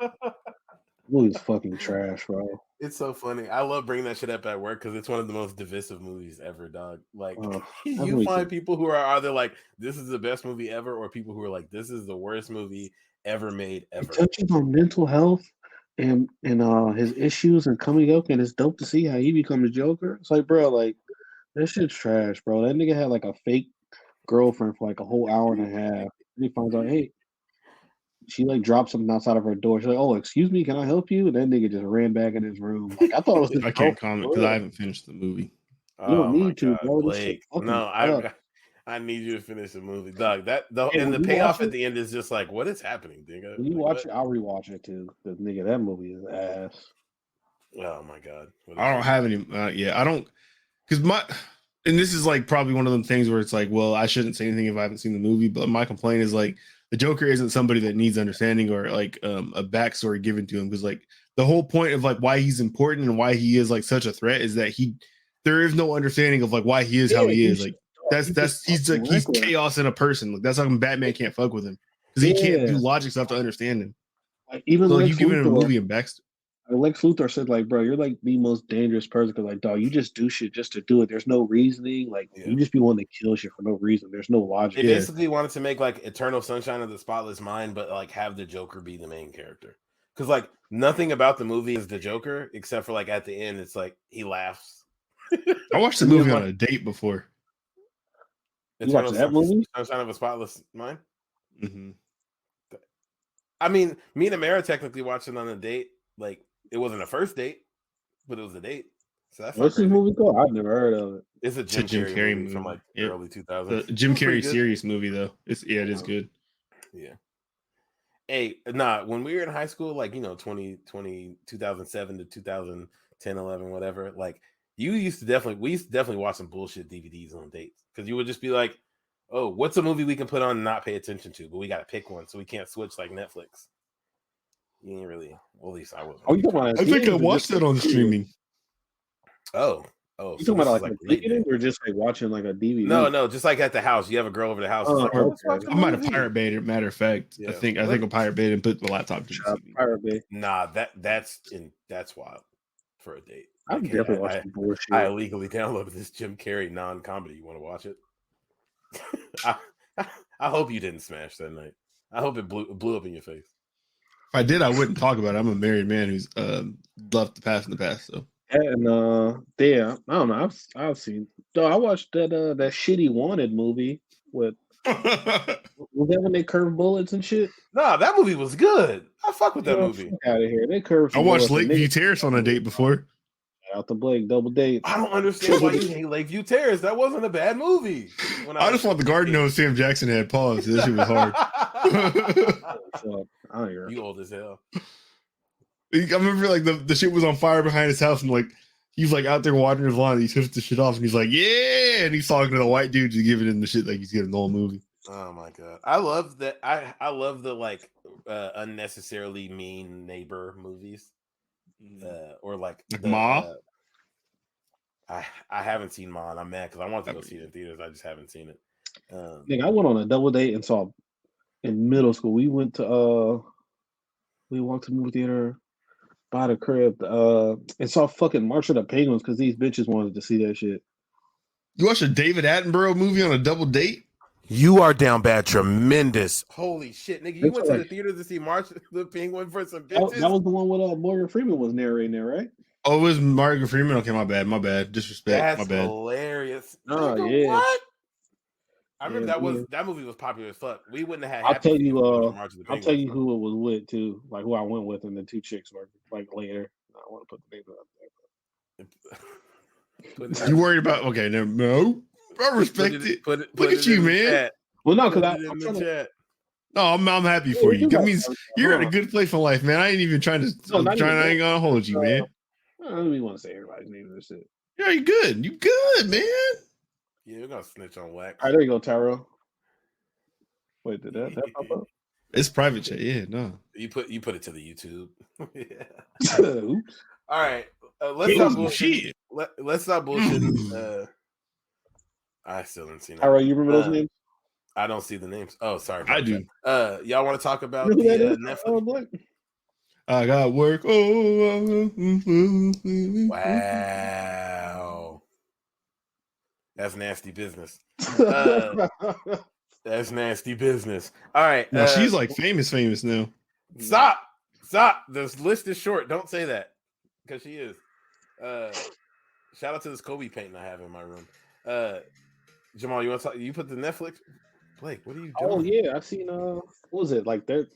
Movie's fucking trash, bro. It's so funny. I love bringing that shit up at work because it's one of the most divisive movies ever, dog. Like you find people who are either like, "This is the best movie ever," or people who are like, "This is the worst movie ever made ever." It touches on mental health and his issues and coming up, and it's dope to see how he becomes Joker. It's like, bro, like that shit's trash, bro. That nigga had like a fake girlfriend for like a whole hour and a half. And he finds out, hey, she like dropped something outside of her door. She's like, "Oh, excuse me, can I help you?" And that nigga just ran back in his room. Like I thought it was. I can't comment because I haven't finished the movie. You don't need to, bro. Blake. No, I need you to finish the movie, dog. And the payoff at the end is just like, what is happening, nigga? When you watch it, I'll rewatch it too. Because nigga, that movie is ass. Oh my god, I don't have any. I don't because and this is like probably one of them things where it's like, well, I shouldn't say anything if I haven't seen the movie. But my complaint is like the Joker isn't somebody that needs understanding or like a backstory given to him because like the whole point of like why he's important and why he is like such a threat is that there is no understanding of like why he is how he is. Like he's chaos in a person. Like that's how Batman can't fuck with him because he can't do logic stuff to understand him. Like even so you giving him a movie and backstory. Lex Luthor said, like, bro, you're like the most dangerous person because, like, dog, you just do shit just to do it. There's no reasoning. Like, you just be wanting to kill shit for no reason. There's no logic. They basically wanted to make like Eternal Sunshine of the Spotless Mind, but like have the Joker be the main character. Because like nothing about the movie is the Joker except for like at the end, it's like he laughs. I watched the movie on a date before. You watching that movie? Sunshine of a Spotless Mind. Mm-hmm. I mean, me and Amara technically watched it on a date. Like, it wasn't a first date, but it was a date. So that's What's this movie called? I've never heard of it. It's a Jim Carrey movie from like early 2000s. The Jim Carrey serious movie though. It is good. Yeah. Hey, when we were in high school, like, 2007 to 2010, 11, whatever, like, we used to definitely watch some bullshit DVDs on dates, because you would just be like, oh, what's a movie we can put on and not pay attention to, but we got to pick one, so we can't switch like Netflix. You ain't really, well, at least I wasn't. I think I watched that on streaming. Oh, you talking about like reading or just like watching like a DVD? No, just like at the house. You have a girl over the house. I might have Pirate Bay. Matter of fact, yeah. I think a Pirate Bay and put the laptop to the TV. Pirate Bay. Nah, that's wild for a date. I'm definitely watching bullshit. I illegally downloaded this Jim Carrey non-comedy. You want to watch it? I hope you didn't smash that night. I hope it blew up in your face. If I did, I wouldn't talk about it. I'm a married man who's left the past in the past. So. And yeah, I don't know. I've seen. So I watched that shitty Wanted movie with. Was that when they curved bullets and shit? Nah, that movie was good. I fuck with that movie. Out of here, they curved. I watched Lakeview Terrace on a date before. Out the Blake double date. I don't understand why you hate Lakeview Terrace. That wasn't a bad movie. I just want the garden nose Sam Jackson had paused. This shit was hard. You old as hell. I remember like the shit was on fire behind his house, and like he's like out there watering his lawn, and he tips the shit off, and he's like, yeah, and he's talking to the white dude just giving him the shit like he's getting the whole movie. Oh my god, I love that. I love the like unnecessarily mean neighbor movies, or like Ma. I haven't seen Ma, and I'm mad because I want to go see it in theaters. I just haven't seen it. I went on a double date and saw in middle school. We went to we walked to the movie theater by the crib and saw fucking March of the Penguins because these bitches wanted to see that shit. You watched a David Attenborough movie on a double date? You are down bad tremendous. Holy shit, nigga. You went to the theater to see March the Penguin for some bitches? That was the one with Morgan Freeman was narrating there, right? Oh, it was Morgan Freeman? Okay, my bad. Disrespect. That's my bad. Hilarious. Oh, yeah. What? I remember that movie was popular as fuck. We wouldn't have had. I'll tell you who it was with too, like who I went with, and the two chicks were like later. I don't want to put the names out there. You worried about? Okay, no. I respect it. Look at you, man. Chat. Well, no, because I'm happy for you. That means you're in a good place in life, man. I ain't even trying to. I ain't gonna hold you, man. I don't even want to say everybody's name and shit. Yeah, you good. You good, man. Yeah, we're gonna snitch on wax. All right, there you go, Tyrell. Wait, did that pop up? It's private chat. Yeah, no. You put it to the YouTube. Yeah. Oops. All right, let's stop bullshit. Let's stop bullshitting. I still haven't seen it. Tyrell, you remember those names? I don't see the names. Oh, sorry. I do. Y'all want to talk about the Netflix? I got work. Wow. That's nasty business. That's nasty business. All right. Now she's like famous now. Stop. This list is short. Don't say that. Because she is. Shout out to this Kobe painting I have in my room. Jamal, you want to talk? You put the Netflix? Blake, what are you doing? Oh yeah, I've seen what was it like there?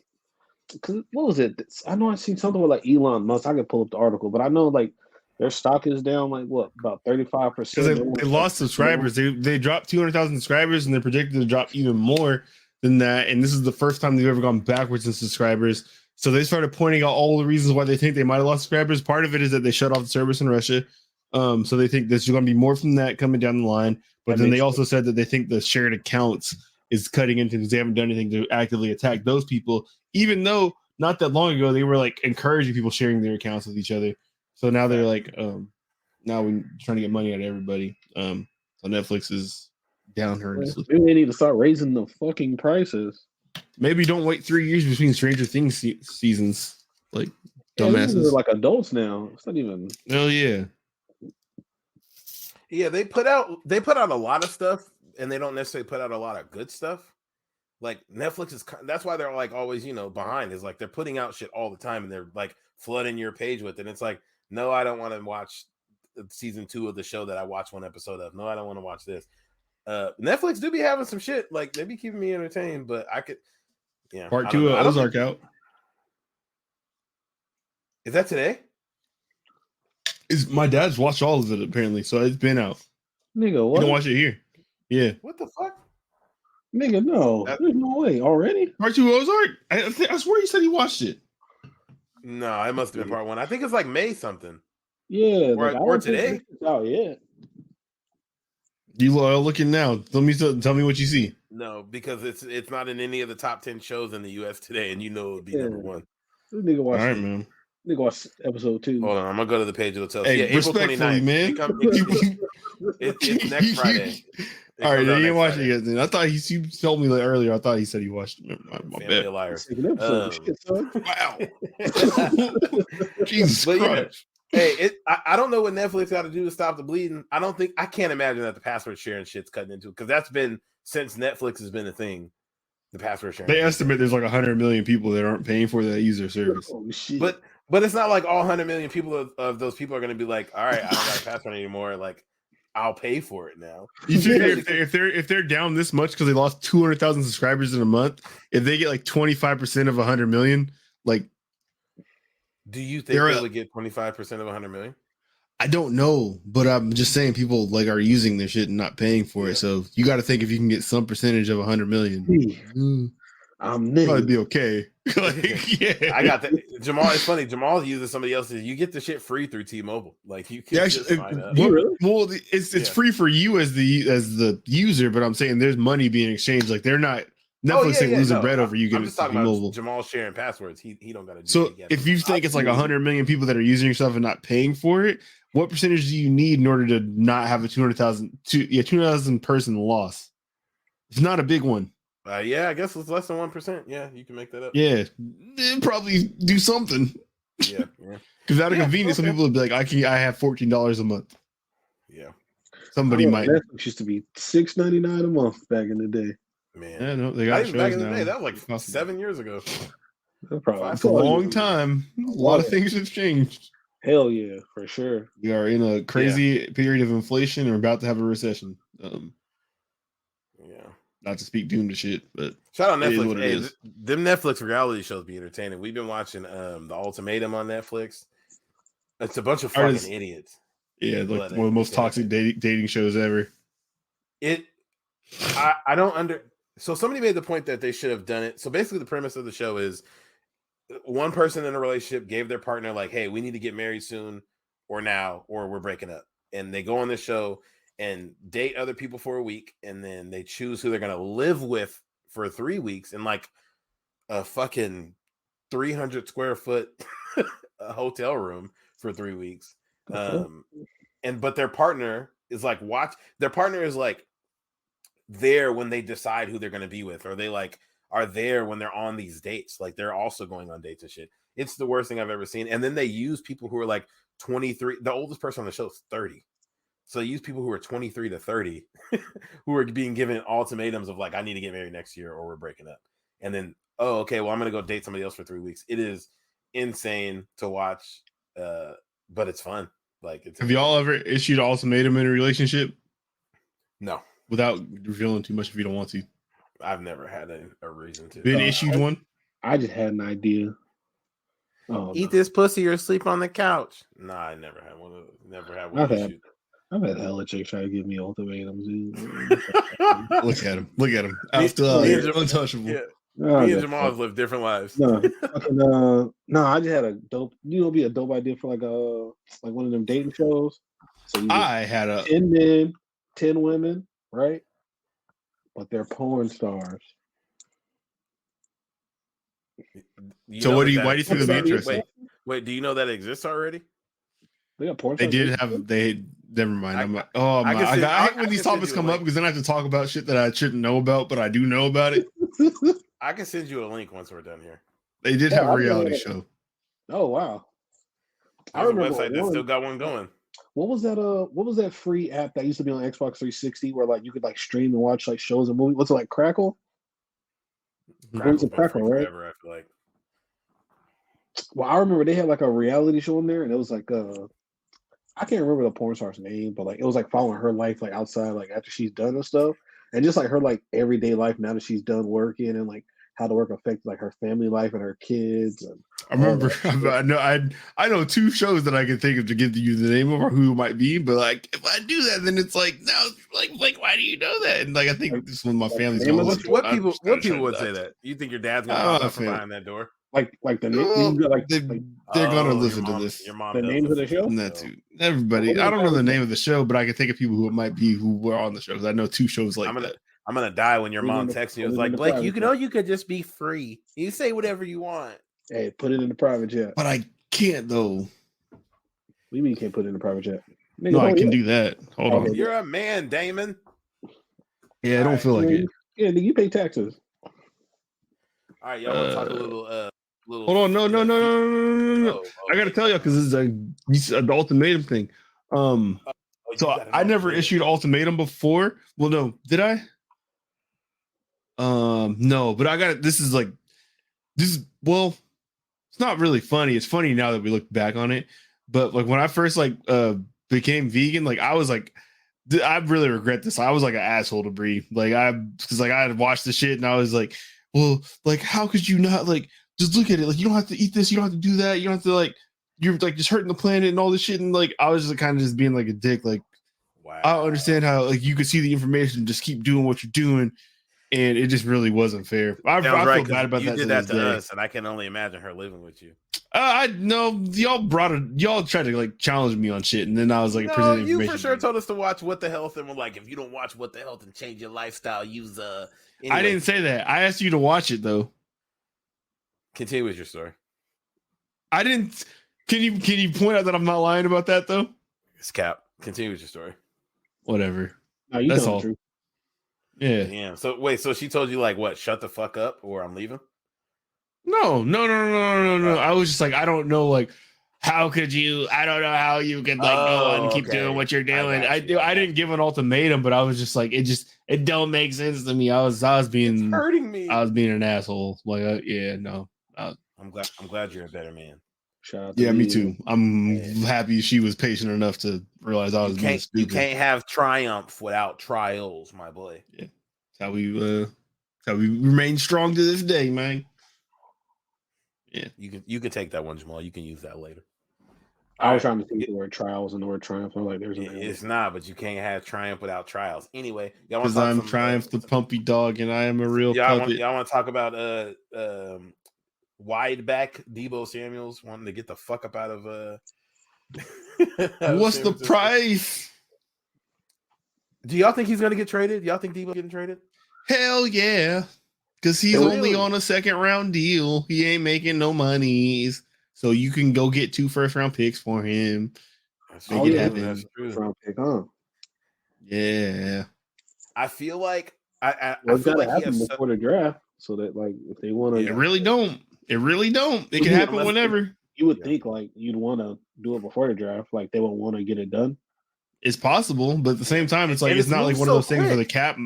What was it? I know I've seen something with like Elon Musk. I can pull up the article, but I know like their stock is down like what, about 35%. Because they lost subscribers. They dropped 200,000 subscribers, and they're predicted to drop even more than that. And this is the first time they've ever gone backwards in subscribers. So they started pointing out all the reasons why they think they might have lost subscribers. Part of it is that they shut off the service in Russia. So they think there's going to be more from that coming down the line. But then they also said that they think the shared accounts is cutting into because they haven't done anything to actively attack those people, even though not that long ago they were like encouraging people sharing their accounts with each other. So now they're like, now we're trying to get money out of everybody. So Netflix is down horrendously. Maybe they need to start raising the fucking prices. Maybe don't wait 3 years between Stranger Things seasons. Like dumbasses. They're like adults now. It's not even. Hell yeah. Yeah, they put out a lot of stuff, and they don't necessarily put out a lot of good stuff. Like Netflix is, that's why they're like always, behind. Is like they're putting out shit all the time, and they're like flooding your page with it. And it's like, no, I don't want to watch season 2 of the show that I watched one episode of. No, I don't want to watch this. Netflix do be having some shit. Like they be keeping me entertained, but I could. Yeah. Part 2 of Ozark out. Is that today? My dad's watched all of it apparently, so it's been out. Nigga, what? You don't watch it here. Yeah. What the fuck? Nigga, no. There's no way. Already? Part 2 of Ozark? I swear you said he watched it. No, it must have been part 1. I think it's like May something. Yeah. Or today. Oh, yeah. You looking now. Tell me what you see. No, because it's not in any of the top 10 shows in the US today, and you know it would be number 1. This nigga watched all right, man. Nigga watch episode 2. Hold on, I'm gonna go to the page. It'll tell. Hey, yeah, April 29th, man. It's next Friday. All right, then you watch it yet. Then I thought he told me earlier. I thought he said he watched it. My bad. Liar. Wow. Jesus Christ. Hey, I don't know what Netflix got to do to stop the bleeding. I can't imagine that the password sharing shit's cutting into it because that's been since Netflix has been a thing. The password sharing. They estimate there's like 100 million people that aren't paying for that user service. Oh, shit. But it's not like all 100 million people of those people are going to be like, all right, I don't got a password anymore. Like, I'll pay for it now. You figure if they're down this much because they lost 200,000 subscribers in a month, if they get like 25% of 100 million, like, do you think they would get 25% of 100 million? I don't know, but I'm just saying people like are using their shit and not paying for it. So you got to think if you can get some percentage of 100 million, probably be okay. Like, yeah, I got that. Jamal, it's funny. Jamal uses somebody else's. You get the shit free through T-Mobile. Like you can just sign up. Well, it's free for you as the user, but I'm saying there's money being exchanged. Like they're not. Netflix ain't losing bread over you getting T-Mobile. Jamal sharing passwords. He don't got to do so if you think it's like 100 million people that are using your stuff and not paying for it, what percentage do you need in order to not have a 200,000 person loss? It's not a big one. Yeah, I guess it's less than 1%. Yeah, you can make that up. Yeah, probably do something. Yeah. Because out of convenience, some people would be like, I have $14 a month. Yeah. Somebody might. Netflix used to be $6.99 a month back in the day. Man, yeah, no, they got shows back in now. the day. That was like 7 years ago. It's a long time. A lot of things have changed. Hell yeah, for sure. We are in a crazy period of inflation. And we're about to have a recession. Not to speak doom to shit, but shout out Netflix. Hey, them Netflix reality shows be entertaining. We've been watching The Ultimatum on Netflix. It's a bunch of fucking idiots. Yeah, like one of the most toxic dating shows ever. I don't So somebody made the point that they should have done it. So basically the premise of the show is one person in a relationship gave their partner like, hey, we need to get married soon or now, or we're breaking up. And they go on this show and date other people for a week. And then they choose who they're going to live with for 3 weeks in like a fucking 300 square foot hotel room for 3 weeks. But their partner is like, their partner is like, there when they decide who they're going to be with, or they like are there when they're on these dates, like they're also going on dates and shit. It's the worst thing I've ever seen. And then they use people who are like 23. The oldest person on the show is 30, so they use people who are 23 to 30 who are being given ultimatums of like, I need to get married next year or we're breaking up. And then I'm gonna go date somebody else for 3 weeks. It is insane to watch, but it's fun. Like, have y'all ever issued an ultimatum in a relationship? No. Without revealing too much if you don't want to. I've never had a reason to. Been issued one? I just had an idea. Eat this pussy or sleep on the couch. Nah, I never had one. Never had one issued. I've had hella chicks try to give me ultimatums. Look at him. Untouchable. Yeah. Me and Jamal have lived different lives. No, I just had a dope. Be a dope idea for like one of them dating shows. So I had 10 men, 10 women, right? But they're porn stars. So why do you think they'd be interesting? Wait, do you know that exists already? They got porn stars. Never mind. I'm like, oh my! I hate when these topics come up because then I have to talk about shit that I shouldn't know about, but I do know about it. I can send you a link once we're done here. They did have a reality show. Oh wow! There's a website that still got one going. What was that? What was that free app that used to be on Xbox 360 where like you could like stream and watch like shows and movies? What's it like? Crackle? Crackle, right? Forever, I feel like. Well, I remember they had like a reality show in there, and it was like I can't remember the porn star's name, but like it was like following her life like outside, like after she's done and stuff, and just like her like everyday life now that she's done working and like how the work affects like her family life and her kids. And I remember. I know 2 shows that I can think of to give you the name of or who it might be, but like if I do that, then it's like no, like why do you know that? And like I think this is when my family's going. What people would say that? You think your dad's gonna pop up from behind that door? Like the well, like they're gonna listen to this. Your mom the names of the show. That too. Everybody. I don't know the name of the show, but I can think of people who it might be who were on the show. Because I know 2 shows like that. I'm gonna die when your mom texts you. It's like, Blake, you could just be free. You say whatever you want. Hey, put it in the private jet. But I can't though. What do you mean you can't put it in the private jet? Nigga, no, I can do that. Hold on. You're a man, Damon. Yeah, I don't feel like it. Yeah, you pay taxes. All right, y'all want to talk a little Hold on, no. Oh, I gotta tell y'all because this is an ultimatum thing. So I never issued an ultimatum before. Well, no, did I? No, but I got it. This is well, it's not really funny. It's funny now that we look back on it. But like when I first became vegan, like I was like, I really regret this. I was like an asshole to Brie. Because I had watched the shit and I was like, well, like how could you not like just look at it? Like you don't have to eat this, you don't have to do that, you don't have to like you're like just hurting the planet and all this shit. And like I was just kind of just being like a dick. Like wow. I don't understand how like you could see the information and just keep doing what you're doing. And it just really wasn't fair. I feel bad about that. You did that to us, and I can only imagine her living with you. I know y'all tried to like challenge me on shit, and then I was like, no, you for sure told us to watch What the Health, and we're like, if you don't watch What the Health and change your lifestyle, use anyway. I didn't say that. I asked you to watch it though. Continue with your story. I didn't. Can you point out that I'm not lying about that though? It's cap. Continue with your story. Whatever. No, that's all. True. Yeah. Damn. So wait. So she told you like what? Shut the fuck up, or I'm leaving. No. I was just like, I don't know, like, how could you? I don't know how you could like go and keep doing what you're doing. I didn't give an ultimatum, but I was just like, it don't make sense to me. I was being it's hurting me. I was being an asshole. Like, yeah, no. I'm glad you're a better man. Shout out to me too. I'm happy she was patient enough to realize I was being stupid. You can't have triumph without trials, my boy. Yeah, that's how we remain strong to this day, man. Yeah, you can take that one, Jamal. You can use that later. I was trying to think the word trials and the word triumph. I'm like, it's not, but you can't have triumph without trials. Anyway, because I'm Triumph the Pumpy Dog, and I am a real puppet. Y'all want to talk about wide back Deebo Samuels wanting to get the fuck up out of what's the price? Do y'all think he's gonna get traded? Y'all think Deebo's getting traded? Hell yeah. Because he's only on a 2nd round deal. He ain't making no monies. So you can go get 2 first-round picks for him. That's true. Round pick, huh? Yeah. I feel like I feel like happen before the draft, so that like if they want to, it really don't. It can happen whenever. You would think like you'd want to do it before the draft, like they would want to get it done. It's possible, but at the same time, it's like it's not like one of those things where the cap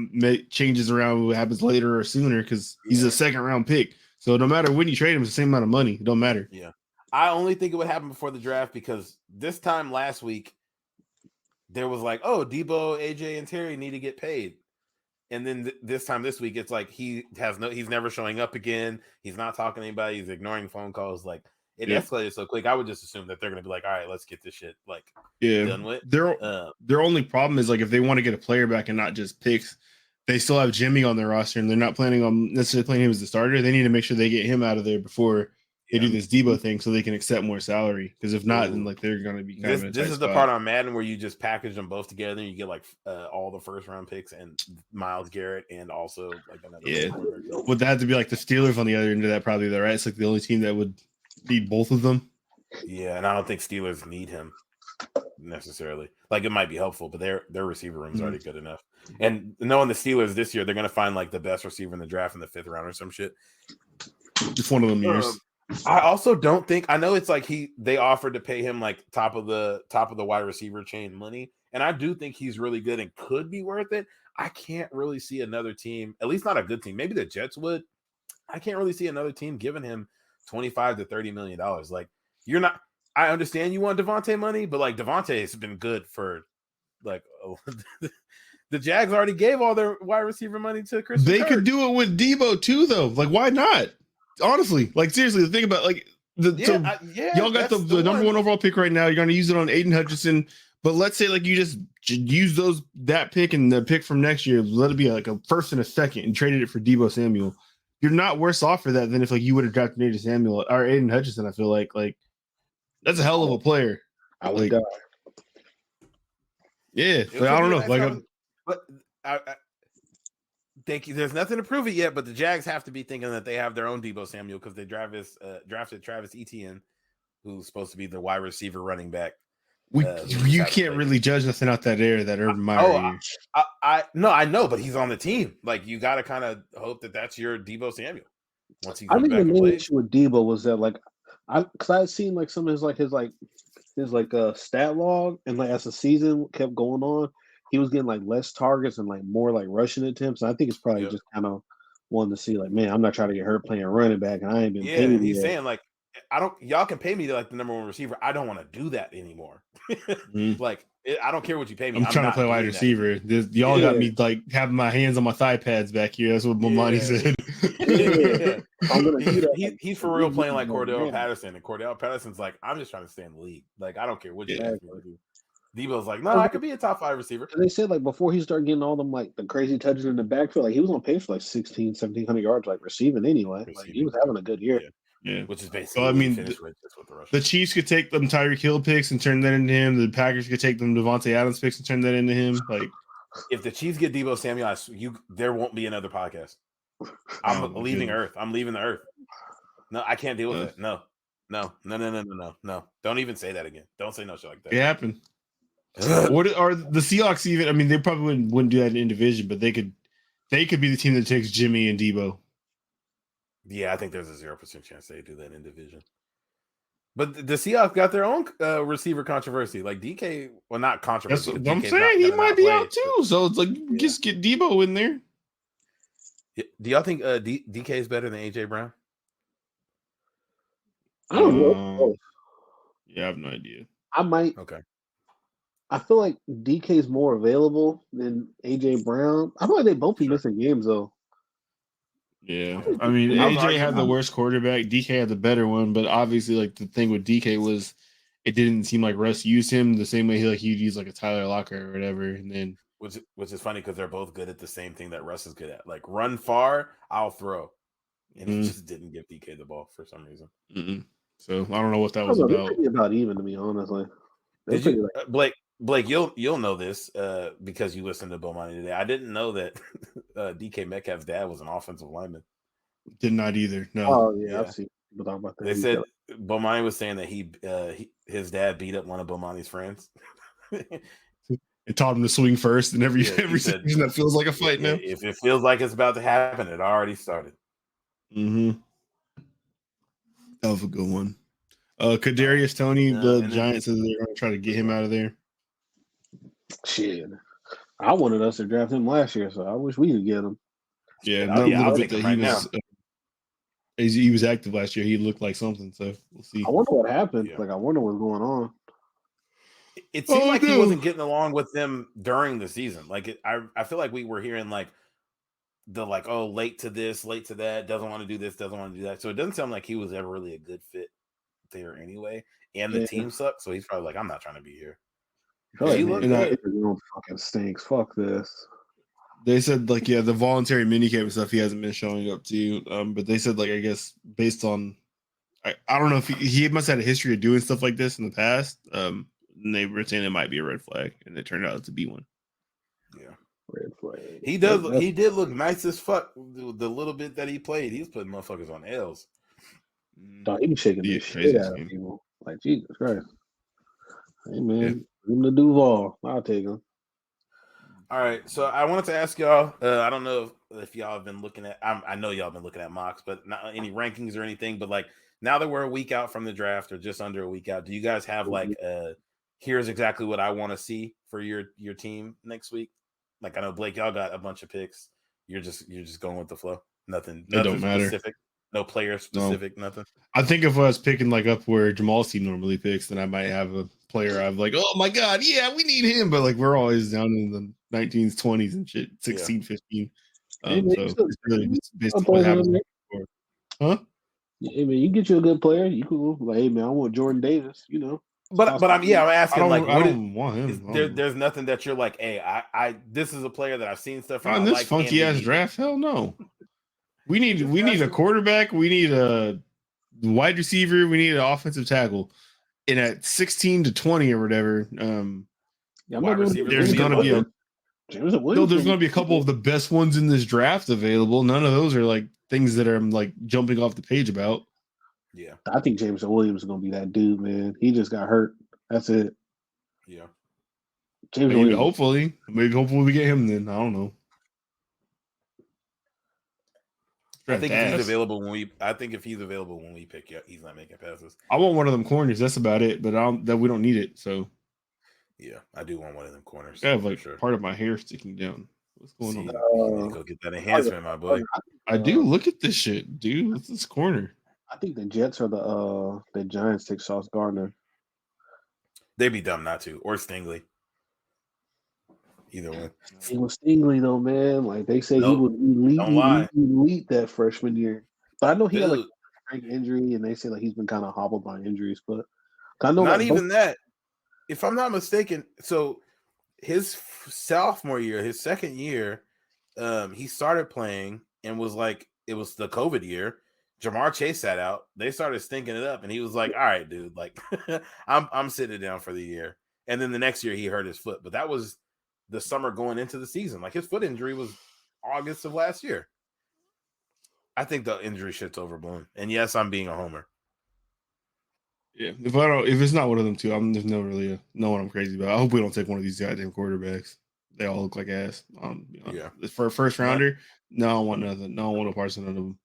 changes around what happens later or sooner because he's a 2nd round pick. So no matter when you trade him, it's the same amount of money. It don't matter. Yeah. I only think it would happen before the draft because this time last week, there was like, oh, Deebo, AJ, and Terry need to get paid. And then this week, it's like he's never showing up again. He's not talking to anybody. He's ignoring phone calls. Like it escalated so quick. I would just assume that they're going to be like, all right, let's get this shit done with. Their only problem is like if they want to get a player back and not just picks, they still have Jimmy on their roster and they're not planning on necessarily playing him as the starter. They need to make sure they get him out of there before they do this Deebo thing so they can accept more salary. Because if not, then like they're going to be kind of this is the part on Madden where you just package them both together and you get like all the 1st round picks and Myles Garrett and also like another. Would that have to be like the Steelers on the other end of that probably though, right? It's like the only team that would need both of them. Yeah, and I don't think Steelers need him necessarily. Like it might be helpful, but their receiver room is already good enough. And knowing the Steelers this year, they're going to find like the best receiver in the draft in the 5th round or some shit. Just one of them years. I also don't think I know it's like they offered to pay him like top of the wide receiver chain money, and I do think he's really good and could be worth it. I can't really see another team, at least not a good team. Maybe the Jets would. I can't really see another team giving him $25 to $30 million. Like you're not. I understand you want Devontae money, but like Devontae has been good for like the Jags already gave all their wide receiver money to Christian. They Kirk. could do it with Debo too, though. Like, why not? Honestly, like seriously, the thing about like y'all got the number one overall pick right now. You're going to use it on Aiden Hutchinson, but let's say like you just use that pick and the pick from next year. Let it be like a first and a second, and traded it for Debo Samuel. You're not worse off for that than if like you would have drafted Aiden Samuel or Aiden Hutchinson. I feel like that's a hell of a player. I would die. Yeah, like, I don't know. But there's nothing to prove it yet. But the Jags have to be thinking that they have their own Debo Samuel because they drafted Travis Etienne, who's supposed to be the wide receiver running back. You can't really judge nothing out that air that Urban Meyer. I know, but he's on the team. Like you got to kind of hope that that's your Debo Samuel. Once he I think back the main plays. issue with Debo was that because I had seen like some of his stat log, and like as the season kept going on, he was getting like less targets and like more like rushing attempts. And I think it's probably just kind of wanting to see like, man, I'm not trying to get hurt playing running back, and I ain't been paid. And he's saying like, y'all can pay me to like the number one receiver. I don't want to do that anymore. Like, I don't care what you pay me. I'm trying to play wide receiver. Y'all got me like having my hands on my thigh pads back here. That's what Momani said. He's for real playing like Cordell Patterson, and Cordell Patterson's like, I'm just trying to stay in the league. Like, I don't care what you ask me to do. Debo's like, no, I could be a top 5 receiver. And they said like before he started getting all them like the crazy touches in the backfield, like he was on pace for like 1,700 yards, like receiving anyway. Like he was having a good year. Yeah, which is basically. So I mean, the Chiefs could take them Tyreek Hill picks and turn that into him. The Packers could take them Devontae Adams picks and turn that into him. Like, if the Chiefs get Debo Samuel, there won't be another podcast. I'm leaving Earth. I'm leaving the Earth. No, I can't deal with it. No. Don't even say that again. Don't say no shit like that. It happened. What are the Seahawks even? I mean, they probably wouldn't do that in division, but they could be the team that takes Jimmy and Debo. Yeah, I think there's a 0% chance they do that in division. But the Seahawks got their own receiver controversy. Like DK, well, not controversy. That's what I'm saying. He might be out too. So it's like just get Debo in there. Do y'all think DK is better than AJ Brown? I don't know. Yeah, I have no idea. I might. Okay. I feel like DK is more available than AJ Brown. I feel like they both be missing games though. Yeah, I mean, AJ had the worst quarterback. DK had the better one, but obviously, like the thing with DK was, it didn't seem like Russ used him the same way he'd use like a Tyler Lockett or whatever, and then which is funny because they're both good at the same thing that Russ is good at, like run far, I'll throw, and he just didn't give DK the ball for some reason. So I don't know what that was about. It's about even, to be honest. Did you, Blake? You'll know this because you listened to Bomani today. I didn't know that DK Metcalf's dad was an offensive lineman. Did not either. No. Oh yeah. I've seen people talk about that. They said Bomani was saying that his dad beat up one of Bomani's friends. It taught him to swing first, and every season that feels like a fight now. If it feels like it's about to happen, it already started. That was a good one. Kadarius Toney, the Giants said they're going to try to get him out of there. Shit, I wanted us to draft him last year, so I wish we could get him. Yeah, little bit that he was active last year. He looked like something, so we'll see. I wonder what happened. Like, I wonder what's going on. It seemed like he wasn't getting along with them during the season. Like, I feel like we were hearing like late to this, late to that, doesn't want to do this, doesn't want to do that. So it doesn't sound like he was ever really a good fit there anyway. And the team sucks, so he's probably like, I'm not trying to be here. He fucking stinks. Fuck this. They said the voluntary minicamp stuff he hasn't been showing up to. But they said I guess based on I don't know if he must have had a history of doing stuff like this in the past. And they were saying it might be a red flag, and it turned out to be one. Yeah, red flag. He does. He did look nice as fuck. The little bit that he played, he was putting motherfuckers on L's. Dog, he was shaking the shit out of people. Like, Jesus Christ. Hey man, give him the Duval. I'll take him. All right, so I wanted to ask y'all. I don't know if y'all have been looking at. I know y'all have been looking at mocks, but not any rankings or anything. But now that we're a week out from the draft, or just under a week out, do you guys have here's exactly what I want to see for your team next week? I know Blake, y'all got a bunch of picks. You're just going with the flow. Nothing don't matter. Specific. No player specific, nothing. I think if I was picking like up where Jamal's team normally picks, then I might have a player I'm like, oh my god, yeah, we need him. But like we're always down in the 19s, 20s and shit, 16, 15. So it's really just based on what happens. Huh? Hey man, you can get you a good player. You could like, hey man, I want Jordan Davis. You know. But I'm asking I like, don't want him. There's nothing that you're like, hey, I this is a player that I've seen stuff from. On this funky ass draft, hell no. We need a quarterback. We need a wide receiver. We need an offensive tackle. And at 16 to 20 or whatever, there's gonna be there's gonna be a couple of the best ones in this draft available. None of those are like things that I'm like jumping off the page about. Yeah, I think Jameson Williams is gonna be that dude, man. He just got hurt. That's it. Yeah. Hopefully we get him then. I don't know. I think if he's available when we pick, he's not making passes. I want one of them corners. That's about it. But we don't need it. So yeah, I do want one of them corners. I have like part of my hair sticking down. What's going on? You need to go get that enhancement, my boy. I do. Look at this shit, dude. What's this corner? I think the Jets or the Giants take Sauce Gardner. They'd be dumb not to, or Stingley. Either one. It was Stingley though, man. Like they say he was elite that freshman year. But I know he had like a great injury, and they say like he's been kind of hobbled by injuries. But I know not even that. If I'm not mistaken, so his sophomore year, his second year, he started playing and was like, it was the COVID year. Jamar Chase sat out. They started stinking it up, and he was like, "All right, dude, like I'm sitting it down for the year." And then the next year, he hurt his foot, but that was the summer going into the season. Like his foot injury was August of last year. I think the injury shit's overblown. And yes, I'm being a homer. Yeah, if it's not one of them two, there's no one I'm crazy about. I hope we don't take one of these goddamn quarterbacks. They all look like ass. Yeah, for a first rounder, no, I don't want nothing. No, I don't want no parts of none of them.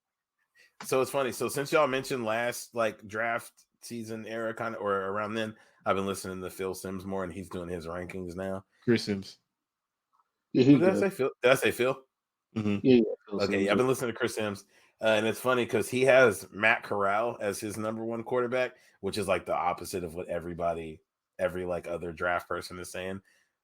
So it's funny. So since y'all mentioned last like draft season era kind of or around then, I've been listening to Phil Simms more, and he's doing his rankings now. Chris Simms. Yeah, did I say Phil? Did I say Phil? Mm-hmm. Yeah. Okay, I've been listening to Chris Simms, and it's funny because he has Matt Corral as his number one quarterback, which is like the opposite of what every like other draft person is saying.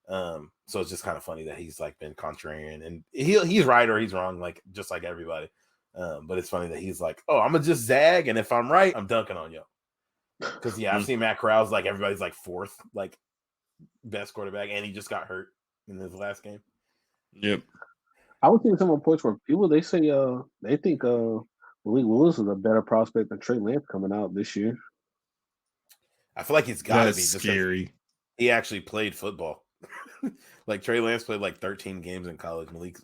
So it's just kind of funny that he's like been contrarian, and he's right or he's wrong, like just like everybody. But it's funny that he's like, oh, I'm gonna just zag, and if I'm right, I'm dunking on you. Because I've seen Matt Corral's like everybody's like fourth, like best quarterback, and he just got hurt in his last game. Yep. I was seeing some reports where people they say they think Malik Willis is a better prospect than Trey Lance coming out this year. I feel like he's got to be scary. He actually played football. Like Trey Lance played like 13 games in college. Malik,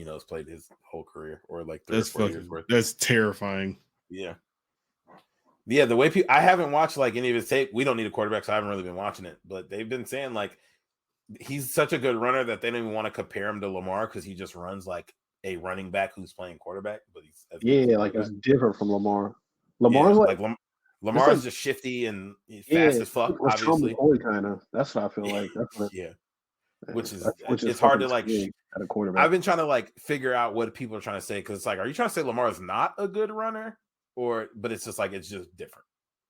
has played his whole career or like 3 or 4 years worth. That's terrifying. Yeah. Yeah, the way I haven't watched like any of his tape. We don't need a quarterback, so I haven't really been watching it. But they've been saying like he's such a good runner that they don't even want to compare him to Lamar because he just runs like a running back who's playing quarterback. But he's like it's different from Lamar. Lamar's Lamar's just shifty and fast as fuck. Obviously, kind of. That's what I feel like. Which is it's hard to like at a quarterback. I've been trying to like figure out what people are trying to say because it's like, are you trying to say Lamar is not a good runner, but it's just like it's just different.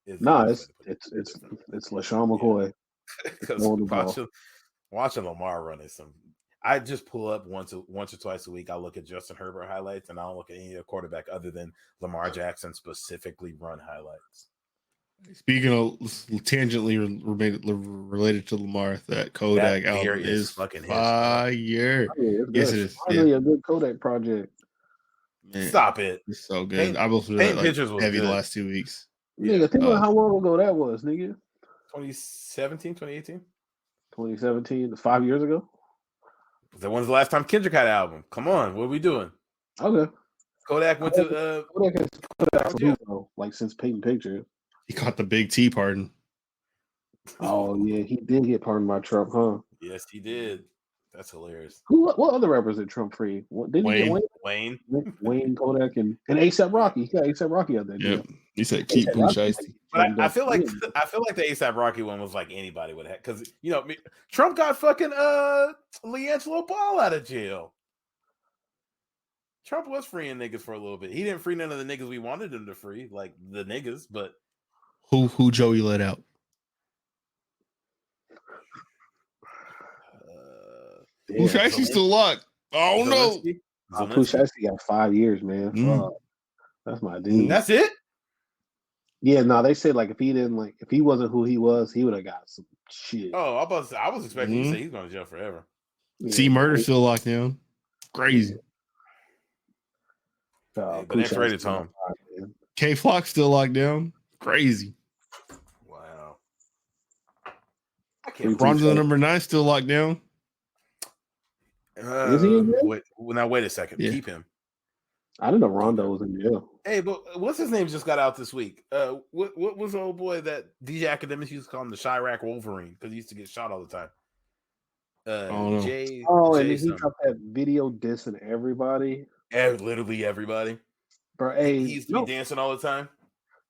It's LaShawn McCoy. Because watching Lamar run is some. I just pull up once or twice a week. I look at Justin Herbert highlights, and I don't look at any other quarterback other than Lamar Jackson specifically run highlights. Speaking of tangentially related to Lamar, that Kodak album is fucking fire. Yes, it is. Finally, a good Kodak project. Man, stop it! It's so good. I've listened to that like heavy the last 2 weeks. Nigga, think about how long ago that was, nigga. 2017, 2018? 2017, 5 years ago. When's the last time Kendrick had an album? Come on, what are we doing? Okay. Kodak went to Kodak like since Painting Pictures. He caught the Big T pardon. Oh yeah, he did get pardoned by Trump, huh? Yes, he did. That's hilarious. What other rappers did Trump free? Did he get Wayne, Kodak, and A$AP Rocky? He got A$AP Rocky out there. Yep. He said keep Pooh Shiesty. But I feel like the A$AP Rocky one was like anybody would have, because Trump got fucking LiAngelo Ball out of jail. Trump was freeing niggas for a little bit. He didn't free none of the niggas we wanted him to free, like the niggas, but Who Joey let out? Who's actually still locked? Oh no. Pushasky got 5 years, man. Fuck. That's my dude. That's it? Yeah, no, they said like if he wasn't who he was, he would have got some shit. Oh, I was expecting you to say he's going to jail forever. Yeah. See, murder still locked down. Crazy. But X-rated Tom. K Flock still locked down. Crazy. Wow. I can't. Bronzo number 9 still locked down. Is he in jail? Wait a second. Yeah. Keep him. I didn't know Rondo was in jail. Hey, but what's his name just got out this week? What was the old boy that DJ Academics used to call him the Chirac Wolverine because he used to get shot all the time? Jay. And he dropped that video dissing everybody. Literally everybody. Bro, hey, he used to be dancing all the time.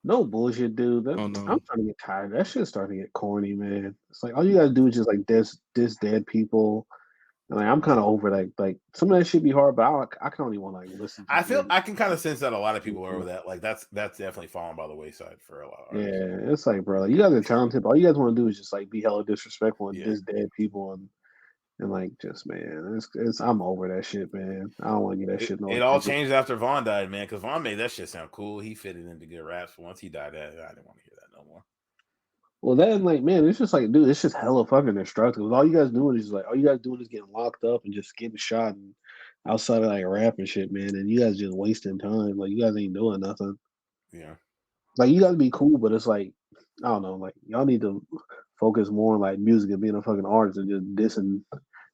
No bullshit, dude. I'm trying to get tired. That shit's starting to get corny, man. It's like all you gotta do is just like diss dead people. And like I'm kind of over like some of that shit be hard, but I can only want to like listen. I can kind of sense that a lot of people are over that. Like that's definitely fallen by the wayside for a lot. Of artists. Yeah, it's like, bro, like, you guys are talented. But all you guys want to do is just like be hella disrespectful and diss dead people and like just man, it's I'm over that shit, man. I don't want to get that shit. It all changed after Vaughn died, man. Because Vaughn made that shit sound cool. He fitted into good raps. But once he died, I didn't want to hear that no more. Well, then, like, man, it's just like, dude, it's just hella fucking destructive. All you guys doing is like, all you guys doing is getting locked up and just getting shot and outside of like rap and shit, man. And you guys just wasting time. Like, you guys ain't doing nothing. Yeah. Like, you guys be cool, but it's like, I don't know, like, y'all need to focus more on like music and being a fucking artist and just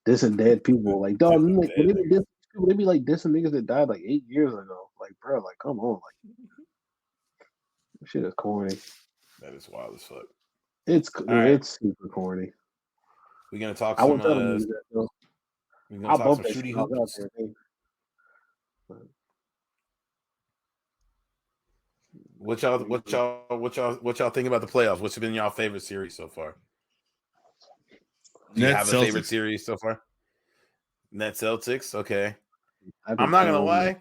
dissing dead people. Like, dog, like, when they be like dissing niggas that died like 8 years ago. Like, bro, like, come on, like, this shit is corny. That is wild as fuck. It's super corny. We're gonna talk some. We're gonna talk some shooty hoops. What y'all think about the playoffs? What's been y'all favorite series so far? Do you have a favorite series so far? Nets Celtics. Okay. I'm not gonna lie.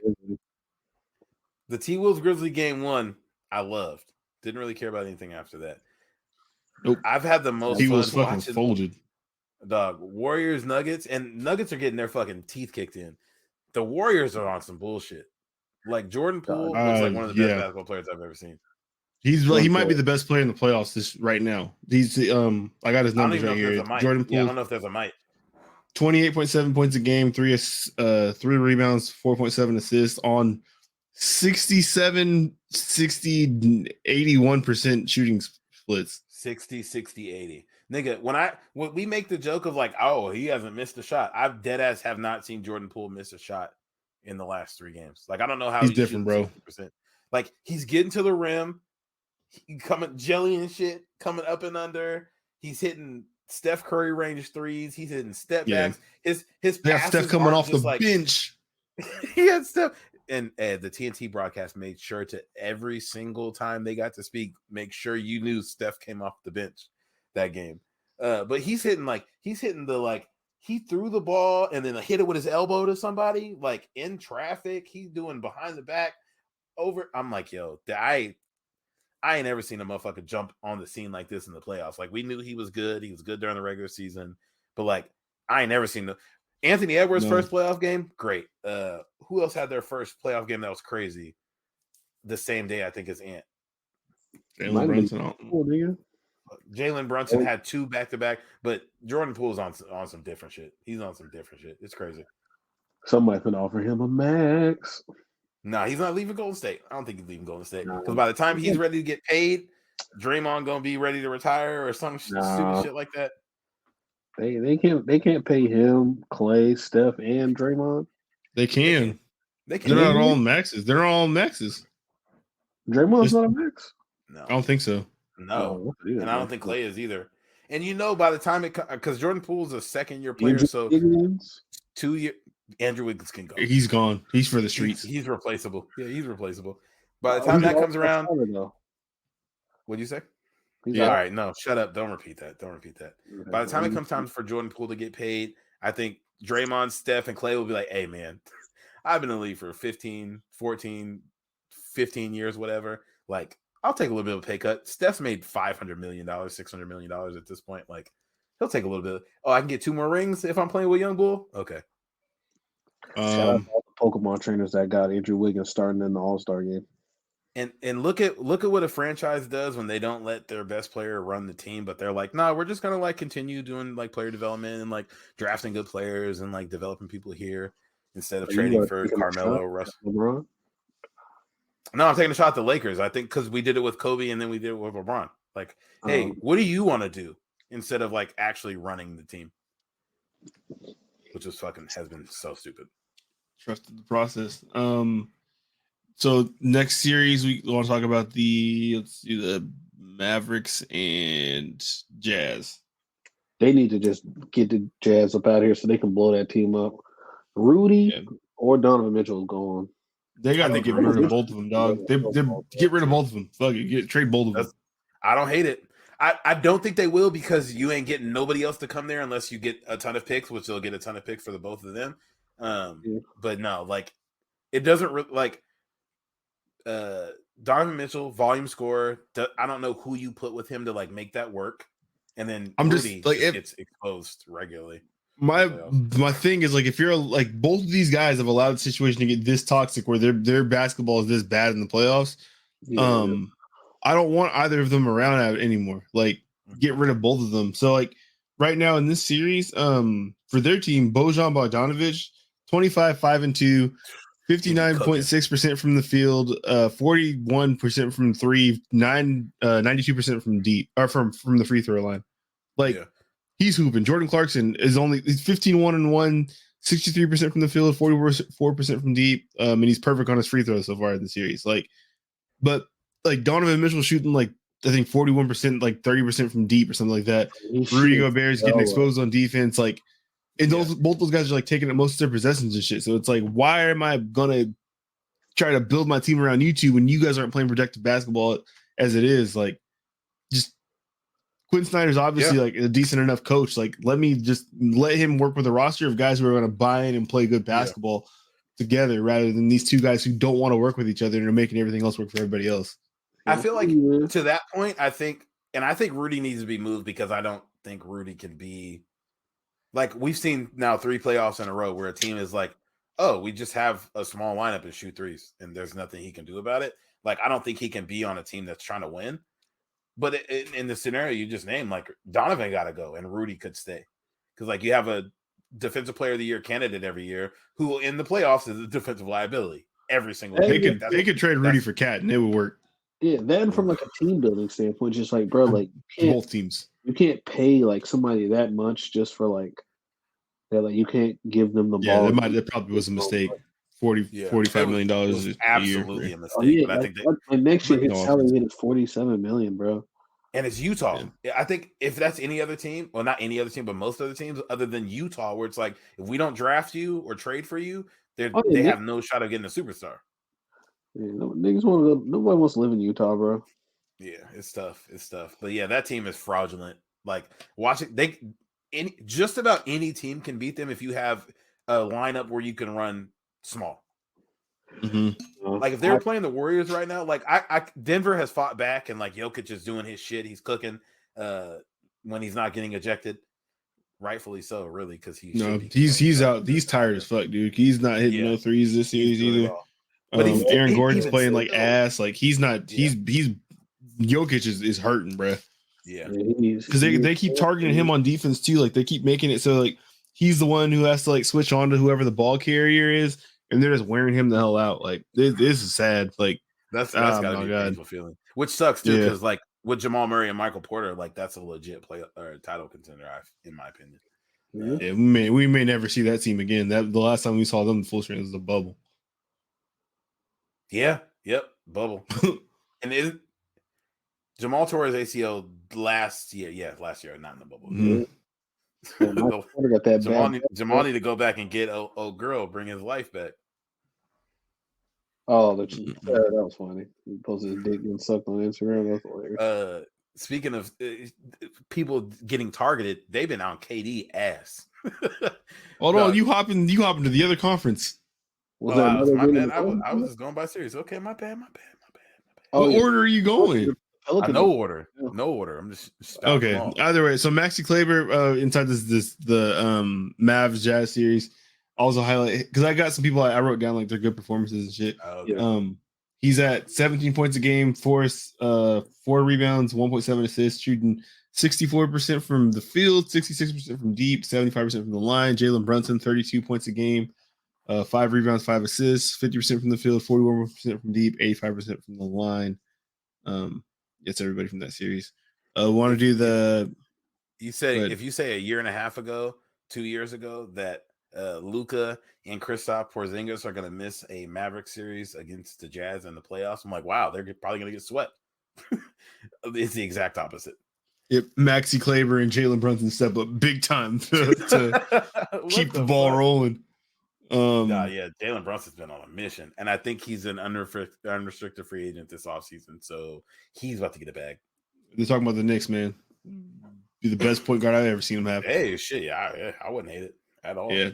The T-Wolves Grizzly game 1, I loved. Didn't really care about anything after that. Nope. I've had the most he fun was fucking watching folded. Dog, Warriors, Nuggets, and Nuggets are getting their fucking teeth kicked in. The Warriors are on some bullshit. Like Jordan Poole looks like one of the best basketball players I've ever seen. He might be the best player in the playoffs right now. He's I got his numbers right here. Jordan Poole. I don't know if there's a mic. 28.7 points a game, 3 rebounds, 4.7 assists on 67, 60, 81% shooting splits. 60, 80. Nigga, when we make the joke of like, oh, he hasn't missed a shot. I've dead ass have not seen Jordan Poole miss a shot in the last 3 games. Like, I don't know how he's different, bro. 60%. Like, he's getting to the rim, coming jelly and shit, coming up and under. He's hitting Steph Curry range threes. He's hitting step backs. His passes Steph coming off the like, bench. He had Steph. And the TNT broadcast made sure to every single time they got to speak, make sure you knew Steph came off the bench that game. But he's hitting he threw the ball and then hit it with his elbow to somebody, like in traffic. He's doing behind the back over. I'm like, yo, I ain't never seen a motherfucker jump on the scene like this in the playoffs. Like, we knew he was good. He was good during the regular season. But like, I ain't never seen Anthony Edwards' first playoff game, great. Who else had their first playoff game that was crazy? The same day, I think, as Ant. Jalen Brunson had 2 back-to-back, but Jordan Poole's on some different shit. He's on some different shit. It's crazy. Somebody could offer him a max. Nah, he's not leaving Golden State. I don't think he's leaving Golden State. Because by the time he's ready to get paid, Draymond gonna be ready to retire or some stupid shit like that. They can't pay him, Clay, Steph, and Draymond. They can. They're not all maxes. They're all maxes. Draymond's not a max. No, I don't think so. No, and I don't think Clay is either. And by the time because Jordan Poole's a second-year player, so 2 years. Andrew Wiggins can go. He's gone. He's for the streets. He's replaceable. Yeah, he's replaceable. By the time that comes around, what'd you say? Yeah, all right. No, shut up. Don't repeat that. By the time it comes time for Jordan Poole to get paid, I think Draymond, Steph, and Clay will be like, hey, man, I've been in the league for 15, 14, 15 years, whatever. Like, I'll take a little bit of a pay cut. Steph's made $500 million, $600 million at this point. Like, he'll take a little bit. I can get 2 more rings if I'm playing with Young Bull. Okay. Shout out to all the Pokemon trainers that got Andrew Wiggins starting in the All-Star game. And look at what a franchise does when they don't let their best player run the team, but they're like, no, we're just gonna like continue doing like player development and like drafting good players and like developing people here instead of trading for Carmelo or Russ. LeBron? No, I'm taking a shot at the Lakers. I think because we did it with Kobe and then we did it with LeBron. Like, hey, what do you want to do instead of like actually running the team? Which has been so stupid. Trusted the process. So next series we want to talk about the Mavericks and Jazz. They need to just get the Jazz up out of here so they can blow that team up. Rudy or Donovan Mitchell is gone. They got to get rid of both of them, dog. They get rid of both of them. Fuck it, trade both of them. I don't hate it. I don't think they will because you ain't getting nobody else to come there unless you get a ton of picks, which they'll get a ton of picks for the both of them. But no, like it doesn't like Donovan Mitchell, volume scorer. I don't know who you put with him to like make that work, and then Rudy just like gets exposed regularly. My thing is like if you're like both of these guys have allowed the situation to get this toxic where their basketball is this bad in the playoffs. I don't want either of them around anymore. Like get rid of both of them. So like right now in this series, for their team, Bojan Bogdanovic, 25, 5-2. 59.6% from the field, 41% from three, 92% from deep, or from the free throw line. Like he's hooping. Jordan Clarkson is he's 15-1-1, 63% from the field, 44% from deep, and he's perfect on his free throws so far in the series. Like, but like Donovan Mitchell shooting like I think 41%, like 30% from deep or something like that. Rudy Gobert is getting exposed on defense, like. And both those guys are like taking up most of their possessions and shit. So it's like, why am I gonna try to build my team around you two when you guys aren't playing productive basketball as it is? Like, just Quinn Snyder's obviously like a decent enough coach. Like, let him work with a roster of guys who are gonna buy in and play good basketball together, rather than these two guys who don't want to work with each other and are making everything else work for everybody else. I feel like to that point, I think Rudy needs to be moved because I don't think Rudy can be. Like, we've seen now 3 playoffs in a row where a team is like, oh, we just have a small lineup and shoot threes, and there's nothing he can do about it. Like, I don't think he can be on a team that's trying to win. But in the scenario you just named, like, Donovan got to go, and Rudy could stay. Because, like, you have a Defensive Player of the Year candidate every year who, in the playoffs, is a defensive liability every single year. They could trade Rudy for Cat, and it would work. Yeah, then from, like, a team-building standpoint, just like, bro, like, both teams. You can't pay like somebody that much just for like that. Like you can't give them the ball. Yeah, that probably was a mistake. $45 million absolutely a mistake. Oh, yeah, but I think next year his salary hit is $47 million, bro. And it's Utah. Yeah. I think if that's any other team, well, not any other team, but most other teams other than Utah, where it's like if we don't draft you or trade for you, they have no shot of getting a superstar. Yeah, nobody wants to live in Utah, bro. Yeah, it's tough. But yeah, that team is fraudulent. Like watching just about any team can beat them if you have a lineup where you can run small. Mm-hmm. Like if they're playing the Warriors right now, like Denver has fought back and like Jokic is doing his shit. He's cooking when he's not getting ejected. Rightfully so, really, because he's out. He's tired as fuck, dude. He's not hitting no threes this series either. But Aaron Gordon's playing like ass. Like he's not. He's Jokic is hurting, bro. Yeah, because they keep targeting him on defense too. Like they keep making it so like he's the one who has to like switch on to whoever the ball carrier is, and they're just wearing him the hell out. Like this is sad. Like that's gotta be a painful feeling, which sucks too. Because like with Jamal Murray and Michael Porter, like that's a legit play or title contender, in my opinion. Yeah, we may never see that team again. That the last time we saw them in full strength was the bubble. Yeah. Yep. Bubble. And is Jamal Torres ACL last year? Yeah, last year, not in the bubble. Mm-hmm. Got that Jamal need to go back and get old girl, bring his life back. Oh, that was funny. He posted his dick getting sucked on Instagram. That's hilarious. Speaking of people getting targeted, they've been on KD ass. Hold on, you hopping to the other conference. Was there another my game in bad. the I was just going by series. Okay, my bad. Oh, What yeah. order are you going? Pelicans. No order. Yeah. No order. I'm just spouting Okay. them all. Either way, so Maxi Kleber inside the Mavs Jazz series also highlight because I got some people I wrote down like their good performances and shit. Okay. He's at 17 points a game, 4 rebounds, 1.7 assists, shooting 64% from the field, 66% from deep, 75% from the line. Jalen Brunson, 32 points a game, 5 rebounds, 5 assists, 50% from the field, 41% from deep, 85% from the line. It's everybody from that series. Want to do the? You say if you say a year and a half ago, 2 years ago, that Luka and Kristaps Porzingis are going to miss a Maverick series against the Jazz in the playoffs, I'm like, wow, they're probably going to get swept. It's the exact opposite. Yep, Maxi Kleber and Jalen Brunson step up big time to keep the ball rolling. Yeah, Jalen Brunson's been on a mission, and I think he's an unrestricted free agent this offseason, so he's about to get a bag. They're talking about the Knicks, man. Be the best point guard I've ever seen him have. Hey, shit, I wouldn't hate it at all. Yeah.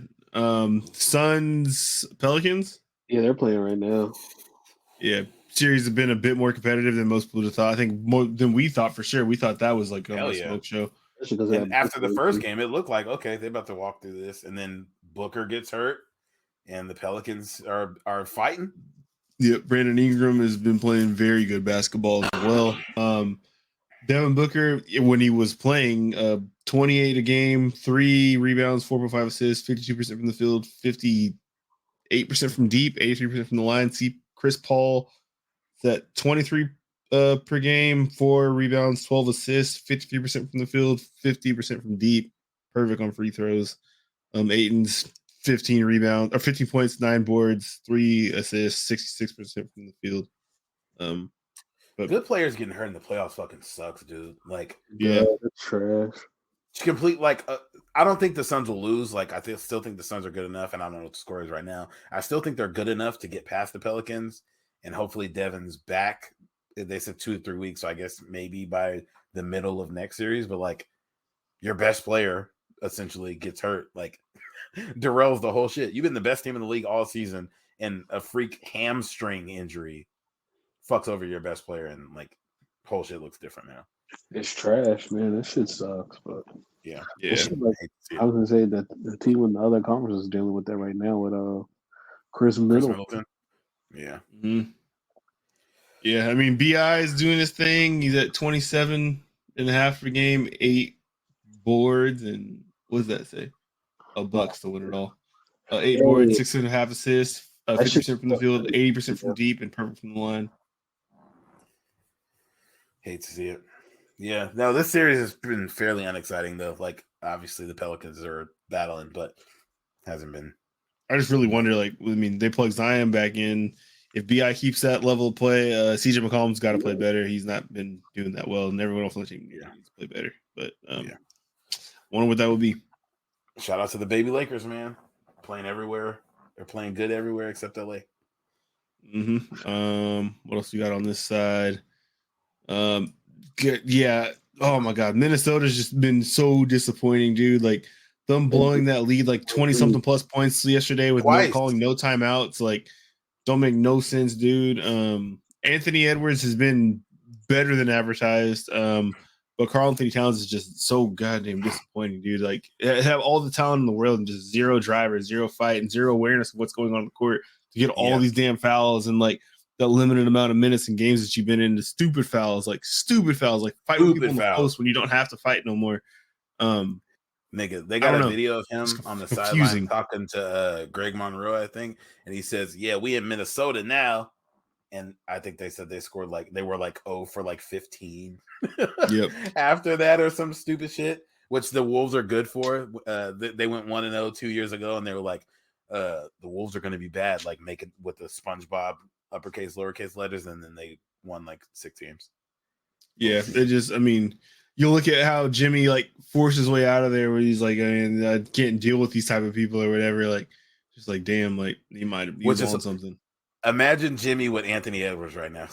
Suns, Pelicans. Yeah, they're playing right now. Yeah, series have been a bit more competitive than most people thought. I think more than we thought for sure. We thought that was like a smoke show. And after the first game, it looked like okay, they're about to walk through this, and then Booker gets hurt, and the Pelicans are fighting. Yeah, Brandon Ingram has been playing very good basketball as well. Devin Booker, when he was playing, 28 a game, 3 rebounds, 4.5 assists, 52% from the field, 58% from deep, 83% from the line. See Chris Paul at 23 per game, 4 rebounds, 12 assists, 53% from the field, 50% from deep, perfect on free throws. Ayton's 15 rebounds or 15 points, 9 boards, 3 assists, 66% from the field. But good players getting hurt in the playoffs fucking sucks, dude. Like, yeah, it's trash. Complete I don't think the Suns will lose. Like, I still think the Suns are good enough, and I don't know what the score is right now. I still think they're good enough to get past the Pelicans, and hopefully Devin's back. They said 2 to 3 weeks, so I guess maybe by the middle of next series. But like, your best player essentially gets hurt. Like, derails the whole shit. You've been the best team in the league all season, and a freak hamstring injury fucks over your best player, and like, whole shit looks different now. It's trash, man. This shit sucks, but yeah. Like, I was gonna say that the team in the other conference is dealing with that right now with Chris Middleton. Yeah. Mm-hmm. Yeah, I mean, BI is doing his thing. He's at 27 and a half per game, 8 boards, and what does that say? $1 to win it all. 8 boards, 6.5 assists, 50% from the field, 80% from deep, and perfect from the line. Hate to see it. Yeah. No, this series has been fairly unexciting though. Like, obviously the Pelicans are battling, but hasn't been. I just really wonder, like, I mean, they plug Zion back in. If BI keeps that level of play, CJ McCollum's got to play better. He's not been doing that well, and everyone else on the team needs to play better. But wonder what that would be. Shout out to the baby Lakers, man. Playing everywhere. They're playing good everywhere except LA. Mm-hmm. What else you got on this side? Yeah. Oh my God, Minnesota's just been so disappointing, dude. Like them blowing that lead like 20-something plus points yesterday with calling no timeouts. Like, don't make no sense, dude. Anthony Edwards has been better than advertised. But Karl Anthony Towns is just so goddamn disappointing, dude. Like, have all the talent in the world and just zero driver, zero fight, and zero awareness of what's going on the court to get all these damn fouls and like the limited amount of minutes and games that you've been in. The stupid fouls, like fight with people in the post when you don't have to fight no more. Nigga, they got a video of him on the sideline talking to Greg Monroe, I think, and he says, "Yeah, we in Minnesota now." And I think they said they scored they were 0 for 15 after that or some stupid shit, which the Wolves are good for. They went 1-0 2 years ago, and they were like, the Wolves are going to be bad, like make it with the SpongeBob uppercase, lowercase letters, and then they won 6 games. Yeah, they just, I mean, you look at how Jimmy forced his way out of there where he's like, I can't deal with these type of people or whatever. Like, just damn, he might have on something. Imagine Jimmy with Anthony Edwards right now.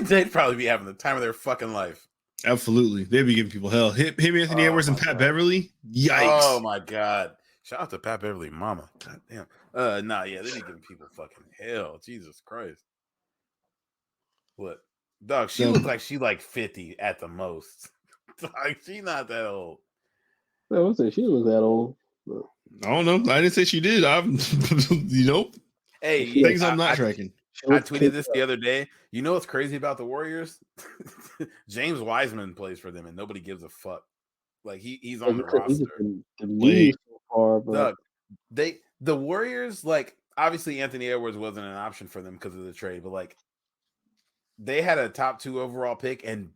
They'd probably be having the time of their fucking life. Absolutely. They'd be giving people hell. Him Anthony Edwards, and Pat Beverly? Yikes. Oh, my God. Shout out to Pat Beverly Mama. God damn. Nah, yeah, they be giving people fucking hell. Jesus Christ. What? Dog, she looked like she like 50 at the most. Like, she not that old. I would say she was that old. But... I don't know. I didn't say she did. I'm, Hey, things I'm not tracking. I tweeted this the other day. You know what's crazy about the Warriors? James Wiseman plays for them, and nobody gives a fuck. Like he's on the roster. So far, but the Warriors, like, obviously Anthony Edwards wasn't an option for them because of the trade, but like they had a top 2 overall pick and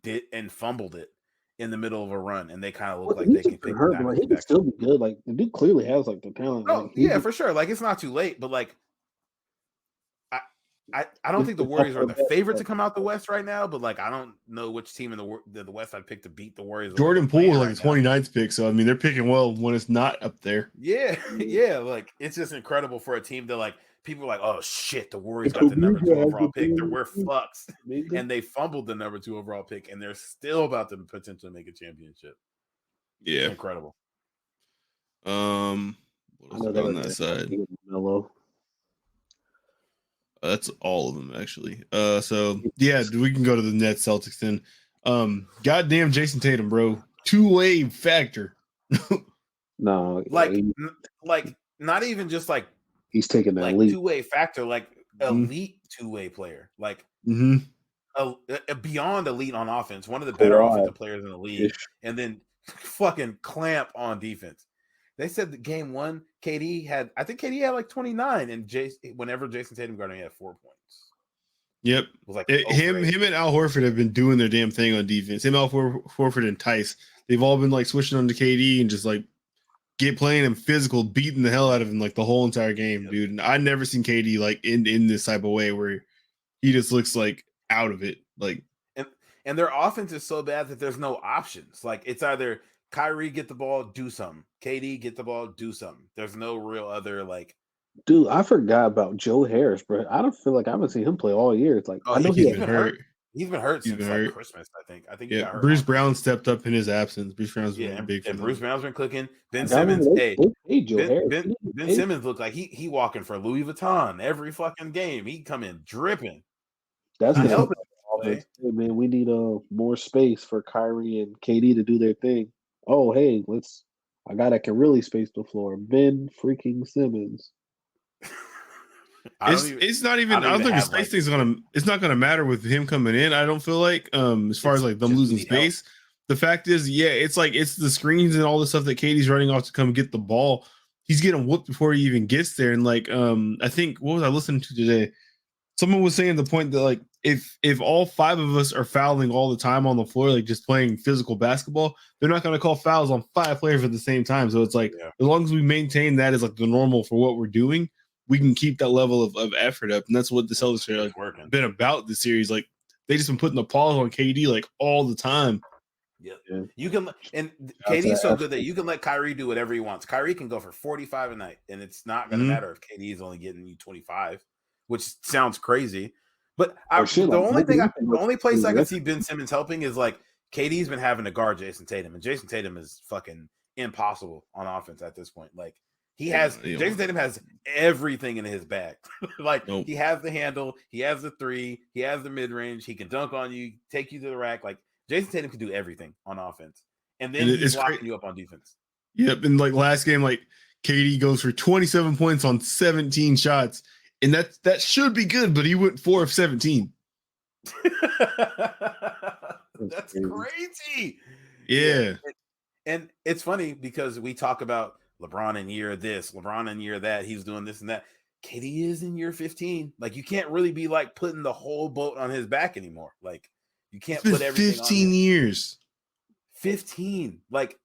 fumbled it in the middle of a run, and they kind of look like they can pick hurt, but he can still be good. Like the dude clearly has like the talent. Oh, like, yeah, for sure. Like, it's not too late, but like I don't think the Warriors are the favorite to come out the West right now, but like I don't know which team in the West I'd pick to beat the Warriors. Jordan Poole was like the 29th pick, so I mean they're picking well when it's not up there. Yeah, yeah, like it's just incredible for a team that like people are like, oh shit, the Warriors got the number 2 overall pick. We're fucks, and they fumbled the number 2 overall pick, and they're still about to potentially make a championship. Yeah, incredible. What else on that side? Mellow. That's all of them actually. So yeah, we can go to the Nets Celtics then. Goddamn Jason Tatum, bro. 2-way factor. No, like not even just like he's taking that like leap. 2-way factor, like elite 2-way player, like beyond elite on offense, one of the better offensive players in the league, and then fucking clamp on defense. They said that game 1, KD had like 29, and whenever Jason Tatum guarded, he had 4 points. Yep. It was like him and Al Horford have been doing their damn thing on defense. Him, Al Horford, and Tice. They've all been like switching on to KD and just like playing him physical, beating the hell out of him like the whole entire game, dude. And I've never seen KD like in this type of way where he just looks like out of it. Like and their offense is so bad that there's no options. Like it's either Kyrie get the ball, do something. KD get the ball, do something. There's no real other like. Dude, I forgot about Joe Harris, bro. I don't feel like I haven't seen him play all year. It's like I know he's been hurt. He's been hurt since like Christmas, I think. He got hurt. Bruce Brown stepped up in his absence. Bruce Brown's been big. And Bruce Brown's been cooking. Ben Simmons, Ben Simmons looked like he walking for Louis Vuitton every fucking game. He come in dripping. That's the help. Hey, man, we need more space for Kyrie and KD to do their thing. Oh, hey, a guy that can really space the floor, Ben freaking Simmons. It's not even. I don't think the space thing's gonna. It's not gonna matter with him coming in. I don't feel like. As far as like them losing space, the fact is, yeah, it's like it's the screens and all the stuff that Katie's running off to come get the ball. He's getting whooped before he even gets there. And like, I think what was I listening to today? Someone was saying the point that like if all 5 of us are fouling all the time on the floor, like just playing physical basketball, they're not going to call fouls on 5 players at the same time. So it's like as long as we maintain that as like the normal for what we're doing, we can keep that level of effort up. And that's what the Celtics are like been about this series. Like they just been putting the pause on KD like all the time. Yeah. You can, and KD's so good that you can let Kyrie do whatever he wants. Kyrie can go for 45 a night, and it's not going to matter if KD is only getting you 25, which sounds crazy. But the only place I can see Ben Simmons helping is like KD's been having to guard Jason Tatum, and Jason Tatum is fucking impossible on offense at this point. Like Jason Tatum has everything in his bag. Like he has the handle, he has the 3, he has the mid range, he can dunk on you, take you to the rack. Like Jason Tatum can do everything on offense, and then he's locking you up on defense. Yep, and like last game, like KD goes for 27 points on 17 shots. And that should be good, but he went 4 of 17. That's crazy. Yeah. And it's funny because we talk about LeBron in year this, LeBron in year that, he's doing this and that. KD is in year 15. Like you can't really be like putting the whole boat on his back anymore. Like you can't put everything 15 on years. 15. Like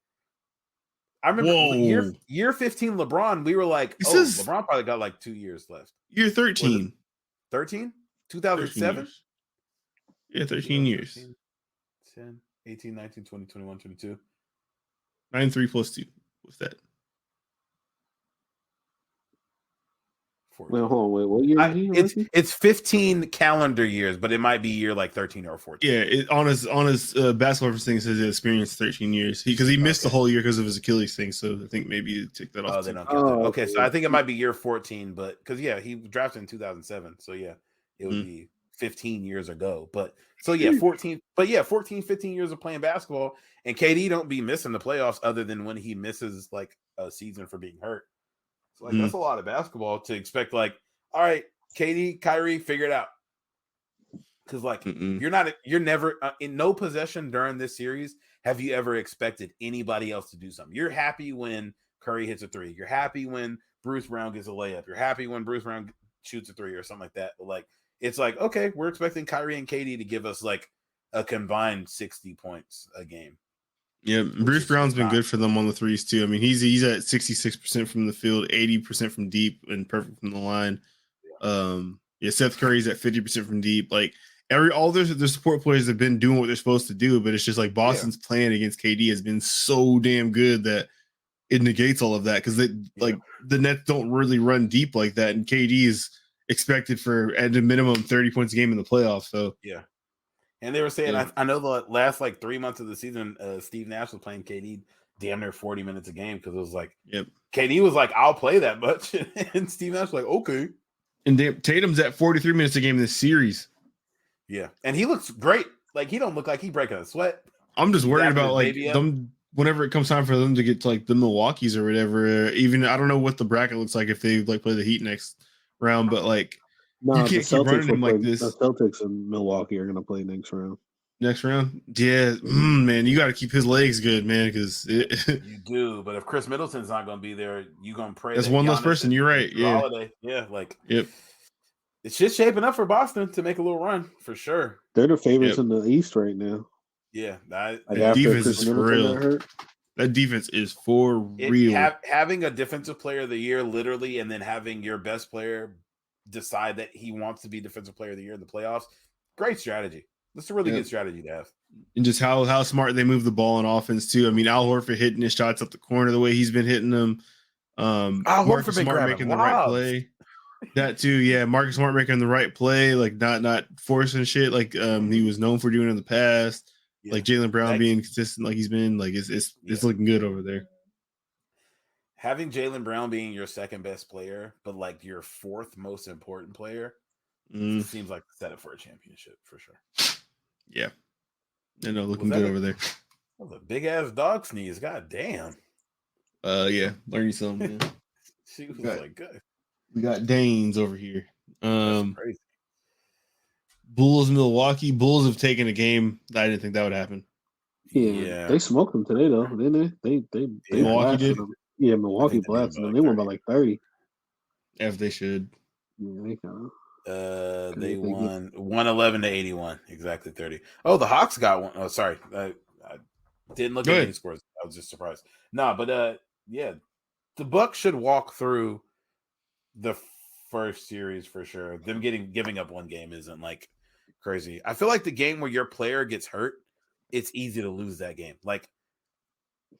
I remember year 15 LeBron, we were like, LeBron probably got like 2 years left. Year 13. 13? 2007? Yeah, 13 years. 10, 18, 19, 20, 21, 22. 9, 3 plus 2. What's that? Wait, hold on. Wait, what year is he? It's 15 calendar years, but it might be year like 13 or 14. Yeah, on his basketball reference thing says he experienced 13 years because he missed the whole year because of his Achilles thing. So I think maybe you take that off. Oh, they don't count that. Okay, so I think it might be year 14, but because he drafted in 2007, so it would be 15 years ago. But so 14, but 14, 15 years of playing basketball, and KD don't be missing the playoffs other than when he misses like a season for being hurt. So like that's a lot of basketball to expect. Like, all right, KD, Kyrie, figure it out. Because like you're never in no possession during this series have you ever expected anybody else to do something. You're happy when Curry hits a three. You're happy when Bruce Brown gets a layup. You're happy when Bruce Brown shoots a three or something like that. But like it's like, okay, we're expecting Kyrie and KD to give us like a combined 60 points a game. Yeah, Bruce Brown's been good for them on the threes too. I mean, he's at 66% from the field, 80% from deep, and perfect from the line. Seth Curry's at 50% from deep. Like all the support players have been doing what they're supposed to do, but it's just like Boston's playing against KD has been so damn good that it negates all of that because like the Nets don't really run deep like that, and KD is expected for at a minimum 30 points a game in the playoffs. So and they were saying, I know the last like 3 months of the season, Steve Nash was playing KD damn near 40 minutes a game because it was like, KD was like, I'll play that much. And Steve Nash was like, okay. And Tatum's at 43 minutes a game in this series. Yeah. And he looks great. Like, he don't look like he's breaking a sweat. I'm just worried about like them whenever it comes time for them to get to like the Milwaukee's or whatever. Even I don't know what the bracket looks like if they like play the Heat next round, but like, you can't keep running him like this. The Celtics and Milwaukee are going to play next round. Next round? Yeah. Man, you got to keep his legs good, man, because you do. But if Chris Middleton's not going to be there, you're going to pray. That's one less person. You're right. Yeah. Holiday. Yeah. Like, it's just shaping up for Boston to make a little run for sure. They're the favorites in the East right now. Yeah. That defense is for real. That defense is for real. Having a defensive player of the year, literally, and then having your best player decide that he wants to be defensive player of the year in the playoffs. Great strategy. That's a really good strategy to have. And just how smart they move the ball in offense too. I mean, Al Horford hitting his shots up the corner the way he's been hitting them. Marcus Smart making the right play. That too, yeah. Marcus Smart making the right play, like not forcing shit like he was known for doing in the past. Yeah. Like Jaylen Brown being consistent like he's been. Like it's looking good over there. Having Jaylen Brown being your second best player, but like your fourth most important player, seems like set up for a championship for sure. Yeah. I know, looking good over there. That was a big ass dog sneeze. God damn. Yeah. Learning something. Yeah. She was like, good. We got Danes over here. That's crazy. Bulls, Milwaukee. Bulls have taken a game. I didn't think that would happen. Yeah. They smoked them today though, didn't they? They Milwaukee did. Them. Yeah, Milwaukee blasted them. They won by like 30. If they should. Yeah, they kind of. They won 111 to 81, exactly 30. Oh, the Hawks got one. Oh, sorry, I didn't look at any scores. I was just surprised. No, but the Bucks should walk through the first series for sure. Them giving up one game isn't like crazy. I feel like the game where your player gets hurt, it's easy to lose that game. Like.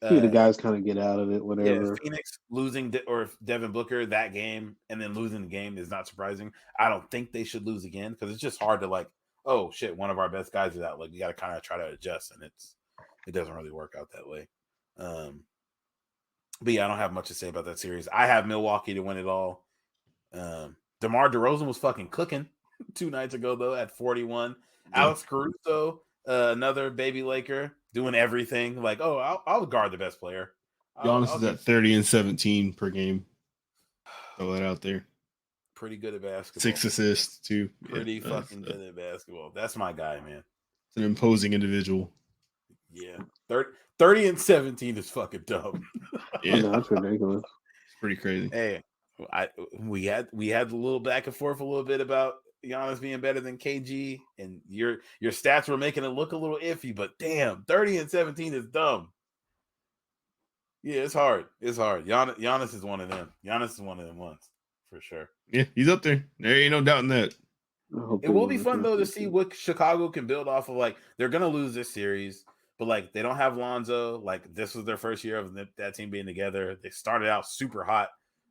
The guys kind of get out of it, whatever. Yeah, Phoenix losing or Devin Booker that game and then losing the game is not surprising. I don't think they should lose again because it's just hard to like, oh shit, one of our best guys is out. Like you got to kind of try to adjust, and it doesn't really work out that way. But yeah, I don't have much to say about that series. I have Milwaukee to win it all. DeMar DeRozan was fucking cooking 2 nights ago though at 41. Yeah. Alex Caruso, another baby Laker. Doing everything like, I'll guard the best player. Giannis is at 30 and 17 per game. Throw that out there. Pretty good at basketball. 6 assists too. Pretty fucking good at basketball. That's my guy, man. It's an imposing individual. Yeah, 30 and 17 is fucking dumb. Yeah, that's ridiculous. It's pretty crazy. Hey, we had a little back and forth a little bit about Giannis being better than KG, and your stats were making it look a little iffy, but damn, 30 and 17 is dumb. Yeah, it's hard. Giannis is one of them. Giannis is one of them ones for sure. Yeah, he's up there. There ain't no doubt in that. It will be fun though to see what Chicago can build off of. Like they're gonna lose this series, but like they don't have Lonzo. Like this was their first year of that team being together. They started out super hot.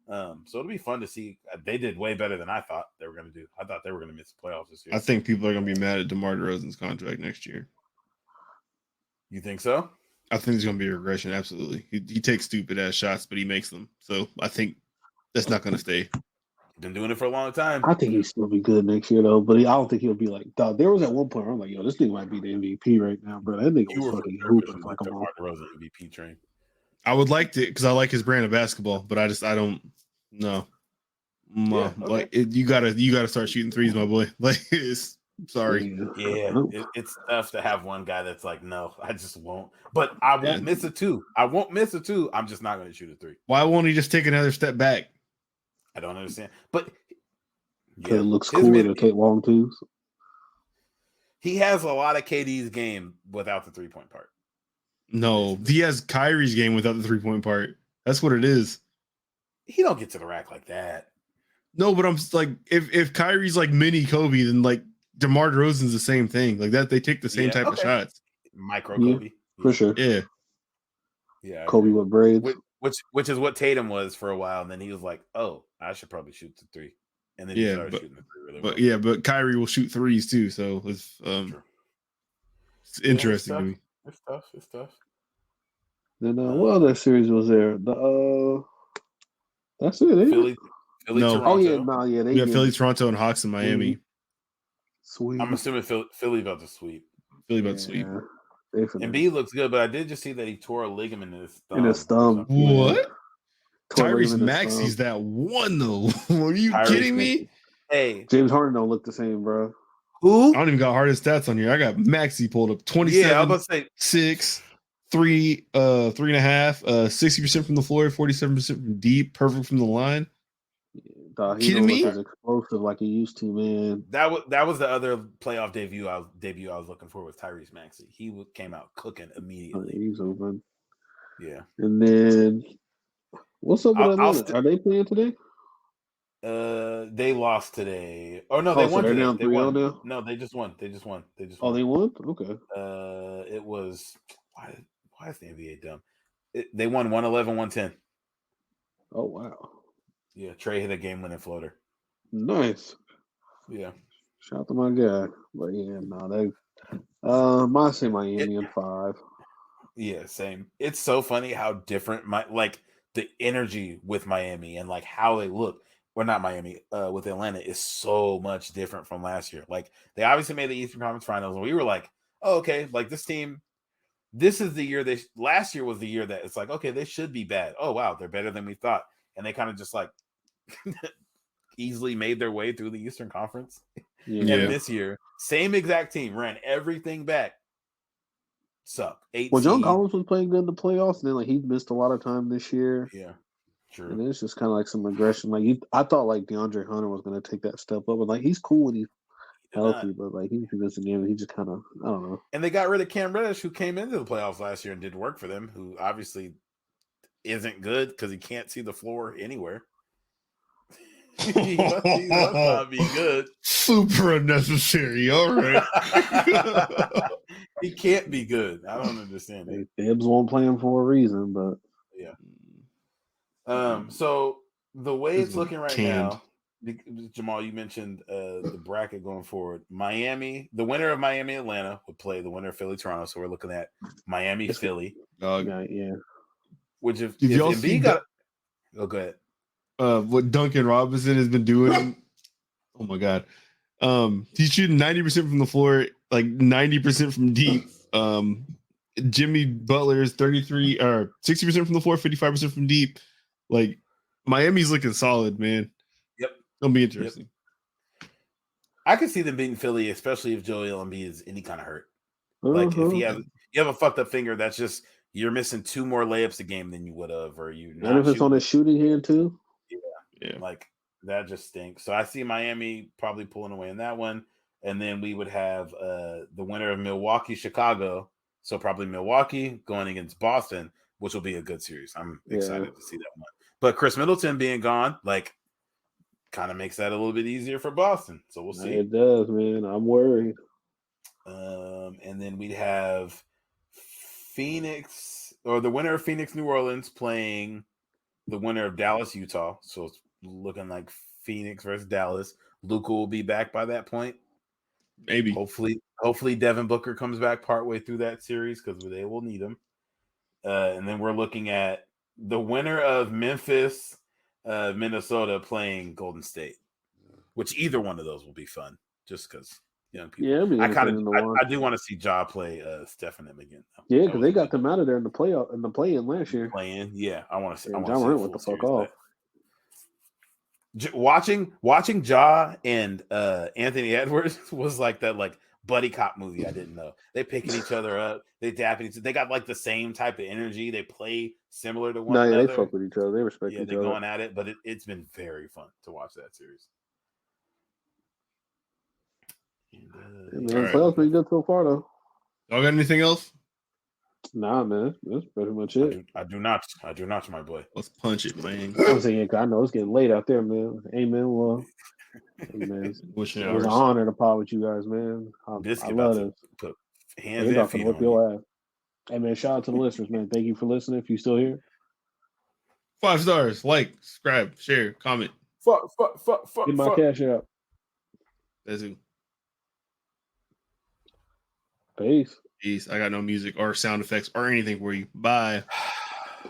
So it'll be fun to see. They did way better than I thought they were going to do. I thought they were going to miss the playoffs this year. I think people are going to be mad at DeMar DeRozan's contract next year. You think so? I think there's going to be a regression. Absolutely. He takes stupid ass shots, but he makes them. So I think that's not going to stay. Been doing it for a long time. I think he'll still be good next year though, but I don't think he'll be like. Dog, there was at one point where I'm like, yo, this thing might be the MVP right now, bro. That nigga You were was fucking for hooping sure like a DeMar DeRozan MVP train. I would like to because I like his brand of basketball, but I don't know. Yeah, okay. Like you gotta start shooting threes, my boy. Like sorry. Yeah, it's tough to have one guy that's like, no, I just won't. But I won't miss a two. I won't miss a two. I'm just not going to shoot a three. Why won't he just take another step back? I don't understand. But it looks cooler to take long twos. He has a lot of KD's game without the 3-point part. No, he has Kyrie's game without the 3-point part. That's what it is. He don't get to the rack like that. No, but I'm like, if Kyrie's like mini Kobe, then like DeMar DeRozan's the same thing. Like that, they take the same type of shots. Micro Kobe, for sure. Yeah. Kobe with braids, which is what Tatum was for a while, and then he was like, "Oh, I should probably shoot the three," and then he started shooting the three really well. But Kyrie will shoot threes too, so it's interesting to me. It's tough. Then what other series was there? That's it. Philly, no. Toronto. We got Philly, Toronto, and Hawks in Miami. Sweet. I'm assuming Philly about to sweep. Definitely. And B looks good, but I did just see that he tore a ligament in his thumb. What? Tyrese Maxey's that one though. Are you kidding me? Hey, James Harden don't look the same, bro. Who? I don't even got hardest stats on here. I got Maxey pulled up 27, I was about to say 6, 3, 3.5, 60% from the floor, 47% from deep, perfect from the line. Dog, he kidding me? As explosive like he used to, man. That was the other playoff debut I was looking for was Tyrese Maxey. He came out cooking immediately. He's open. Yeah. And then what's up with Atlanta? Are they playing today? They lost today. Oh no, they won today. They won. Now? No, they just won. Oh, they won? Okay. It was why is the NBA dumb? They won 111-110. Oh wow. Yeah, Trey hit a game-winning floater. Nice. Yeah. Shout out to my guy. But yeah, no, they I say Miami in 5. Yeah, same. It's so funny how different the energy with Miami and like how they look. Or not Miami, with Atlanta is so much different from last year. Like they obviously made the Eastern Conference Finals, and we were like, "Oh, okay, like this team, this is the year last year was the year that it's like, okay, they should be bad. Oh wow, they're better than we thought." And they kind of just like easily made their way through the Eastern Conference. Yeah. And this year, same exact team ran everything back. Suck. Well, John Collins was playing good in the playoffs, and then like he missed a lot of time this year. Yeah, true. And it's just kind of like some aggression. Like I thought like DeAndre Hunter was going to take that step up, and like he's cool when he's healthy, but like he's missing game, and he just kind of I don't know. And they got rid of Cam Reddish, who came into the playoffs last year and did work for them, who obviously isn't good because he can't see the floor anywhere. he must not be good. Super unnecessary. All right. He can't be good. I don't understand it. Bibbs won't play him for a reason, but yeah. So the way it's looking right now, Jamal, you mentioned the bracket going forward. Miami, the winner of Miami Atlanta would play the winner of Philly Toronto. So we're looking at Miami Philly. Yeah. Which if Embiid got go ahead. What Duncan Robinson has been doing. Oh my God. He's shooting 90% from the floor, like 90% from deep. Jimmy Butler is 33 or 60% from the floor, 55% from deep. Like Miami's looking solid, man. Yep. It'll be interesting. Yep. I could see them beating Philly, especially if Joel Embiid is any kind of hurt. Like if you have a fucked up finger, that's just you're missing 2 more layups a game than you would have, or you not. And if it's on a shooting hand too. Yeah. Like that just stinks. So I see Miami probably pulling away in that one. And then we would have the winner of Milwaukee, Chicago. So probably Milwaukee going against Boston, which will be a good series. I'm excited to see that one. But Chris Middleton being gone, like, kind of makes that a little bit easier for Boston. So we'll see. It does, man. I'm worried. And then we'd have Phoenix, or the winner of Phoenix, New Orleans playing the winner of Dallas, Utah. So it's looking like Phoenix versus Dallas. Luka will be back by that point. Maybe. Hopefully Devin Booker comes back partway through that series because they will need him. And then we're looking at the winner of Memphis, Minnesota playing Golden State, which either one of those will be fun just because young people. Yeah, I do want to see Ja play Stephen M again. Though. Yeah, because they got them out of there in the play-in last year. Playing, yeah, I want to see. Yeah, I want Ja to see Morant a went the full fuck series of off. that. Watching Ja and Anthony Edwards was like that buddy cop movie. I didn't know they picking each other up, they dapping each other. They got like the same type of energy. They play similar to one another. They fuck with each other. They respect each other. They're going at it, but it's been very fun to watch that series. And, playoffs been good so far though. Y'all got anything else? Nah, man, that's pretty much it. I do not, my boy. Let's punch it, man. I'm saying, I know it's getting late out there, man. Amen. Well, man, it was an honor to pod with you guys, man. I love this. Put hands and feet on your ass. Hey, man, shout out to the listeners, man. Thank you for listening. If you're still here, 5 stars, like, subscribe, share, comment. Fuck. Get my cash out. That's it. Peace. I got no music or sound effects or anything for you. Bye.